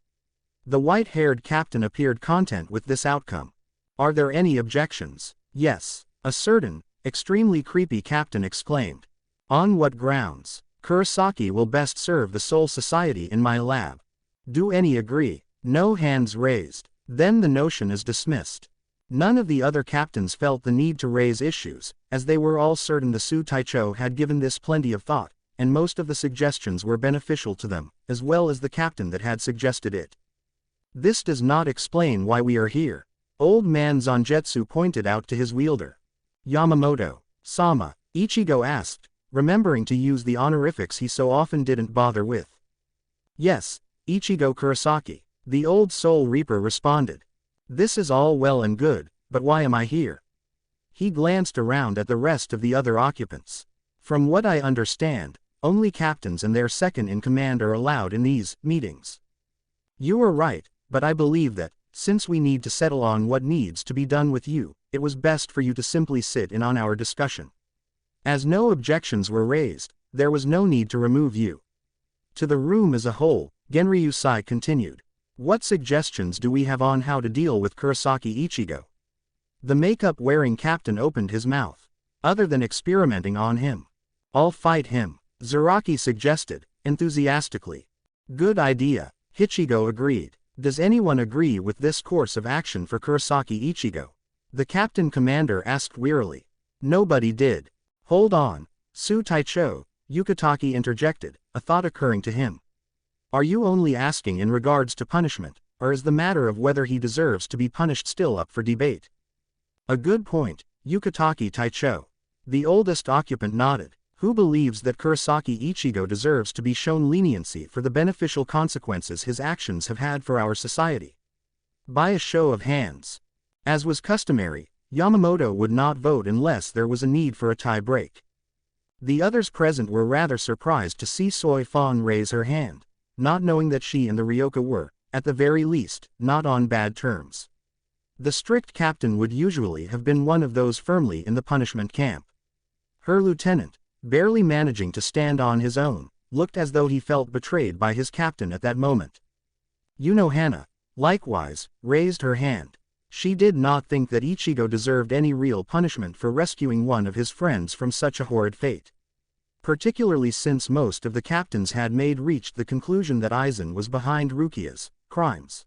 The white-haired captain appeared content with this outcome. Are there any objections? Yes, a certain, extremely creepy captain exclaimed. On what grounds? Kurosaki will best serve the Soul Society in my lab. Do any agree? No hands raised. Then the notion is dismissed. None of the other captains felt the need to raise issues, as they were all certain the Su Taicho had given this plenty of thought, and most of the suggestions were beneficial to them, as well as the captain that had suggested it. This does not explain why we are here. Old man Zanjetsu pointed out to his wielder. Yamamoto-sama, Ichigo asked, remembering to use the honorifics he so often didn't bother with. Yes, Ichigo Kurosaki, the old Soul Reaper responded. This is all well and good, but why am I here? He glanced around at the rest of the other occupants. From what I understand, only captains and their second-in-command are allowed in these meetings. You are right, but I believe that, since we need to settle on what needs to be done with you, it was best for you to simply sit in on our discussion. As no objections were raised, there was no need to remove you. To the room as a whole, Genryu Sai continued. What suggestions do we have on how to deal with Kurosaki Ichigo? The makeup-wearing captain opened his mouth. Other than experimenting on him. I'll fight him, Zaraki suggested, enthusiastically. Good idea, Ichigo agreed. Does anyone agree with this course of action for Kurosaki Ichigo? The captain commander asked wearily. Nobody did. Hold on, Su Taicho, Yukitaki interjected, a thought occurring to him. Are you only asking in regards to punishment, or is the matter of whether he deserves to be punished still up for debate? A good point, Yukitake Taicho. The oldest occupant nodded. Who believes that Kurosaki Ichigo deserves to be shown leniency for the beneficial consequences his actions have had for our society? By a show of hands. As was customary, Yamamoto would not vote unless there was a need for a tie break. The others present were rather surprised to see Soi Fon raise her hand, not knowing that she and the Ryoka were, at the very least, not on bad terms. The strict captain would usually have been one of those firmly in the punishment camp. Her lieutenant, barely managing to stand on his own, looked as though he felt betrayed by his captain at that moment. Hana, likewise, raised her hand. She did not think that Ichigo deserved any real punishment for rescuing one of his friends from such a horrid fate. Particularly since most of the captains had reached the conclusion that Aizen was behind Rukia's crimes.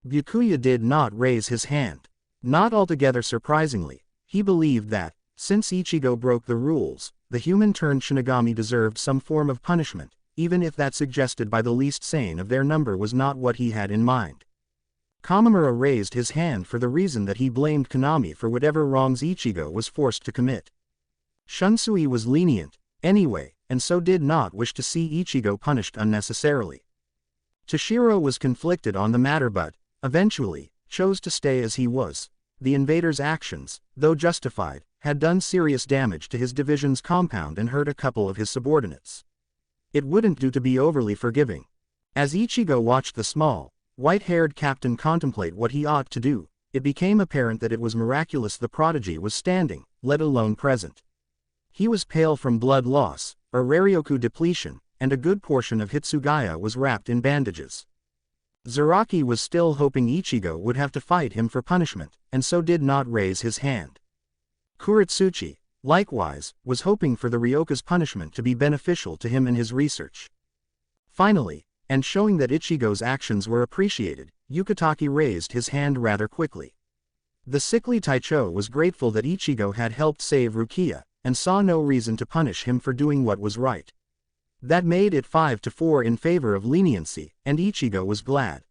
Byakuya did not raise his hand. Not altogether surprisingly, he believed that, since Ichigo broke the rules, the human-turned Shinigami deserved some form of punishment, even if that suggested by the least sane of their number was not what he had in mind. Kamamura raised his hand for the reason that he blamed Konami for whatever wrongs Ichigo was forced to commit. Shunsui was lenient, anyway, and so did not wish to see Ichigo punished unnecessarily. Toshiro was conflicted on the matter but, eventually, chose to stay as he was. The invader's actions, though justified, had done serious damage to his division's compound and hurt a couple of his subordinates. It wouldn't do to be overly forgiving. As Ichigo watched the small, white-haired captain contemplate what he ought to do, it became apparent that it was miraculous the prodigy was standing, let alone present. He was pale from blood loss, or Raryoku depletion, and a good portion of Hitsugaya was wrapped in bandages. Zaraki was still hoping Ichigo would have to fight him for punishment, and so did not raise his hand. Kuretsuchi, likewise, was hoping for the Ryoka's punishment to be beneficial to him in his research. Finally, and showing that Ichigo's actions were appreciated, Yukitake raised his hand rather quickly. The sickly Taicho was grateful that Ichigo had helped save Rukia, and saw no reason to punish him for doing what was right. That made it 5-4 in favor of leniency, and Ichigo was glad.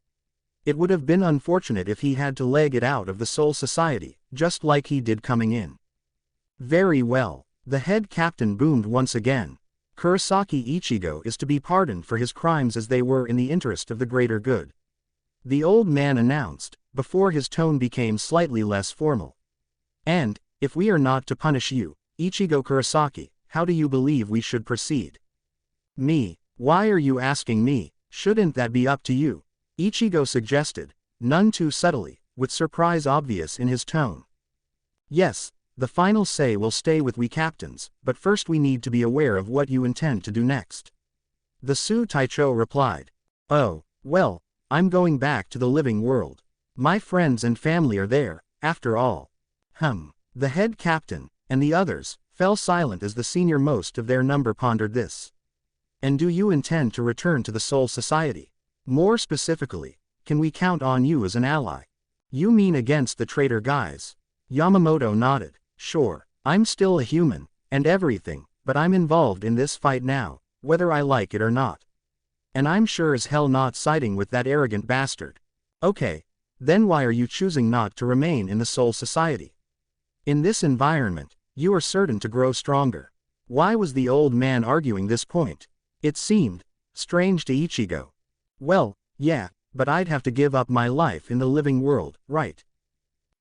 It would have been unfortunate if he had to leg it out of the Soul Society, just like he did coming in. Very well, the head captain boomed once again. Kurosaki Ichigo is to be pardoned for his crimes as they were in the interest of the greater good. The old man announced, before his tone became slightly less formal. And, if we are not to punish you, Ichigo Kurosaki, how do you believe we should proceed? Me, why are you asking me? Shouldn't that be up to you? Ichigo suggested, none too subtly, with surprise obvious in his tone. Yes, the final say will stay with we captains, but first we need to be aware of what you intend to do next. The Su Taicho replied. Oh, well, I'm going back to the living world. My friends and family are there, after all. The head captain, and the others, fell silent as the senior-most of their number pondered this. And do you intend to return to the Soul Society? More specifically, can we count on you as an ally? You mean against the traitor guys? Yamamoto nodded. Sure, I'm still a human, and everything, but I'm involved in this fight now, whether I like it or not. And I'm sure as hell not siding with that arrogant bastard. Okay, then why are you choosing not to remain in the Soul Society? In this environment, you are certain to grow stronger. Why was the old man arguing this point? It seemed strange to Ichigo. Well, yeah, but I'd have to give up my life in the living world, right?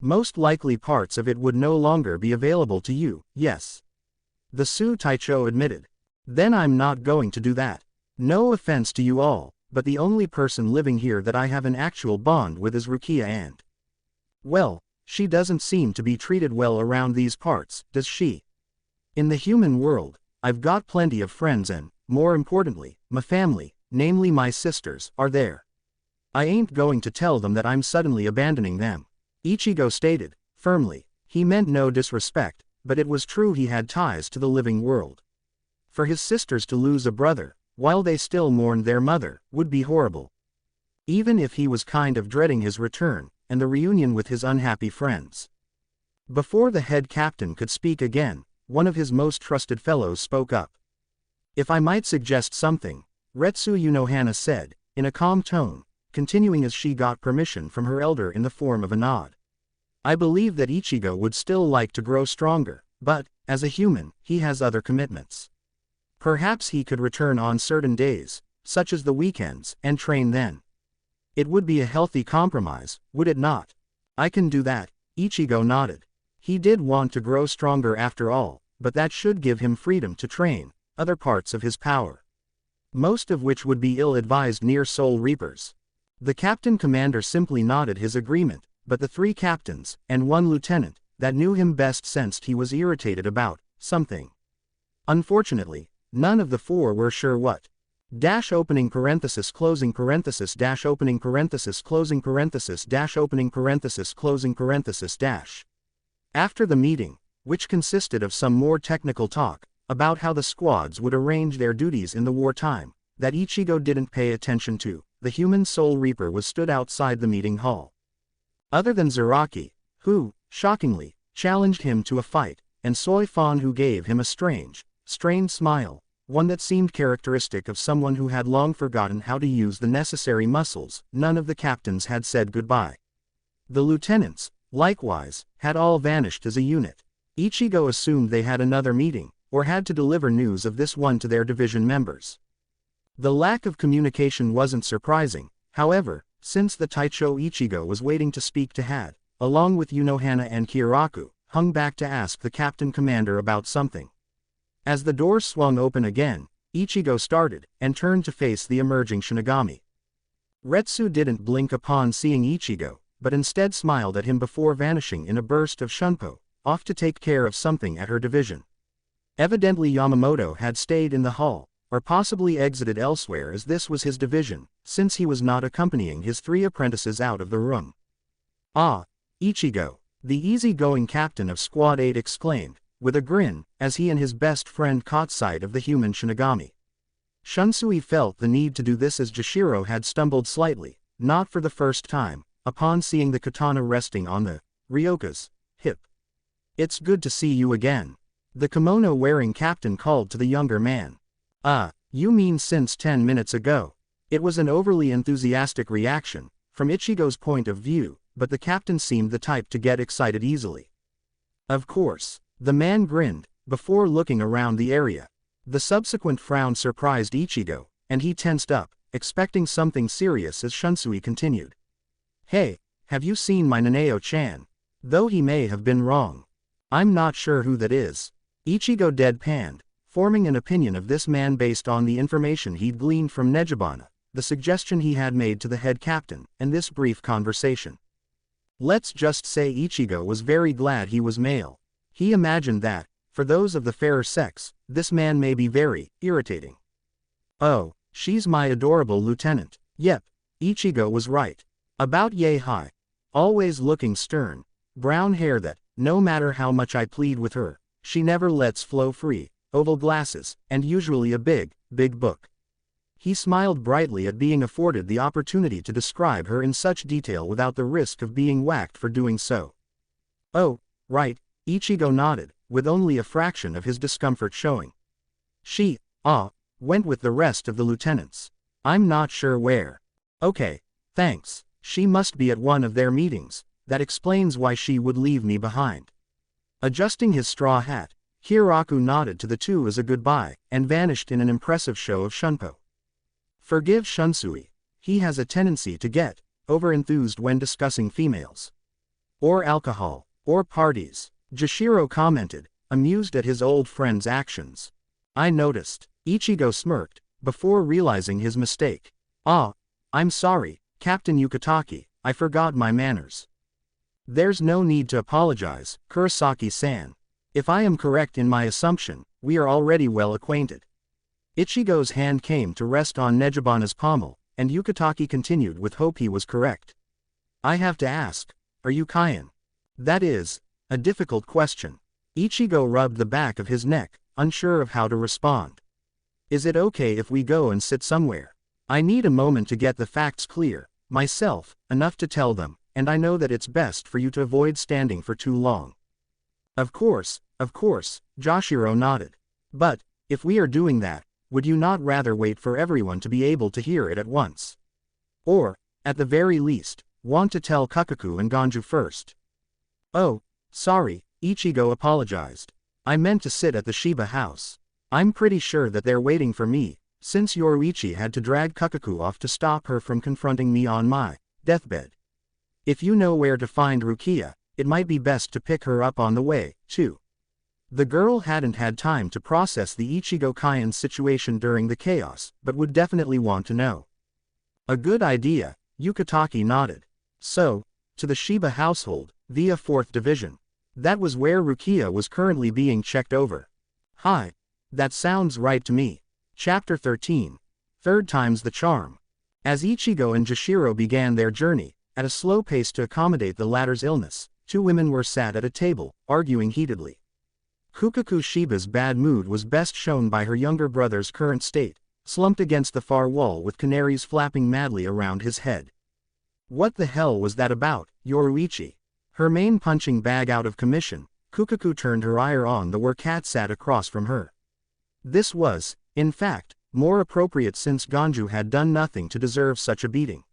Most likely parts of it would no longer be available to you, yes. The Su Taicho admitted. Then I'm not going to do that. No offense to you all, but the only person living here that I have an actual bond with is Rukia and... Well, she doesn't seem to be treated well around these parts, does she? In the human world, I've got plenty of friends and, more importantly, my family, namely my sisters, are there. I ain't going to tell them that I'm suddenly abandoning them. Ichigo stated, firmly. He meant no disrespect, but it was true he had ties to the living world. For his sisters to lose a brother, while they still mourned their mother, would be horrible. Even if he was kind of dreading his return, and the reunion with his unhappy friends. Before the head captain could speak again, one of his most trusted fellows spoke up. If I might suggest something, Retsu Unohana said, in a calm tone, continuing as she got permission from her elder in the form of a nod. I believe that Ichigo would still like to grow stronger, but, as a human, he has other commitments. Perhaps he could return on certain days, such as the weekends, and train then. It would be a healthy compromise, would it not? I can do that, Ichigo nodded. He did want to grow stronger after all, but that should give him freedom to train other parts of his power, most of which would be ill-advised near Soul Reapers. The captain commander simply nodded his agreement, but the 3 captains, and 1 lieutenant, that knew him best sensed he was irritated about something. Unfortunately, none of the 4 were sure what. Dash opening parenthesis closing parenthesis dash opening parenthesis closing parenthesis dash opening parenthesis closing parenthesis dash. After the meeting, which consisted of some more technical talk, about how the squads would arrange their duties in the wartime, that Ichigo didn't pay attention to, the human Soul Reaper was stood outside the meeting hall. Other than Zaraki, who, shockingly, challenged him to a fight, and Soifon who gave him a strained smile, one that seemed characteristic of someone who had long forgotten how to use the necessary muscles, none of the captains had said goodbye. The lieutenants, likewise, had all vanished as a unit. Ichigo assumed they had another meeting, or had to deliver news of this one to their division members. The lack of communication wasn't surprising, however, since the Taicho Ichigo was waiting to speak to had, along with Unohana and Kiraku, hung back to ask the captain commander about something. As the doors swung open again, Ichigo started, and turned to face the emerging Shinigami. Retsu didn't blink upon seeing Ichigo, but instead smiled at him before vanishing in a burst of shunpo, off to take care of something at her division. Evidently Yamamoto had stayed in the hall, or possibly exited elsewhere as this was his division, since he was not accompanying his 3 apprentices out of the room. Ah, Ichigo, the easy-going captain of Squad 8 exclaimed, with a grin, as he and his best friend caught sight of the human Shinigami. Shunsui felt the need to do this as Jashiro had stumbled slightly, not for the first time, upon seeing the katana resting on the Ryoka's hip. It's good to see you again. The kimono-wearing captain called to the younger man. You mean since 10 minutes ago? It was an overly enthusiastic reaction, from Ichigo's point of view, but the captain seemed the type to get excited easily. Of course. The man grinned, before looking around the area. The subsequent frown surprised Ichigo, and he tensed up, expecting something serious as Shunsui continued. Hey, have you seen my Nanao-chan? Though he may have been wrong. I'm not sure who that is. Ichigo deadpanned, forming an opinion of this man based on the information he'd gleaned from Nejibana, the suggestion he had made to the head captain, and this brief conversation. Let's just say Ichigo was very glad he was male. He imagined that, for those of the fairer sex, this man may be very irritating. Oh, she's my adorable lieutenant. Yep, Ichigo was right. About yay high. Always looking stern. Brown hair that, no matter how much I plead with her, she never lets flow free, oval glasses, and usually a big book. He smiled brightly at being afforded the opportunity to describe her in such detail without the risk of being whacked for doing so. Oh, right, Ichigo nodded, with only a fraction of his discomfort showing. She, went with the rest of the lieutenants. I'm not sure where. Okay, thanks, she must be at one of their meetings, that explains why she would leave me behind. Adjusting his straw hat, Kiraku nodded to the 2 as a goodbye, and vanished in an impressive show of shunpo. Forgive Shunsui, he has a tendency to get over-enthused when discussing females. Or alcohol, or parties, Jashiro commented, amused at his old friend's actions. I noticed. Ichigo smirked, before realizing his mistake. I'm sorry, Captain Yukitaki, I forgot my manners. There's no need to apologize, Kurosaki-san. If I am correct in my assumption, we are already well acquainted. Ichigo's hand came to rest on Nejibana's pommel, and Yukitaki continued with hope he was correct. I have to ask, are you Kaian? That is a difficult question. Ichigo rubbed the back of his neck, unsure of how to respond. Is it okay if we go and sit somewhere? I need a moment to get the facts clear, myself, enough to tell them, and I know that it's best for you to avoid standing for too long. Of course, Jashiro nodded. But, if we are doing that, would you not rather wait for everyone to be able to hear it at once? Or, at the very least, want to tell Kukaku and Ganju first? Oh, sorry, Ichigo apologized. I meant to sit at the Shiba house. I'm pretty sure that they're waiting for me, since Yoruichi had to drag Kukaku off to stop her from confronting me on my deathbed. If you know where to find Rukia, it might be best to pick her up on the way, too. The girl hadn't had time to process the Ichigo Kaien's situation during the chaos, but would definitely want to know. A good idea, Yukitake nodded. So, to the Shiba household, via 4th Division. That was where Rukia was currently being checked over. Hi. That sounds right to me. Chapter 13. Third time's the charm. As Ichigo and Jashiro began their journey, at a slow pace to accommodate the latter's illness, two women were sat at a table, arguing heatedly. Kukaku Shiba's bad mood was best shown by her younger brother's current state, slumped against the far wall with canaries flapping madly around his head. What the hell was that about, Yoruichi? Her main punching bag out of commission, Kukaku turned her ire on the where cat sat across from her. This was, in fact, more appropriate since Ganju had done nothing to deserve such a beating.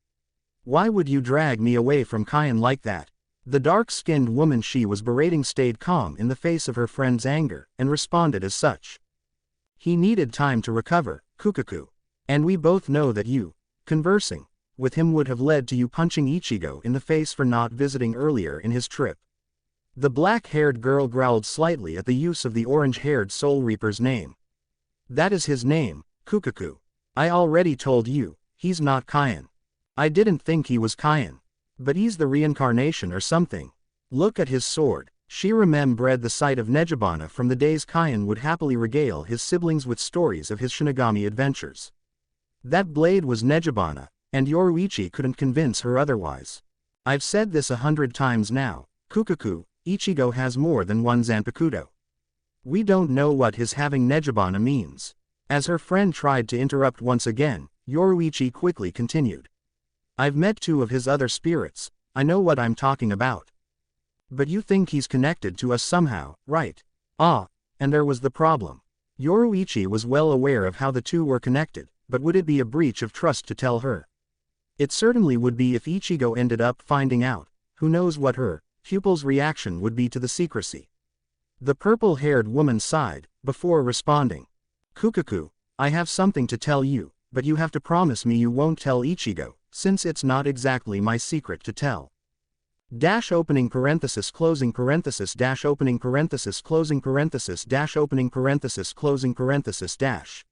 Why would you drag me away from Kaien like that? The dark-skinned woman she was berating stayed calm in the face of her friend's anger, and responded as such. He needed time to recover, Kukaku. And we both know that you, conversing with him would have led to you punching Ichigo in the face for not visiting earlier in his trip. The black-haired girl growled slightly at the use of the orange-haired Soul Reaper's name. That is his name, Kukaku. I already told you, he's not Kaien. I didn't think he was Kaien. But he's the reincarnation or something. Look at his sword. She remembered the sight of Nejibana from the days Kaien would happily regale his siblings with stories of his Shinigami adventures. That blade was Nejibana, and Yoruichi couldn't convince her otherwise. I've said this 100 times now, Kukaku, Ichigo has more than one Zanpukto. We don't know what his having Nejibana means. As her friend tried to interrupt once again, Yoruichi quickly continued. I've met 2 of his other spirits, I know what I'm talking about. But you think he's connected to us somehow, right? Ah, and there was the problem. Yoruichi was well aware of how the 2 were connected, but would it be a breach of trust to tell her? It certainly would be if Ichigo ended up finding out. Who knows what her pupil's reaction would be to the secrecy. The purple-haired woman sighed, before responding. Kukaku, I have something to tell you, but you have to promise me you won't tell Ichigo, since it's not exactly my secret to tell. Dash opening parenthesis closing parenthesis dash opening parenthesis closing parenthesis dash opening parenthesis closing parenthesis dash.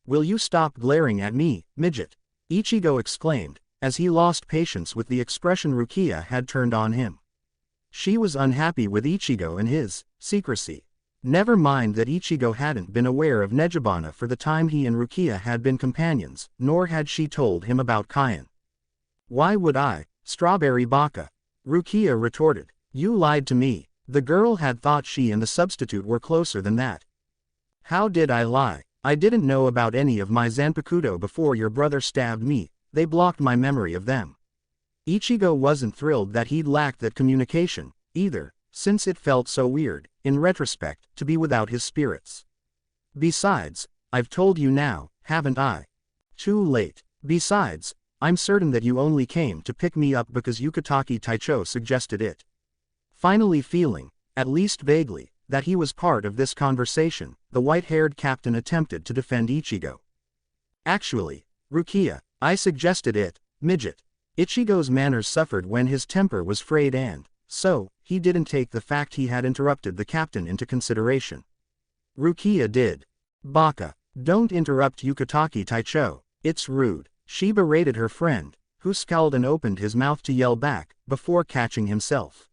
Will you stop glaring at me, midget? Ichigo exclaimed, as he lost patience with the expression Rukia had turned on him. She was unhappy with Ichigo and his secrecy. Never mind that Ichigo hadn't been aware of Nejibana for the time he and Rukia had been companions, nor had she told him about Kaien. Why would I, strawberry baka? Rukia retorted. You lied to me. The girl had thought she and the substitute were closer than that. How did I lie? I didn't know about any of my Zanpukto before your brother stabbed me, they blocked my memory of them. Ichigo wasn't thrilled that he'd lacked that communication, either, since it felt so weird, in retrospect, to be without his spirits. Besides, I've told you now, haven't I? Too late. Besides, I'm certain that you only came to pick me up because Yukitake Taicho suggested it. Finally feeling, at least vaguely, that he was part of this conversation, the white-haired captain attempted to defend Ichigo. Actually, Rukia, I suggested it, midget. Ichigo's manners suffered when his temper was frayed and, so, he didn't take the fact he had interrupted the captain into consideration. Rukia did. Baka, don't interrupt Yukitake Taicho, it's rude. She berated her friend, who scowled and opened his mouth to yell back, before catching himself.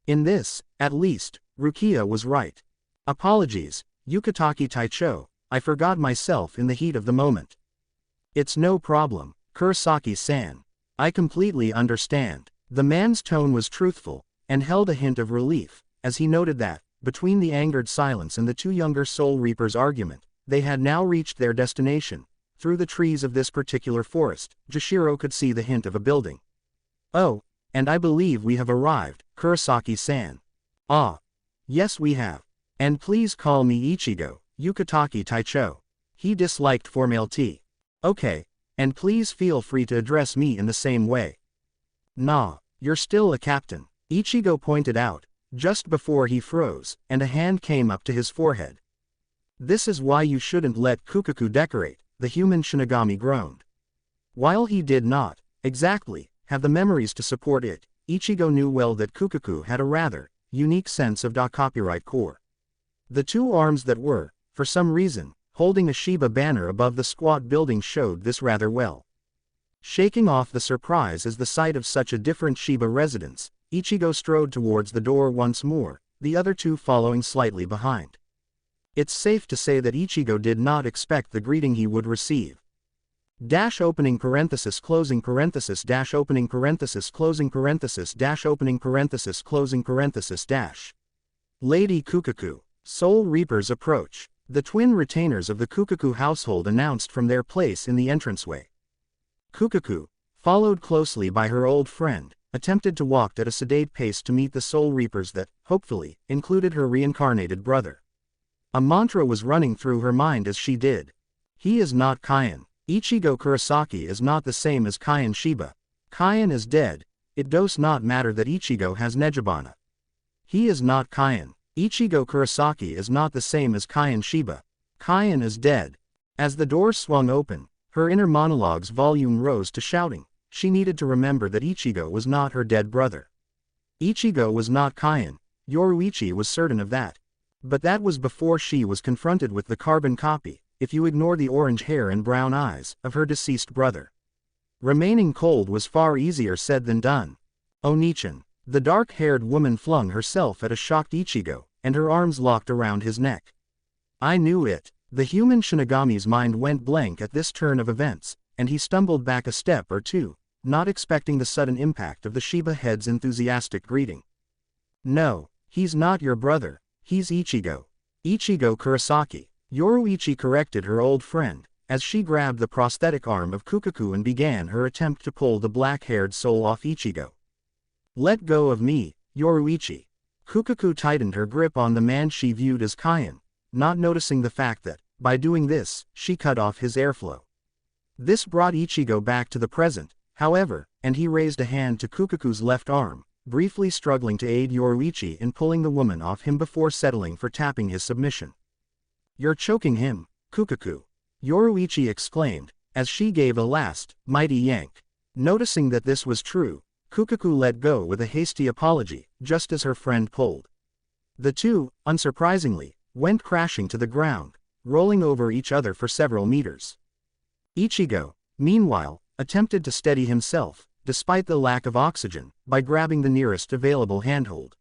In this, at least, Rukia was right. Apologies, Yukitake Taicho, I forgot myself in the heat of the moment. It's no problem, Kurosaki-san. I completely understand. The man's tone was truthful, and held a hint of relief, as he noted that, between the angered silence and the 2 younger Soul Reapers' argument, they had now reached their destination. Through the trees of this particular forest, Jashiro could see the hint of a building. Oh, and I believe we have arrived, Kurosaki-san. Ah. Yes we have. And please call me Ichigo, Yukitake Taicho. He disliked formality. Okay, and please feel free to address me in the same way. Nah, you're still a captain, Ichigo pointed out, just before he froze, and a hand came up to his forehead. This is why you shouldn't let Kukaku decorate, the human Shinigami groaned. While he did not, exactly, have the memories to support it, Ichigo knew well that Kukaku had a rather unique sense of copyright core. The two arms that were, for some reason, holding a Shiba banner above the squat building showed this rather well. Shaking off the surprise as the sight of such a different Shiba residence, Ichigo strode towards the door once more, the other two following slightly behind. It's safe to say that Ichigo did not expect the greeting he would receive. Dash opening parenthesis closing parenthesis dash opening parenthesis closing parenthesis dash opening parenthesis closing parenthesis dash. Lady Kukaku. Soul Reapers approach. The twin retainers of the Kukaku household announced from their place in the entranceway. Kukaku, followed closely by her old friend, attempted to walk at a sedate pace to meet the Soul Reapers that, hopefully, included her reincarnated brother. A mantra was running through her mind as she did. He is not Kaion. Ichigo Kurosaki is not the same as Kaion Shiba. Kaion is dead. It does not matter that Ichigo has Nejibana. He is not Kaion. Ichigo Kurosaki is not the same as Kaion Shiba. Kaion is dead. As the door swung open, her inner monologue's volume rose to shouting. She needed to remember that Ichigo was not her dead brother. Ichigo was not Kaion. Yoruichi was certain of that. But that was before she was confronted with the carbon copy, if you ignore the orange hair and brown eyes, of her deceased brother. Remaining cold was far easier said than done. Onichan. The dark-haired woman flung herself at a shocked Ichigo, and her arms locked around his neck. I knew it. The human Shinigami's mind went blank at this turn of events, and he stumbled back a step or two, not expecting the sudden impact of the Shiba head's enthusiastic greeting. No, he's not your brother, he's Ichigo. Ichigo Kurosaki. Yoruichi corrected her old friend, as she grabbed the prosthetic arm of Kukaku and began her attempt to pull the black-haired soul off Ichigo. Let go of me, Yoruichi. Kukaku tightened her grip on the man she viewed as Kaion, not noticing the fact that, by doing this, she cut off his airflow. This brought Ichigo back to the present, however, and he raised a hand to Kukaku's left arm, briefly struggling to aid Yoruichi in pulling the woman off him before settling for tapping his submission. You're choking him, Kukaku. Yoruichi exclaimed, as she gave a last, mighty yank. Noticing that this was true, Kukaku let go with a hasty apology, just as her friend pulled. The two, unsurprisingly, went crashing to the ground, rolling over each other for several meters. Ichigo, meanwhile, attempted to steady himself, despite the lack of oxygen, by grabbing the nearest available handhold.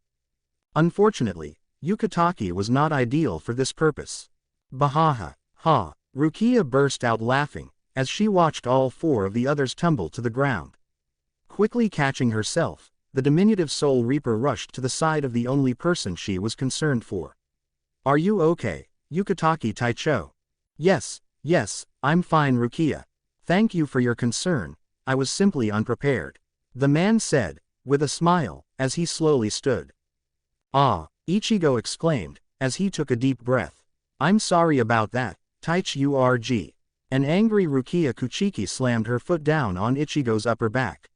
Unfortunately, Yukatake was not ideal for this purpose. Bahaha, ha, Rukia burst out laughing, as she watched all four of the others tumble to the ground. Quickly catching herself, the diminutive Soul Reaper rushed to the side of the only person she was concerned for. Are you okay, Yukatake Taicho? Yes, I'm fine Rukia. Thank you for your concern, I was simply unprepared. The man said, with a smile, as he slowly stood. Ah, Ichigo exclaimed, as he took a deep breath. I'm sorry about that, Taichi Urg. An angry Rukia Kuchiki slammed her foot down on Ichigo's upper back.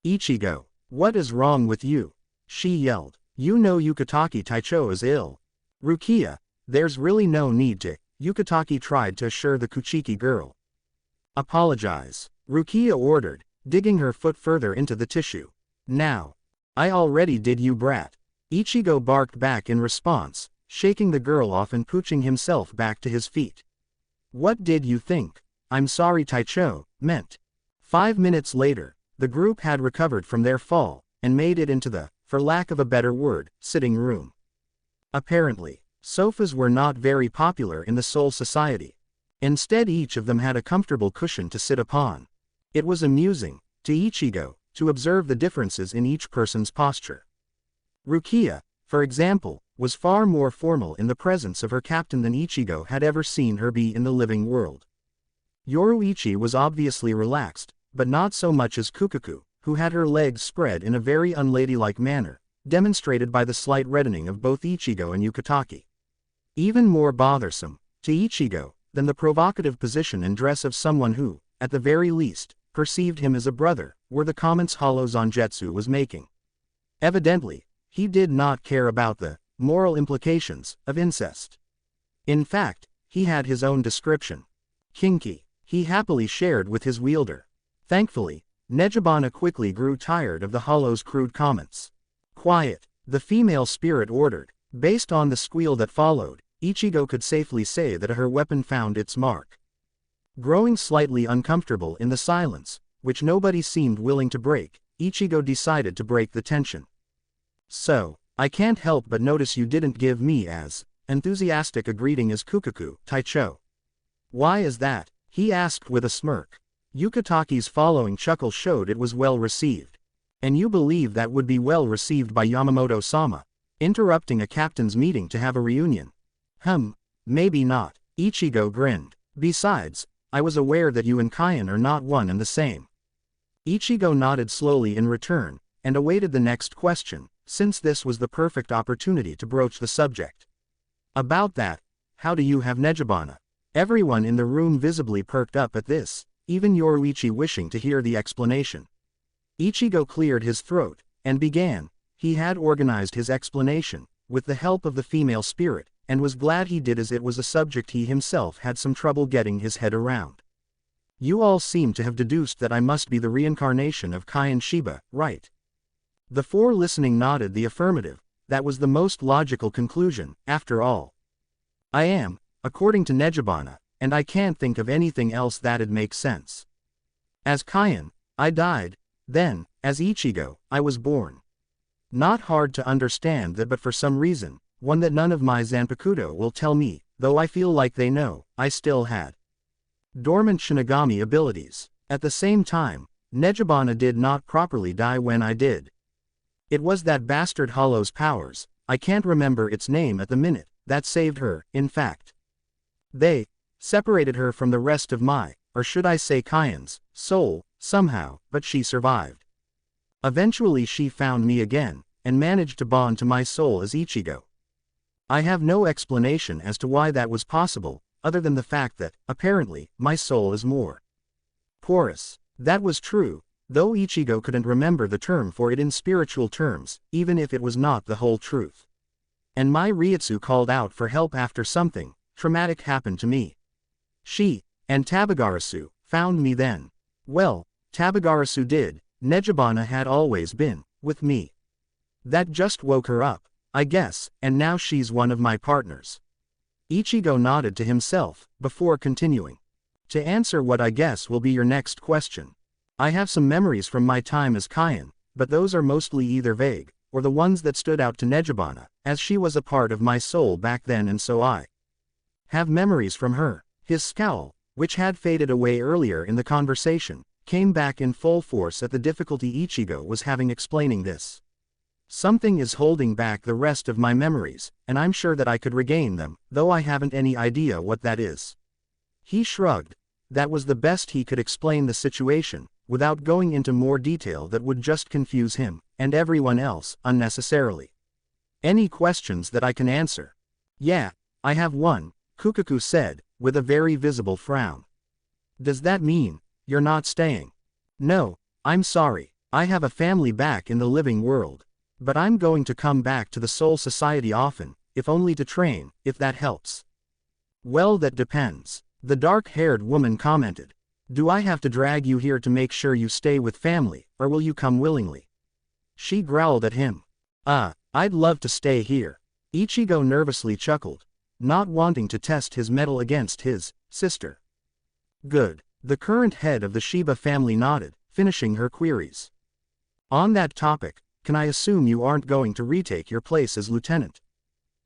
Ichigo, what is wrong with you? She yelled. You know Yukatake Taicho is ill. Rukia, there's really no need to, Yukatake tried to assure the Kuchiki girl. Apologize, Rukia ordered, digging her foot further into the tissue. Now. I already did you brat. Ichigo barked back in response, shaking the girl off and pooching himself back to his feet. What did you think? I'm sorry Taicho, meant. 5 minutes later, the group had recovered from their fall, and made it into the, for lack of a better word, sitting room. Apparently, sofas were not very popular in the Soul Society. Instead each of them had a comfortable cushion to sit upon. It was amusing, to Ichigo, to observe the differences in each person's posture. Rukia, for example, was far more formal in the presence of her captain than Ichigo had ever seen her be in the living world. Yoruichi was obviously relaxed, but not so much as Kukaku, who had her legs spread in a very unladylike manner, demonstrated by the slight reddening of both Ichigo and Yukatake. Even more bothersome, to Ichigo, than the provocative position and dress of someone who, at the very least, perceived him as a brother, were the comments Hollow Zangetsu was making. Evidently, he did not care about the moral implications of incest. In fact, he had his own description. Kinky. He happily shared with his wielder. Thankfully, Nejibana quickly grew tired of the Hollow's crude comments. Quiet, the female spirit ordered. Based on the squeal that followed, Ichigo could safely say that her weapon found its mark. Growing slightly uncomfortable in the silence, which nobody seemed willing to break, Ichigo decided to break the tension. So, I can't help but notice you didn't give me as enthusiastic a greeting as Kukaku, Taicho. Why is that? He asked with a smirk. Yukataki's following chuckle showed it was well received. And you believe that would be well received by Yamamoto-sama, interrupting a captain's meeting to have a reunion? Maybe not. Ichigo grinned. Besides, I was aware that you and Kyan are not one and the same. Ichigo nodded slowly in return, and awaited the next question, since this was the perfect opportunity to broach the subject. About that, how do you have Nejibana? Everyone in the room visibly perked up at this, even Yoruichi wishing to hear the explanation. Ichigo cleared his throat, and began. He had organized his explanation, with the help of the female spirit, and was glad he did as it was a subject he himself had some trouble getting his head around. You all seem to have deduced that I must be the reincarnation of Kyan Shiba, right? The four listening nodded the affirmative. That was the most logical conclusion, after all. I am, according to Nejibana, and I can't think of anything else that'd make sense. As Kyan, I died, then, as Ichigo, I was born. Not hard to understand that, but for some reason, one that none of my Zanpukto will tell me, though I feel like they know, I still had dormant Shinigami abilities. At the same time, Nejibana did not properly die when I did. It was that bastard Hollow's powers, I can't remember its name at the minute, that saved her. In fact, they separated her from the rest of my, or should I say Kyan's, soul, somehow, but she survived. Eventually she found me again, and managed to bond to my soul as Ichigo. I have no explanation as to why that was possible, other than the fact that, apparently, my soul is more porous. That was true, though Ichigo couldn't remember the term for it in spiritual terms, even if it was not the whole truth. And my Ryutsu called out for help after something traumatic happened to me. She, and Tabagarasu, found me then. Well, Tabagarasu did. Nejibana had always been with me. That just woke her up, I guess, and now she's one of my partners. Ichigo nodded to himself, before continuing. To answer what I guess will be your next question. I have some memories from my time as Kyan, but those are mostly either vague, or the ones that stood out to Nejibana, as she was a part of my soul back then and so I have memories from her. His scowl, which had faded away earlier in the conversation, came back in full force at the difficulty Ichigo was having explaining this. Something is holding back the rest of my memories, and I'm sure that I could regain them, though I haven't any idea what that is. He shrugged. That was the best he could explain the situation, without going into more detail that would just confuse him, and everyone else, unnecessarily. Any questions that I can answer? Yeah, I have one, Kukaku said, with a very visible frown. Does that mean you're not staying? No, I'm sorry, I have a family back in the living world. But I'm going to come back to the Soul Society often, if only to train, if that helps. Well, that depends. The dark-haired woman commented. Do I have to drag you here to make sure you stay with family, or will you come willingly? She growled at him. I'd love to stay here. Ichigo nervously chuckled, not wanting to test his mettle against his sister. Good. The current head of the Shiba family nodded, finishing her queries. On that topic, can I assume you aren't going to retake your place as lieutenant?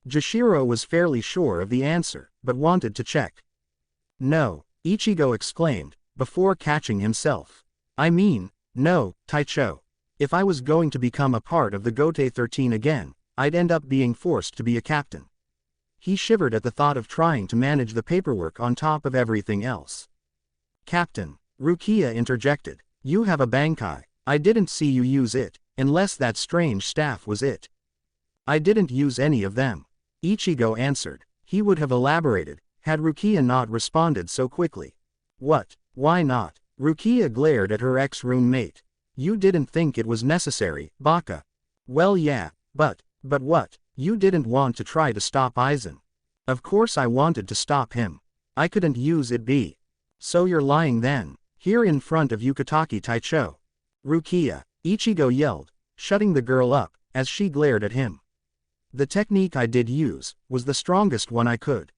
Jashiro was fairly sure of the answer, but wanted to check. No, Ichigo exclaimed, before catching himself. I mean, no, Taicho. If I was going to become a part of the Gote 13 again, I'd end up being forced to be a captain. He shivered at the thought of trying to manage the paperwork on top of everything else. Captain, Rukia interjected. You have a bankai. I didn't see you use it. Unless that strange staff was it. I didn't use any of them. Ichigo answered. He would have elaborated, had Rukia not responded so quickly. What? Why not? Rukia glared at her ex-roommate. You didn't think it was necessary, Baka. Well yeah, but what? You didn't want to try to stop Aizen. Of course I wanted to stop him. I couldn't use it be. So you're lying then, here in front of Yukatake Taicho. Rukia, Ichigo yelled, shutting the girl up, as she glared at him. The technique I did use, was the strongest one I could.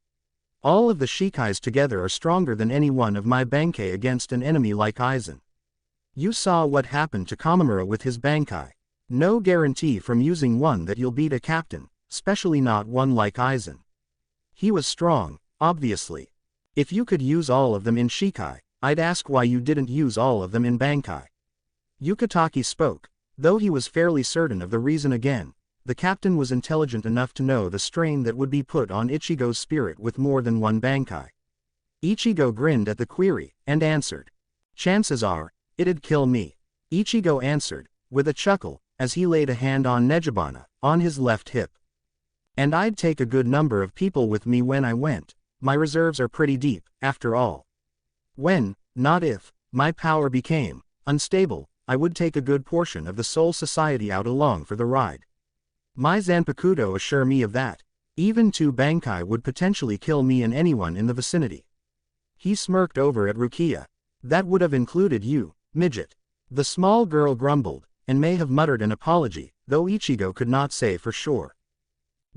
All of the Shikais together are stronger than any one of my Bankai against an enemy like Aizen. You saw what happened to Kamamura with his Bankai. No guarantee from using one that you'll beat a captain, especially not one like Aizen. He was strong, obviously. If you could use all of them in Shikai, I'd ask why you didn't use all of them in Bankai. Yukatake spoke, though he was fairly certain of the reason again. The captain was intelligent enough to know the strain that would be put on Ichigo's spirit with more than one Bankai. Ichigo grinned at the query, and answered. Chances are, it'd kill me. Ichigo answered, with a chuckle, as he laid a hand on Nejibana, on his left hip. And I'd take a good number of people with me when I went. My reserves are pretty deep, after all. When, not if, my power became unstable, I would take a good portion of the Soul Society out along for the ride. My Zanpukto assure me of that. Even 2 Bankai would potentially kill me and anyone in the vicinity. He smirked over at Rukia. That would have included you, midget. The small girl grumbled, and may have muttered an apology, though Ichigo could not say for sure.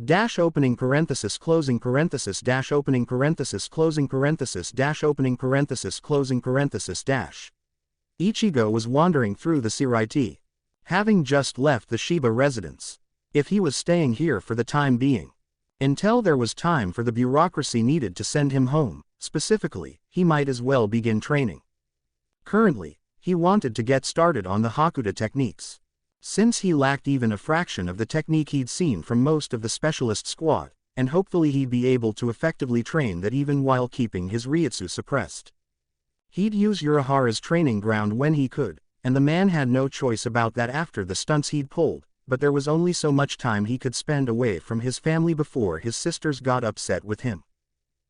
Dash opening parenthesis closing parenthesis dash opening parenthesis closing parenthesis dash opening parenthesis closing parenthesis dash. Ichigo was wandering through the Siraiti, having just left the Shiba residence. If he was staying here for the time being, until there was time for the bureaucracy needed to send him home, specifically, he might as well begin training. Currently, he wanted to get started on the Hakuda techniques. Since he lacked even a fraction of the technique he'd seen from most of the specialist squad, and hopefully he'd be able to effectively train that even while keeping his Ryutsu suppressed. He'd use Urahara's training ground when he could, and the man had no choice about that after the stunts he'd pulled, but there was only so much time he could spend away from his family before his sisters got upset with him.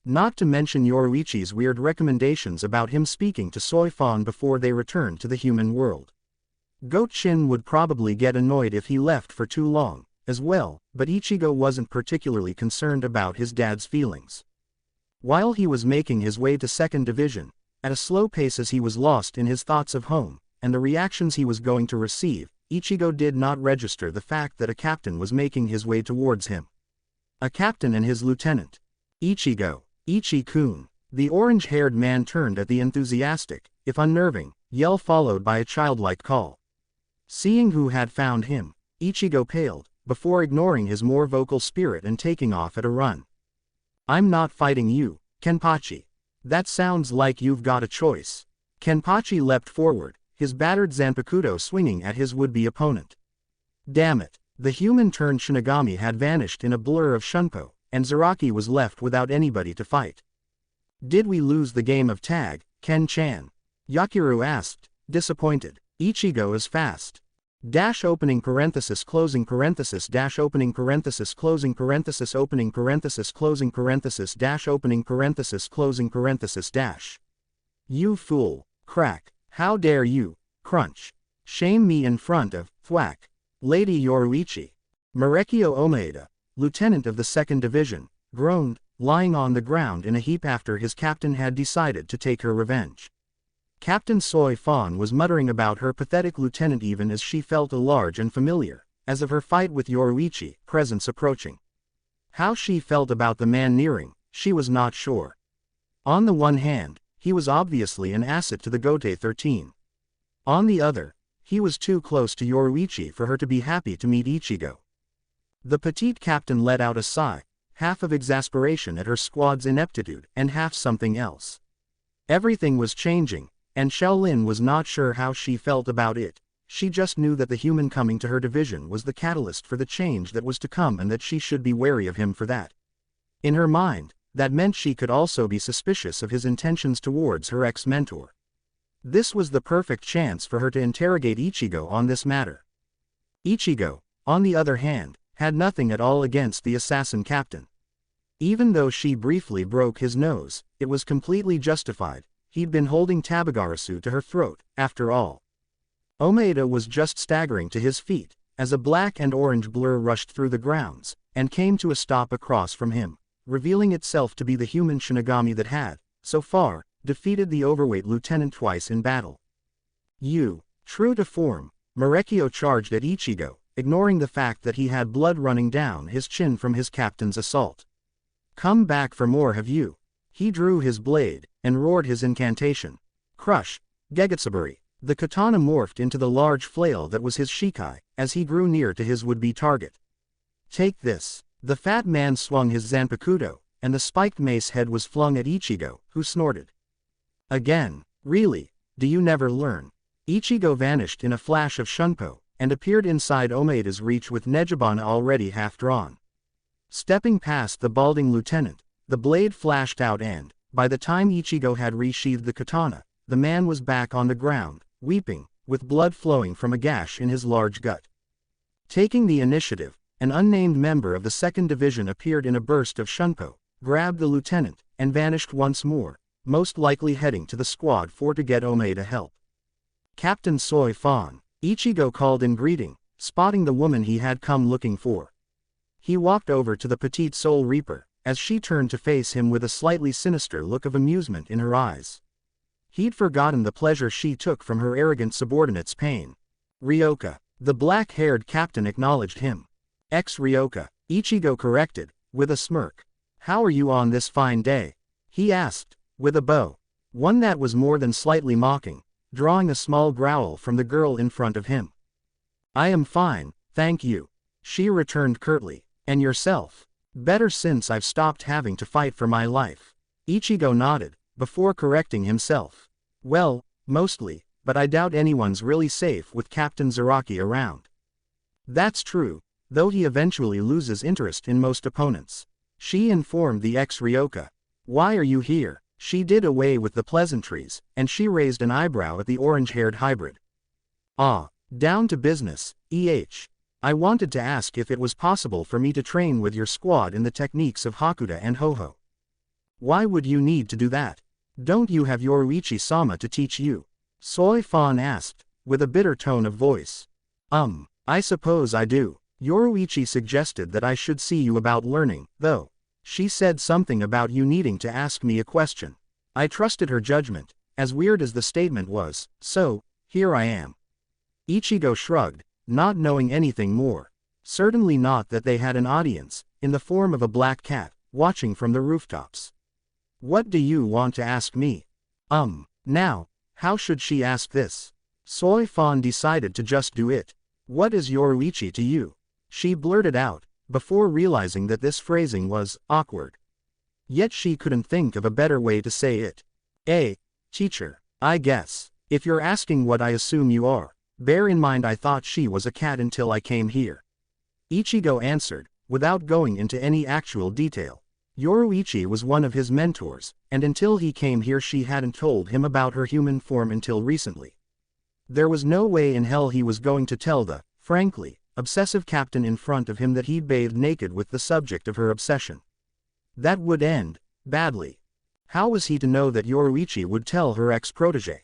Not to mention Yoruichi's weird recommendations about him speaking to Soifon before they returned to the human world. Goat-Shin would probably get annoyed if he left for too long, as well, but Ichigo wasn't particularly concerned about his dad's feelings. While he was making his way to 2nd Division, at a slow pace as he was lost in his thoughts of home, and the reactions he was going to receive, Ichigo did not register the fact that a captain was making his way towards him. A captain and his lieutenant. Ichigo, Ichi-kun. The orange-haired man turned at the enthusiastic, if unnerving, yell followed by a childlike call. Seeing who had found him, Ichigo paled, before ignoring his more vocal spirit and taking off at a run. I'm not fighting you, Kenpachi. That sounds like you've got a choice. Kenpachi leapt forward, his battered Zanpukto swinging at his would-be opponent. Damn it, the human-turned Shinigami had vanished in a blur of Shunpo, and Zaraki was left without anybody to fight. Did we lose the game of tag, Ken-chan? Yakiru asked, disappointed. Ichigo is fast. Dash opening parenthesis closing parenthesis dash opening parenthesis closing parenthesis opening parenthesis closing parenthesis dash opening parenthesis closing parenthesis dash. You fool, crack. How dare you, crunch. Shame me in front of, thwack. Lady Yoruichi. Marekio Omaeda, lieutenant of the 2nd Division, groaned, lying on the ground in a heap after his captain had decided to take her revenge. Captain Soifon was muttering about her pathetic lieutenant even as she felt a large and familiar, as of her fight with Yoruichi, presence approaching. How she felt about the man nearing, she was not sure. On the one hand, he was obviously an asset to the Gote 13. On the other, he was too close to Yoruichi for her to be happy to meet Ichigo. The petite captain let out a sigh, half of exasperation at her squad's ineptitude and half something else. Everything was changing, and Shaolin was not sure how she felt about it. She just knew that the human coming to her division was the catalyst for the change that was to come and that she should be wary of him for that. In her mind, that meant she could also be suspicious of his intentions towards her ex-mentor. This was the perfect chance for her to interrogate Ichigo on this matter. Ichigo, on the other hand, had nothing at all against the assassin captain. Even though she briefly broke his nose, it was completely justified. He'd been holding Tabagarasu to her throat, after all. Omeda was just staggering to his feet, as a black and orange blur rushed through the grounds, and came to a stop across from him, revealing itself to be the human Shinigami that had, so far, defeated the overweight lieutenant twice in battle. True to form, Marekio charged at Ichigo, ignoring the fact that he had blood running down his chin from his captain's assault. Come back for more, have you? He drew his blade, and roared his incantation. Crush, Gegatsuburi. The katana morphed into the large flail that was his shikai, as he grew near to his would-be target. Take this. The fat man swung his Zanpukto, and the spiked mace head was flung at Ichigo, who snorted. Again, really, do you never learn? Ichigo vanished in a flash of shunpo, and appeared inside Omeda's reach with Nejibana already half drawn. Stepping past the balding lieutenant, the blade flashed out and, by the time Ichigo had resheathed the katana, the man was back on the ground, weeping, with blood flowing from a gash in his large gut. Taking the initiative, an unnamed member of the 2nd Division appeared in a burst of shunpo, grabbed the lieutenant, and vanished once more, most likely heading to the squad for to get Omeda help. Captain Soy Fan, Ichigo called in greeting, spotting the woman he had come looking for. He walked over to the petite Soul Reaper, as she turned to face him with a slightly sinister look of amusement in her eyes. He'd forgotten the pleasure she took from her arrogant subordinate's pain. Ryoka, the black-haired captain, acknowledged him. Ex-Ryoka, Ichigo corrected, with a smirk. How are you on this fine day? He asked, with a bow. One that was more than slightly mocking, drawing a small growl from the girl in front of him. I am fine, thank you. She returned curtly. And yourself? Better since I've stopped having to fight for my life. Ichigo nodded, before correcting himself. Well, mostly, but I doubt anyone's really safe with Captain Zaraki around. That's true, though he eventually loses interest in most opponents. She informed the ex-Ryoka. Why are you here? She did away with the pleasantries, and she raised an eyebrow at the orange-haired hybrid. Ah, down to business, I wanted to ask if it was possible for me to train with your squad in the techniques of Hakuda and Ho-Ho. Why would you need to do that? Don't you have Yoruichi-sama to teach you? Soy Fan asked, with a bitter tone of voice. I suppose I do. Yoruichi suggested that I should see you about learning, though. She said something about you needing to ask me a question. I trusted her judgment, as weird as the statement was, so, here I am. Ichigo shrugged, not knowing anything more. Certainly not that they had an audience, in the form of a black cat, watching from the rooftops. What do you want to ask me? Now, how should she ask this? Soy Fan decided to just do it. What is Yoruichi to you? She blurted out, before realizing that this phrasing was awkward. Yet she couldn't think of a better way to say it. Teacher, I guess. If you're asking what I assume you are. Bear in mind I thought she was a cat until I came here. Ichigo answered, without going into any actual detail. Yoruichi was one of his mentors, and until he came here she hadn't told him about her human form until recently. There was no way in hell he was going to tell the, frankly, obsessive captain in front of him that he'd bathed naked with the subject of her obsession. That would end badly. How was he to know that Yoruichi would tell her ex-protege?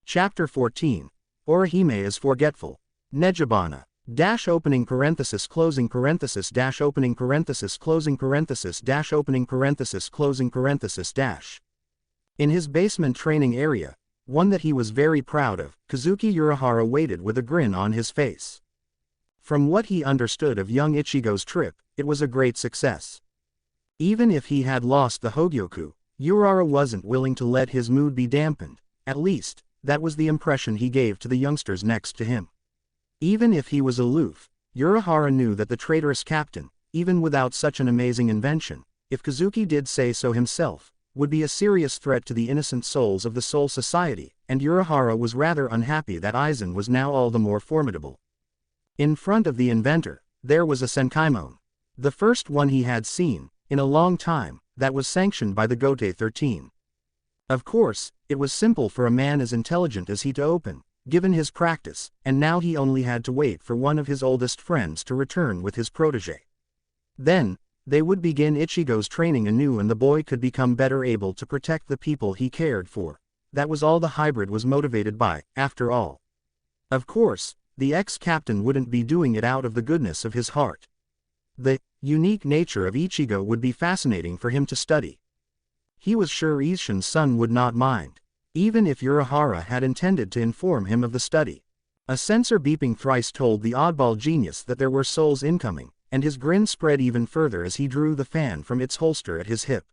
Chapter 14. Orihime is forgetful. Nejibana. Dash opening parenthesis closing parenthesis dash opening parenthesis closing parenthesis dash opening parenthesis closing parenthesis dash. In his basement training area, one that he was very proud of, Kazuki Urahara waited with a grin on his face. From what he understood of young Ichigo's trip, it was a great success. Even if he had lost the Hogyoku, Urahara wasn't willing to let his mood be dampened, at least, that was the impression he gave to the youngsters next to him. Even if he was aloof, Urahara knew that the traitorous captain, even without such an amazing invention, if Kazuki did say so himself, would be a serious threat to the innocent souls of the Soul Society, and Urahara was rather unhappy that Aizen was now all the more formidable. In front of the inventor, there was a Senkaimon. The first one he had seen, in a long time, that was sanctioned by the Gote 13. Of course, it was simple for a man as intelligent as he to open, given his practice, and now he only had to wait for one of his oldest friends to return with his protege. Then They would begin Ichigo's training anew and the boy could become better able to protect the people he cared for. That was all the hybrid was motivated by, after all. Of course, the ex-captain wouldn't be doing it out of the goodness of his heart. The unique nature of Ichigo would be fascinating for him to study. He was sure Isshin's son would not mind, even if Urahara had intended to inform him of the study. A sensor beeping thrice told the oddball genius that there were souls incoming, and his grin spread even further as he drew the fan from its holster at his hip.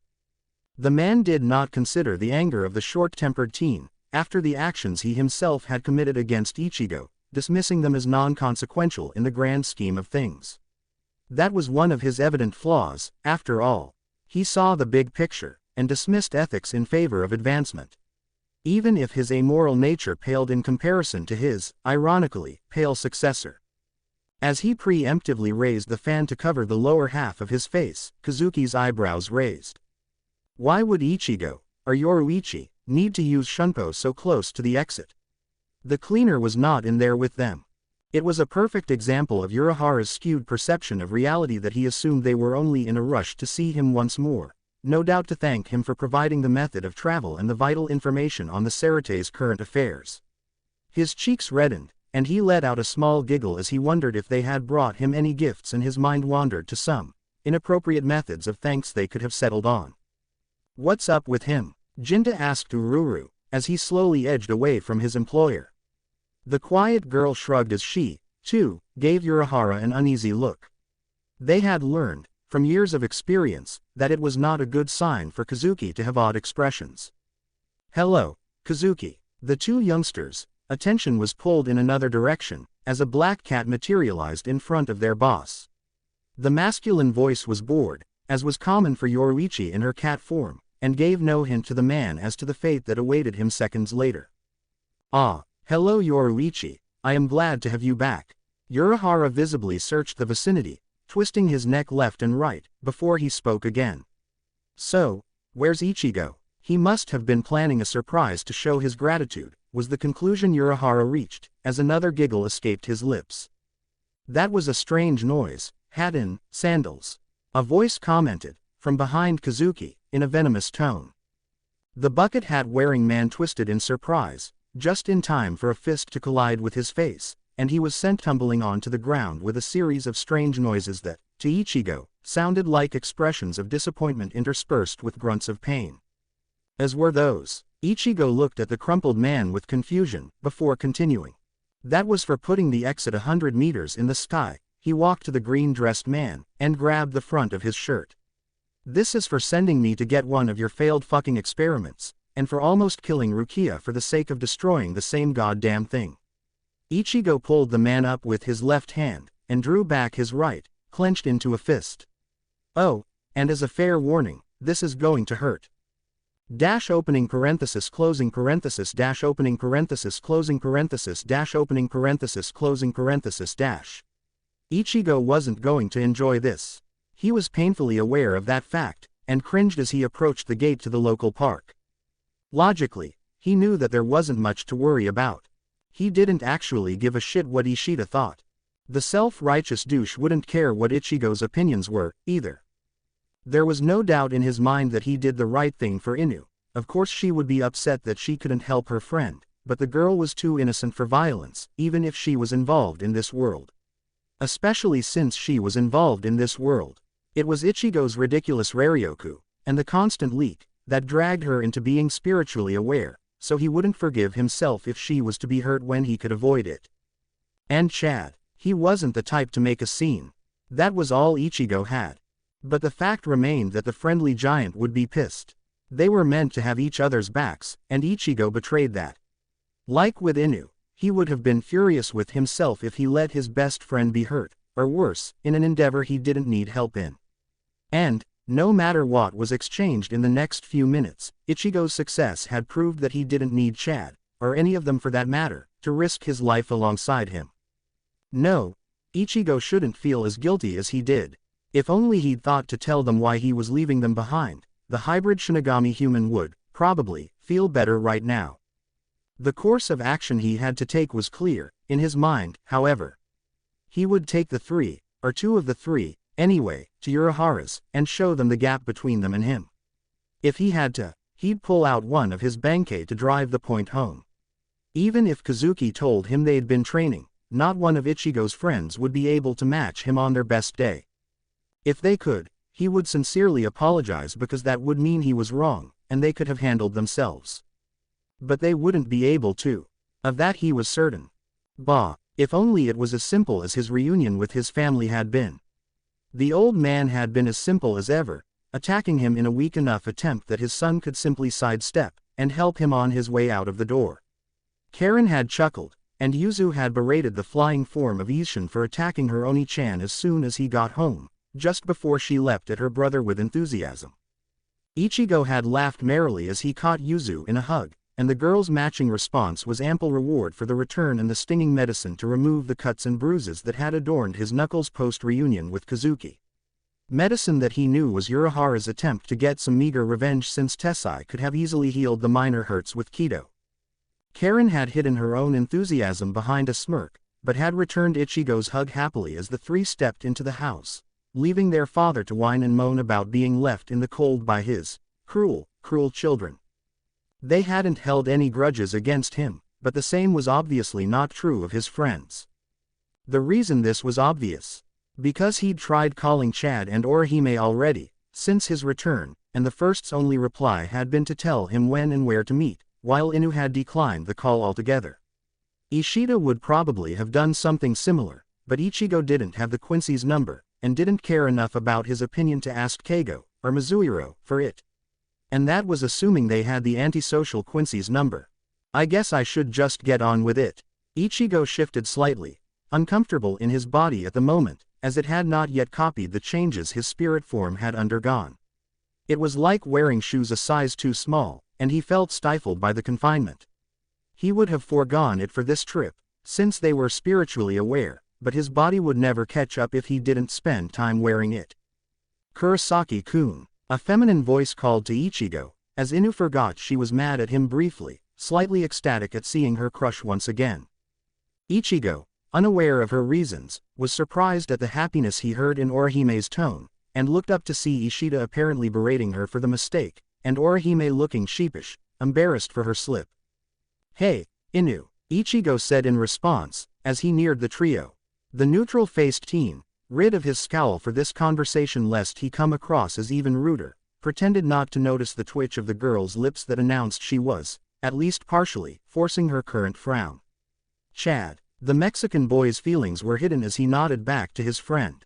The man did not consider the anger of the short-tempered teen, after the actions he himself had committed against Ichigo, dismissing them as non-consequential in the grand scheme of things. That was one of his evident flaws, after all. He saw the big picture, and dismissed ethics in favor of advancement. Even if his amoral nature paled in comparison to his, ironically, pale successor. As he preemptively raised the fan to cover the lower half of his face, Kazuki's eyebrows raised. Why would Ichigo, or Yoruichi, need to use Shunpo so close to the exit? The cleaner was not in there with them. It was a perfect example of Urahara's skewed perception of reality that he assumed they were only in a rush to see him once more, no doubt to thank him for providing the method of travel and the vital information on the Sarate's current affairs. His cheeks reddened, and he let out a small giggle as he wondered if they had brought him any gifts, and his mind wandered to some inappropriate methods of thanks they could have settled on. "What's up with him?" Jinta asked Ururu, as he slowly edged away from his employer. The quiet girl shrugged as she, too, gave Urahara an uneasy look. They had learned, from years of experience, that it was not a good sign for Kazuki to have odd expressions. "Hello, Kazuki." The two youngsters' attention was pulled in another direction, as a black cat materialized in front of their boss. The masculine voice was bored, as was common for Yoruichi in her cat form, and gave no hint to the man as to the fate that awaited him seconds later. "Ah, hello Yoruichi, I am glad to have you back." Urahara visibly searched the vicinity, twisting his neck left and right, before he spoke again. "So, where's Ichigo?" He must have been planning a surprise to show his gratitude, was the conclusion Urahara reached, as another giggle escaped his lips. "That was a strange noise, hat in sandals," a voice commented, from behind Kazuki, in a venomous tone. The bucket hat-wearing man twisted in surprise, just in time for a fist to collide with his face, and he was sent tumbling onto the ground with a series of strange noises that, to Ichigo, sounded like expressions of disappointment interspersed with grunts of pain. As were those. Ichigo looked at the crumpled man with confusion, before continuing. "That was for putting the exit 100 meters in the sky." He walked to the green-dressed man, and grabbed the front of his shirt. "This is for sending me to get one of your failed fucking experiments, and for almost killing Rukia for the sake of destroying the same goddamn thing." Ichigo pulled the man up with his left hand, and drew back his right, clenched into a fist. "Oh, and as a fair warning, this is going to hurt. Dash opening parenthesis closing parenthesis dash opening parenthesis closing parenthesis dash opening parenthesis closing parenthesis dash." Ichigo wasn't going to enjoy this. He was painfully aware of that fact, and cringed as he approached the gate to the local park. Logically, he knew that there wasn't much to worry about. He didn't actually give a shit what Ishida thought. The self-righteous douche wouldn't care what Ichigo's opinions were, either. There was no doubt in his mind that he did the right thing for Inu. Of course she would be upset that she couldn't help her friend, but the girl was too innocent for violence, even if she was involved in this world. Especially since she was involved in this world. It was Ichigo's ridiculous Raryoku, and the constant leak, that dragged her into being spiritually aware, so he wouldn't forgive himself if she was to be hurt when he could avoid it. And Chad. He wasn't the type to make a scene. That was all Ichigo had. But the fact remained that the friendly giant would be pissed. They were meant to have each other's backs, and Ichigo betrayed that. Like with Inu, he would have been furious with himself if he let his best friend be hurt, or worse, in an endeavor he didn't need help in. And, no matter what was exchanged in the next few minutes, Ichigo's success had proved that he didn't need Chad, or any of them for that matter, to risk his life alongside him. No, Ichigo shouldn't feel as guilty as he did. If only he'd thought to tell them why he was leaving them behind, the hybrid Shinigami human would, probably, feel better right now. The course of action he had to take was clear, in his mind, however. He would take the three, or two of the three, anyway, to Urahara's, and show them the gap between them and him. If he had to, he'd pull out one of his Benkei to drive the point home. Even if Kazuki told him they'd been training, not one of Ichigo's friends would be able to match him on their best day. If they could, he would sincerely apologize because that would mean he was wrong, and they could have handled themselves. But they wouldn't be able to. Of that he was certain. Bah, if only it was as simple as his reunion with his family had been. The old man had been as simple as ever, attacking him in a weak enough attempt that his son could simply sidestep, and help him on his way out of the door. Karen had chuckled, and Yuzu had berated the flying form of Ishin for attacking her Oni-chan as soon as he got home, just before she leapt at her brother with enthusiasm. Ichigo had laughed merrily as he caught Yuzu in a hug, and the girl's matching response was ample reward for the return and the stinging medicine to remove the cuts and bruises that had adorned his knuckles post-reunion with Kazuki. Medicine that he knew was Urahara's attempt to get some meager revenge since Tessai could have easily healed the minor hurts with Kido. Karen had hidden her own enthusiasm behind a smirk, but had returned Ichigo's hug happily as the three stepped into the house, leaving their father to whine and moan about being left in the cold by his cruel children. They hadn't held any grudges against him, but the same was obviously not true of his friends. The reason this was obvious. Because he'd tried calling Chad and Orihime already, since his return, and the first's only reply had been to tell him when and where to meet, while Inu had declined the call altogether. Ishida would probably have done something similar, but Ichigo didn't have the Quincy's number, and didn't care enough about his opinion to ask Keigo, or Mizuhiro, for it. And that was assuming they had the antisocial Quincy's number. I guess I should just get on with it. Ichigo shifted slightly, uncomfortable in his body at the moment, as it had not yet copied the changes his spirit form had undergone. It was like wearing shoes a size too small, and he felt stifled by the confinement. He would have foregone it for this trip, since they were spiritually aware, but his body would never catch up if he didn't spend time wearing it. Kurosaki-kun, a feminine voice called to Ichigo, as Inu forgot she was mad at him briefly, slightly ecstatic at seeing her crush once again. Ichigo, unaware of her reasons, was surprised at the happiness he heard in Orihime's tone, and looked up to see Ishida apparently berating her for the mistake, and Orihime looking sheepish, embarrassed for her slip. "Hey, Inu," Ichigo said in response, as he neared the trio. The neutral-faced teen, rid of his scowl for this conversation lest he come across as even ruder, pretended not to notice the twitch of the girl's lips that announced she was, at least partially, forcing her current frown. Chad. The Mexican boy's feelings were hidden as he nodded back to his friend.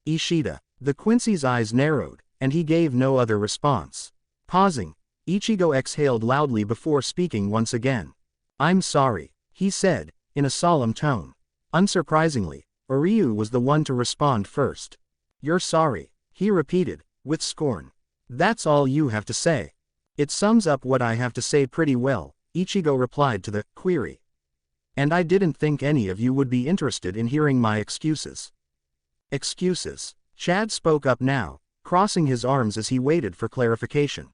Ishida. The Quincy's eyes narrowed, and he gave no other response. Pausing, Ichigo exhaled loudly before speaking once again. "I'm sorry," he said, in a solemn tone. Unsurprisingly, Oryu was the one to respond first. "You're sorry," he repeated, with scorn. "That's all you have to say." "It sums up what I have to say pretty well," Ichigo replied to the query. "And I didn't think any of you would be interested in hearing my excuses." "Excuses?" Chad spoke up now, crossing his arms as he waited for clarification.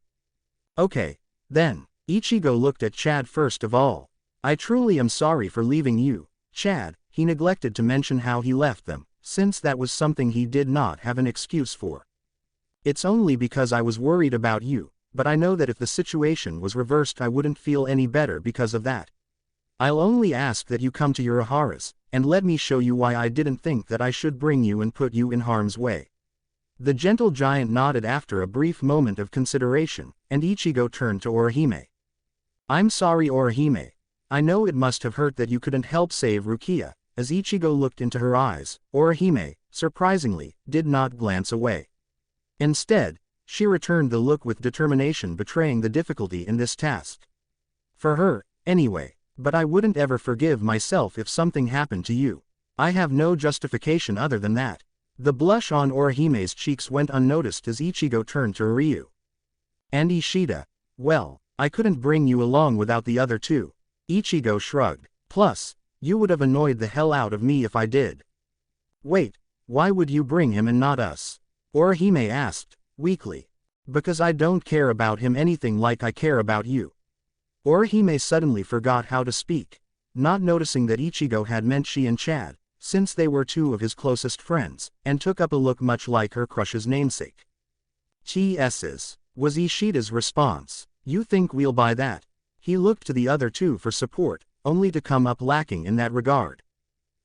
"Okay, then." Ichigo looked at Chad first of all. "I truly am sorry for leaving you, Chad." He neglected to mention how he left them, since that was something he did not have an excuse for. "It's only because I was worried about you, but I know that if the situation was reversed I wouldn't feel any better because of that. I'll only ask that you come to Urahara's, and let me show you why I didn't think that I should bring you and put you in harm's way." The gentle giant nodded after a brief moment of consideration, and Ichigo turned to Orihime. "I'm sorry, Orihime. I know it must have hurt that you couldn't help save Rukia." As Ichigo looked into her eyes, Orihime, surprisingly, did not glance away. Instead, she returned the look with determination, betraying the difficulty in this task. "For her, anyway. But I wouldn't ever forgive myself if something happened to you. I have no justification other than that." The blush on Orihime's cheeks went unnoticed as Ichigo turned to Ryu. "And Ishida? Well, I couldn't bring you along without the other two." Ichigo shrugged. "Plus, you would have annoyed the hell out of me if I did." "Wait, why would you bring him and not us?" Orihime asked, weakly. "Because I don't care about him anything like I care about you." Orihime suddenly forgot how to speak, not noticing that Ichigo had meant she and Chad, since they were two of his closest friends, and took up a look much like her crush's namesake. "TS's," was Ishida's response. "You think we'll buy that?" He looked to the other two for support, only to come up lacking in that regard.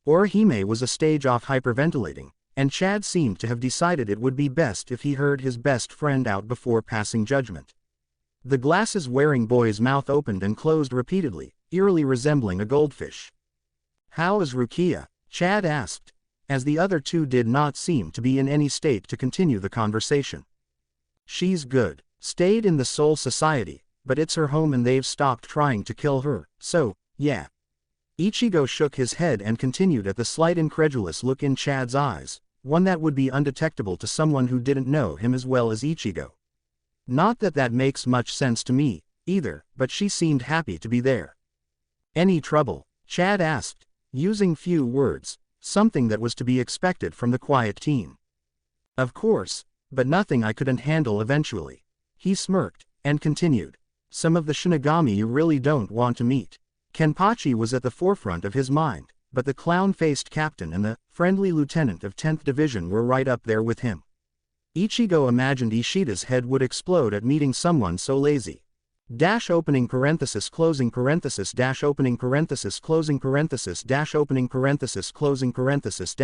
Orihime was a stage off hyperventilating, and Chad seemed to have decided it would be best if he heard his best friend out before passing judgment. The glasses-wearing boy's mouth opened and closed repeatedly, eerily resembling a goldfish. "How is Rukia?" Chad asked, as the other two did not seem to be in any state to continue the conversation. "She's good. Stayed in the Soul Society, but it's her home and they've stopped trying to kill her, so, yeah." Ichigo shook his head and continued at the slight incredulous look in Chad's eyes, one that would be undetectable to someone who didn't know him as well as Ichigo. "Not that that makes much sense to me, either, but she seemed happy to be there." "Any trouble?" Chad asked, using few words, something that was to be expected from the quiet teen. "Of course, but nothing I couldn't handle eventually." He smirked, and continued. "Some of the Shinigami you really don't want to meet." Kenpachi was at the forefront of his mind, but the clown-faced captain and the friendly lieutenant of 10th Division were right up there with him. Ichigo imagined Ishida's head would explode at meeting someone so lazy. Opening parenthesis closing parenthesis opening parenthesis closing parenthesis opening parenthesis closing parenthesis .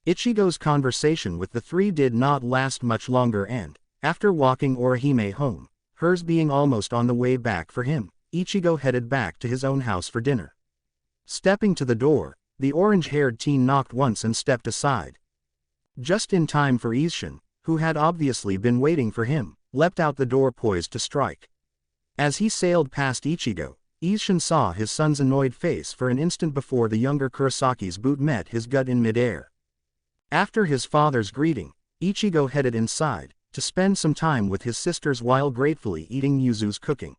Ichigo's conversation with the three did not last much longer and, after walking Orihime home, hers being almost on the way back for him, Ichigo headed back to his own house for dinner. Stepping to the door, the orange-haired teen knocked once and stepped aside. Just in time for Isshin, who had obviously been waiting for him, leapt out the door poised to strike. As he sailed past Ichigo, Isshin saw his son's annoyed face for an instant before the younger Kurisaki's boot met his gut in midair. After his father's greeting, Ichigo headed inside, to spend some time with his sisters while gratefully eating Yuzu's cooking.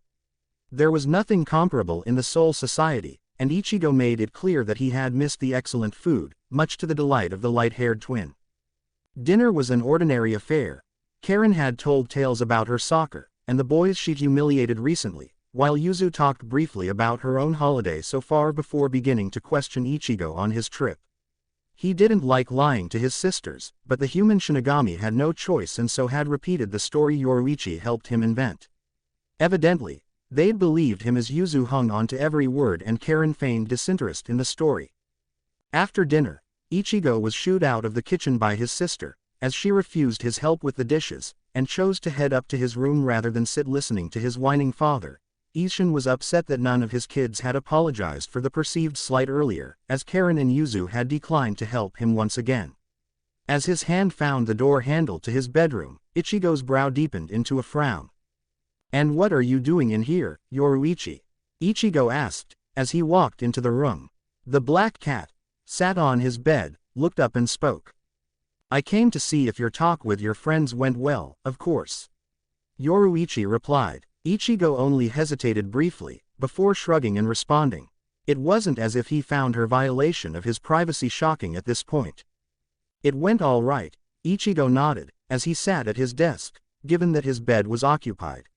There was nothing comparable in the Soul Society, and Ichigo made it clear that he had missed the excellent food, much to the delight of the light-haired twin. Dinner was an ordinary affair. Karen had told tales about her soccer, and the boys she'd humiliated recently, while Yuzu talked briefly about her own holiday so far before beginning to question Ichigo on his trip. He didn't like lying to his sisters, but the human Shinigami had no choice and so had repeated the story Yoruichi helped him invent. Evidently, they'd believed him as Yuzu hung on to every word and Karen feigned disinterest in the story. After dinner, Ichigo was shooed out of the kitchen by his sister, as she refused his help with the dishes, and chose to head up to his room rather than sit listening to his whining father. Isshin was upset that none of his kids had apologized for the perceived slight earlier, as Karen and Yuzu had declined to help him once again. As his hand found the door handle to his bedroom, Ichigo's brow deepened into a frown. "And what are you doing in here, Yoruichi?" Ichigo asked, as he walked into the room. The black cat sat on his bed, looked up and spoke. "I came to see if your talk with your friends went well, of course." Yoruichi replied. Ichigo only hesitated briefly, before shrugging and responding. It wasn't as if he found her violation of his privacy shocking at this point. "It went all right," Ichigo nodded, as he sat at his desk, given that his bed was occupied.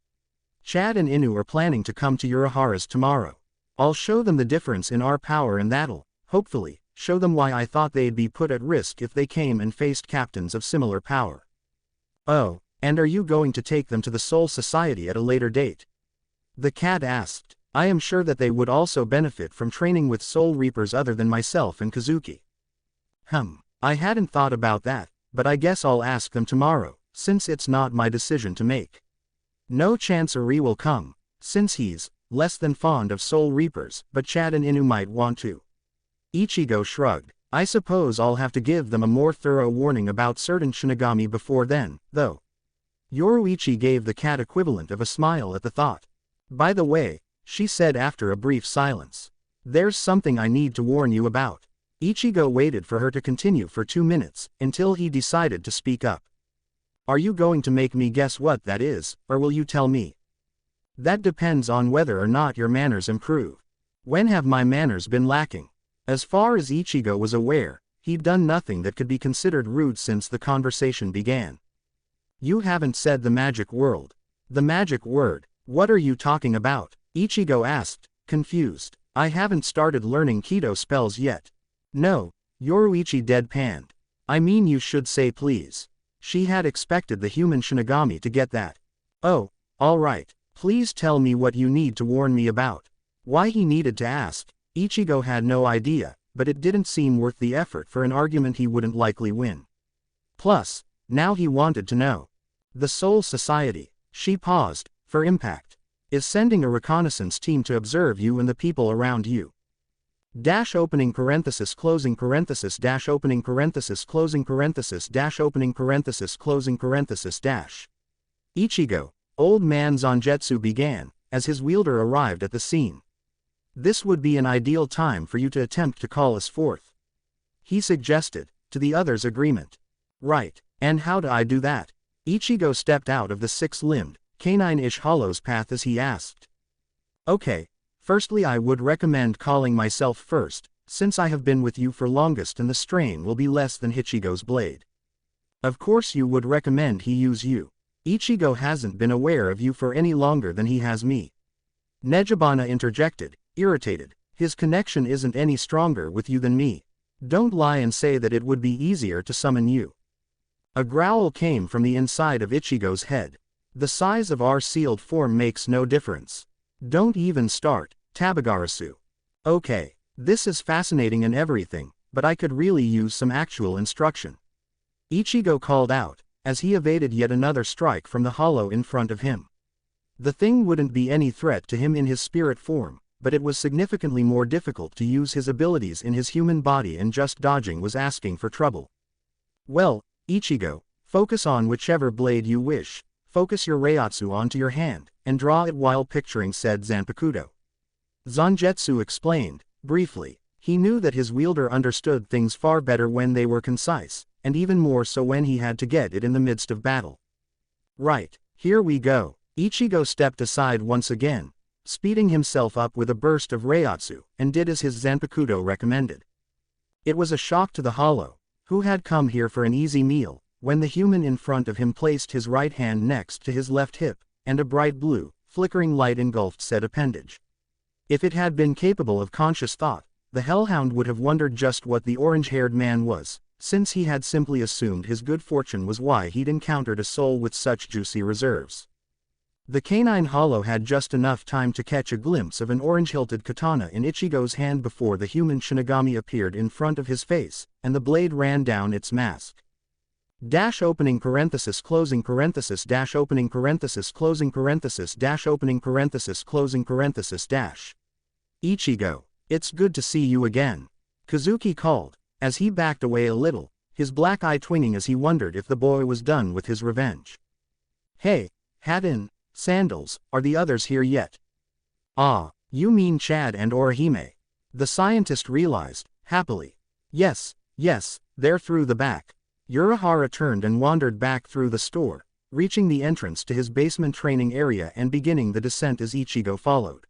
"Chad and Inu are planning to come to Urahara's tomorrow. I'll show them the difference in our power and that'll, hopefully, show them why I thought they'd be put at risk if they came and faced captains of similar power." "Oh, and are you going to take them to the Soul Society at a later date?" the cat asked. "I am sure that they would also benefit from training with Soul Reapers other than myself and Kazuki." I hadn't thought about that, but I guess I'll ask them tomorrow, since it's not my decision to make." "No chance Eri will come, since he's less than fond of Soul Reapers, but Chad and Inu might want to." Ichigo shrugged. "I suppose I'll have to give them a more thorough warning about certain Shinigami before then, though." Yoruichi gave the cat equivalent of a smile at the thought. "By the way," she said after a brief silence, "there's something I need to warn you about." Ichigo waited for her to continue for 2 minutes, until he decided to speak up. "Are you going to make me guess what that is, or will you tell me?" "That depends on whether or not your manners improve." "When have my manners been lacking?" As far as Ichigo was aware, he'd done nothing that could be considered rude since the conversation began. "You haven't said the magic word." "The magic word? What are you talking about?" Ichigo asked, confused. "I haven't started learning Kido spells yet." "No," Yoruichi deadpanned. I mean, you should say please. She had expected the human Shinigami to get that. Oh, alright, please tell me what you need to warn me about. Why he needed to ask, Ichigo had no idea, but it didn't seem worth the effort for an argument he wouldn't likely win. Plus, now he wanted to know. The Soul Society, she paused, for impact, is sending a reconnaissance team to observe you and the people around you. Dash opening parenthesis closing parenthesis dash opening parenthesis closing parenthesis dash opening parenthesis closing parenthesis dash. Ichigo, old man Zangetsu began, as his wielder arrived at the scene. This would be an ideal time for you to attempt to call us forth. He suggested, to the other's agreement. Right, and how do I do that? Ichigo stepped out of the six-limbed, canine-ish hollow's path as he asked. Okay, firstly I would recommend calling myself first, since I have been with you for longest and the strain will be less than Ichigo's blade. Of course you would recommend he use you. Ichigo hasn't been aware of you for any longer than he has me. Nejibana interjected, irritated, his connection isn't any stronger with you than me. Don't lie and say that it would be easier to summon you. A growl came from the inside of Ichigo's head. The size of our sealed form makes no difference. Don't even start, Tabagarasu. Okay, this is fascinating and everything, but I could really use some actual instruction. Ichigo called out, as he evaded yet another strike from the hollow in front of him. The thing wouldn't be any threat to him in his spirit form, but it was significantly more difficult to use his abilities in his human body, and just dodging was asking for trouble. Well, Ichigo, focus on whichever blade you wish, focus your Reiatsu onto your hand, and draw it while picturing said Zanpukto. Zangetsu explained, briefly. He knew that his wielder understood things far better when they were concise, and even more so when he had to get it in the midst of battle. Right, here we go. Ichigo stepped aside once again, speeding himself up with a burst of Reiatsu, and did as his Zanpukto recommended. It was a shock to the hollow, who had come here for an easy meal, when the human in front of him placed his right hand next to his left hip, and a bright blue, flickering light engulfed said appendage. If it had been capable of conscious thought, the hellhound would have wondered just what the orange-haired man was, since he had simply assumed his good fortune was why he'd encountered a soul with such juicy reserves. The canine hollow had just enough time to catch a glimpse of an orange-hilted katana in Ichigo's hand before the human Shinigami appeared in front of his face, and the blade ran down its mask. Dash opening parenthesis closing parenthesis dash opening parenthesis closing parenthesis dash opening parenthesis closing parenthesis dash. Ichigo, it's good to see you again. Kazuki called, as he backed away a little, his black eye twinging as he wondered if the boy was done with his revenge. Hey, Hatin, Sandals, are the others here yet? Ah, you mean Chad and Orihime. The scientist realized, happily. Yes, they're through the back. Urahara turned and wandered back through the store, reaching the entrance to his basement training area and beginning the descent as Ichigo followed.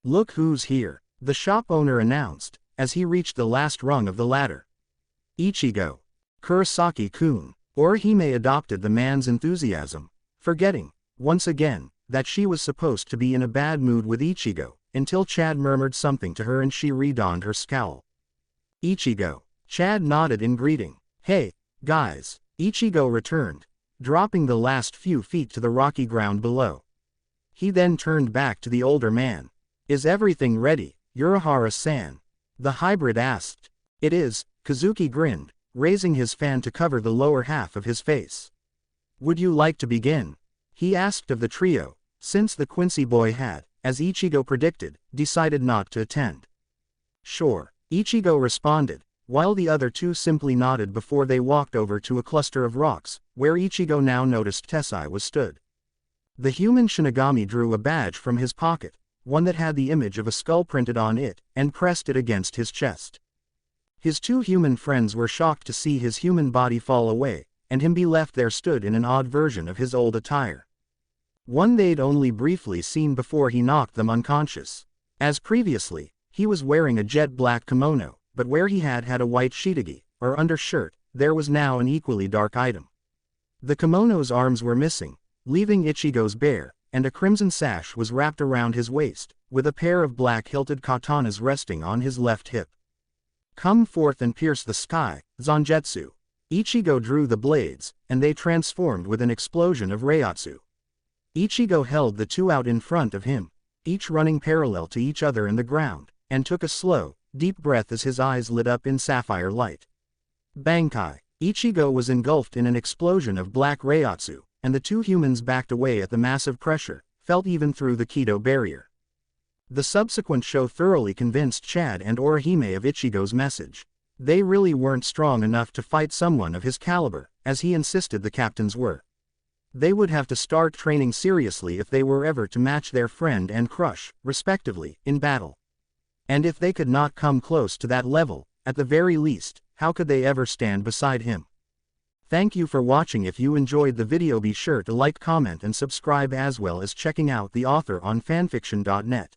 Look who's here, the shop owner announced, as he reached the last rung of the ladder. Ichigo. Kurosaki-kun. Orihime adopted the man's enthusiasm, forgetting, once again, that she was supposed to be in a bad mood with Ichigo, until Chad murmured something to her and she redonned her scowl. Ichigo. Chad nodded in greeting. Hey, guys, Ichigo returned, dropping the last few feet to the rocky ground below. He then turned back to the older man. Is everything ready, Urahara-san? The hybrid asked. It is, Kazuki grinned, raising his fan to cover the lower half of his face. Would you like to begin? He asked of the trio, since the Quincy boy had, as Ichigo predicted, decided not to attend. Sure, Ichigo responded, while the other two simply nodded before they walked over to a cluster of rocks, where Ichigo now noticed Tessai was stood. The human Shinigami drew a badge from his pocket, one that had the image of a skull printed on it, and pressed it against his chest. His two human friends were shocked to see his human body fall away, and him be left there stood in an odd version of his old attire. One they'd only briefly seen before he knocked them unconscious. As previously, he was wearing a jet black kimono, but where he had a white shitagi, or undershirt, there was now an equally dark item. The kimono's arms were missing, leaving Ichigo's bare, and a crimson sash was wrapped around his waist, with a pair of black hilted katanas resting on his left hip. Come forth and pierce the sky, Zanjetsu. Ichigo drew the blades, and they transformed with an explosion of Reiatsu. Ichigo held the two out in front of him, each running parallel to each other in the ground, and took a slow, deep breath as his eyes lit up in sapphire light. Bankai. Ichigo was engulfed in an explosion of black Reiatsu, and the two humans backed away at the massive pressure, felt even through the Kido barrier. The subsequent show thoroughly convinced Chad and Orihime of Ichigo's message. They really weren't strong enough to fight someone of his caliber, as he insisted the captains were. They would have to start training seriously if they were ever to match their friend and crush, respectively, in battle. And if they could not come close to that level, at the very least, how could they ever stand beside him? Thank you for watching. If you enjoyed the video, be sure to like, comment and subscribe, as well as checking out the author on fanfiction.net.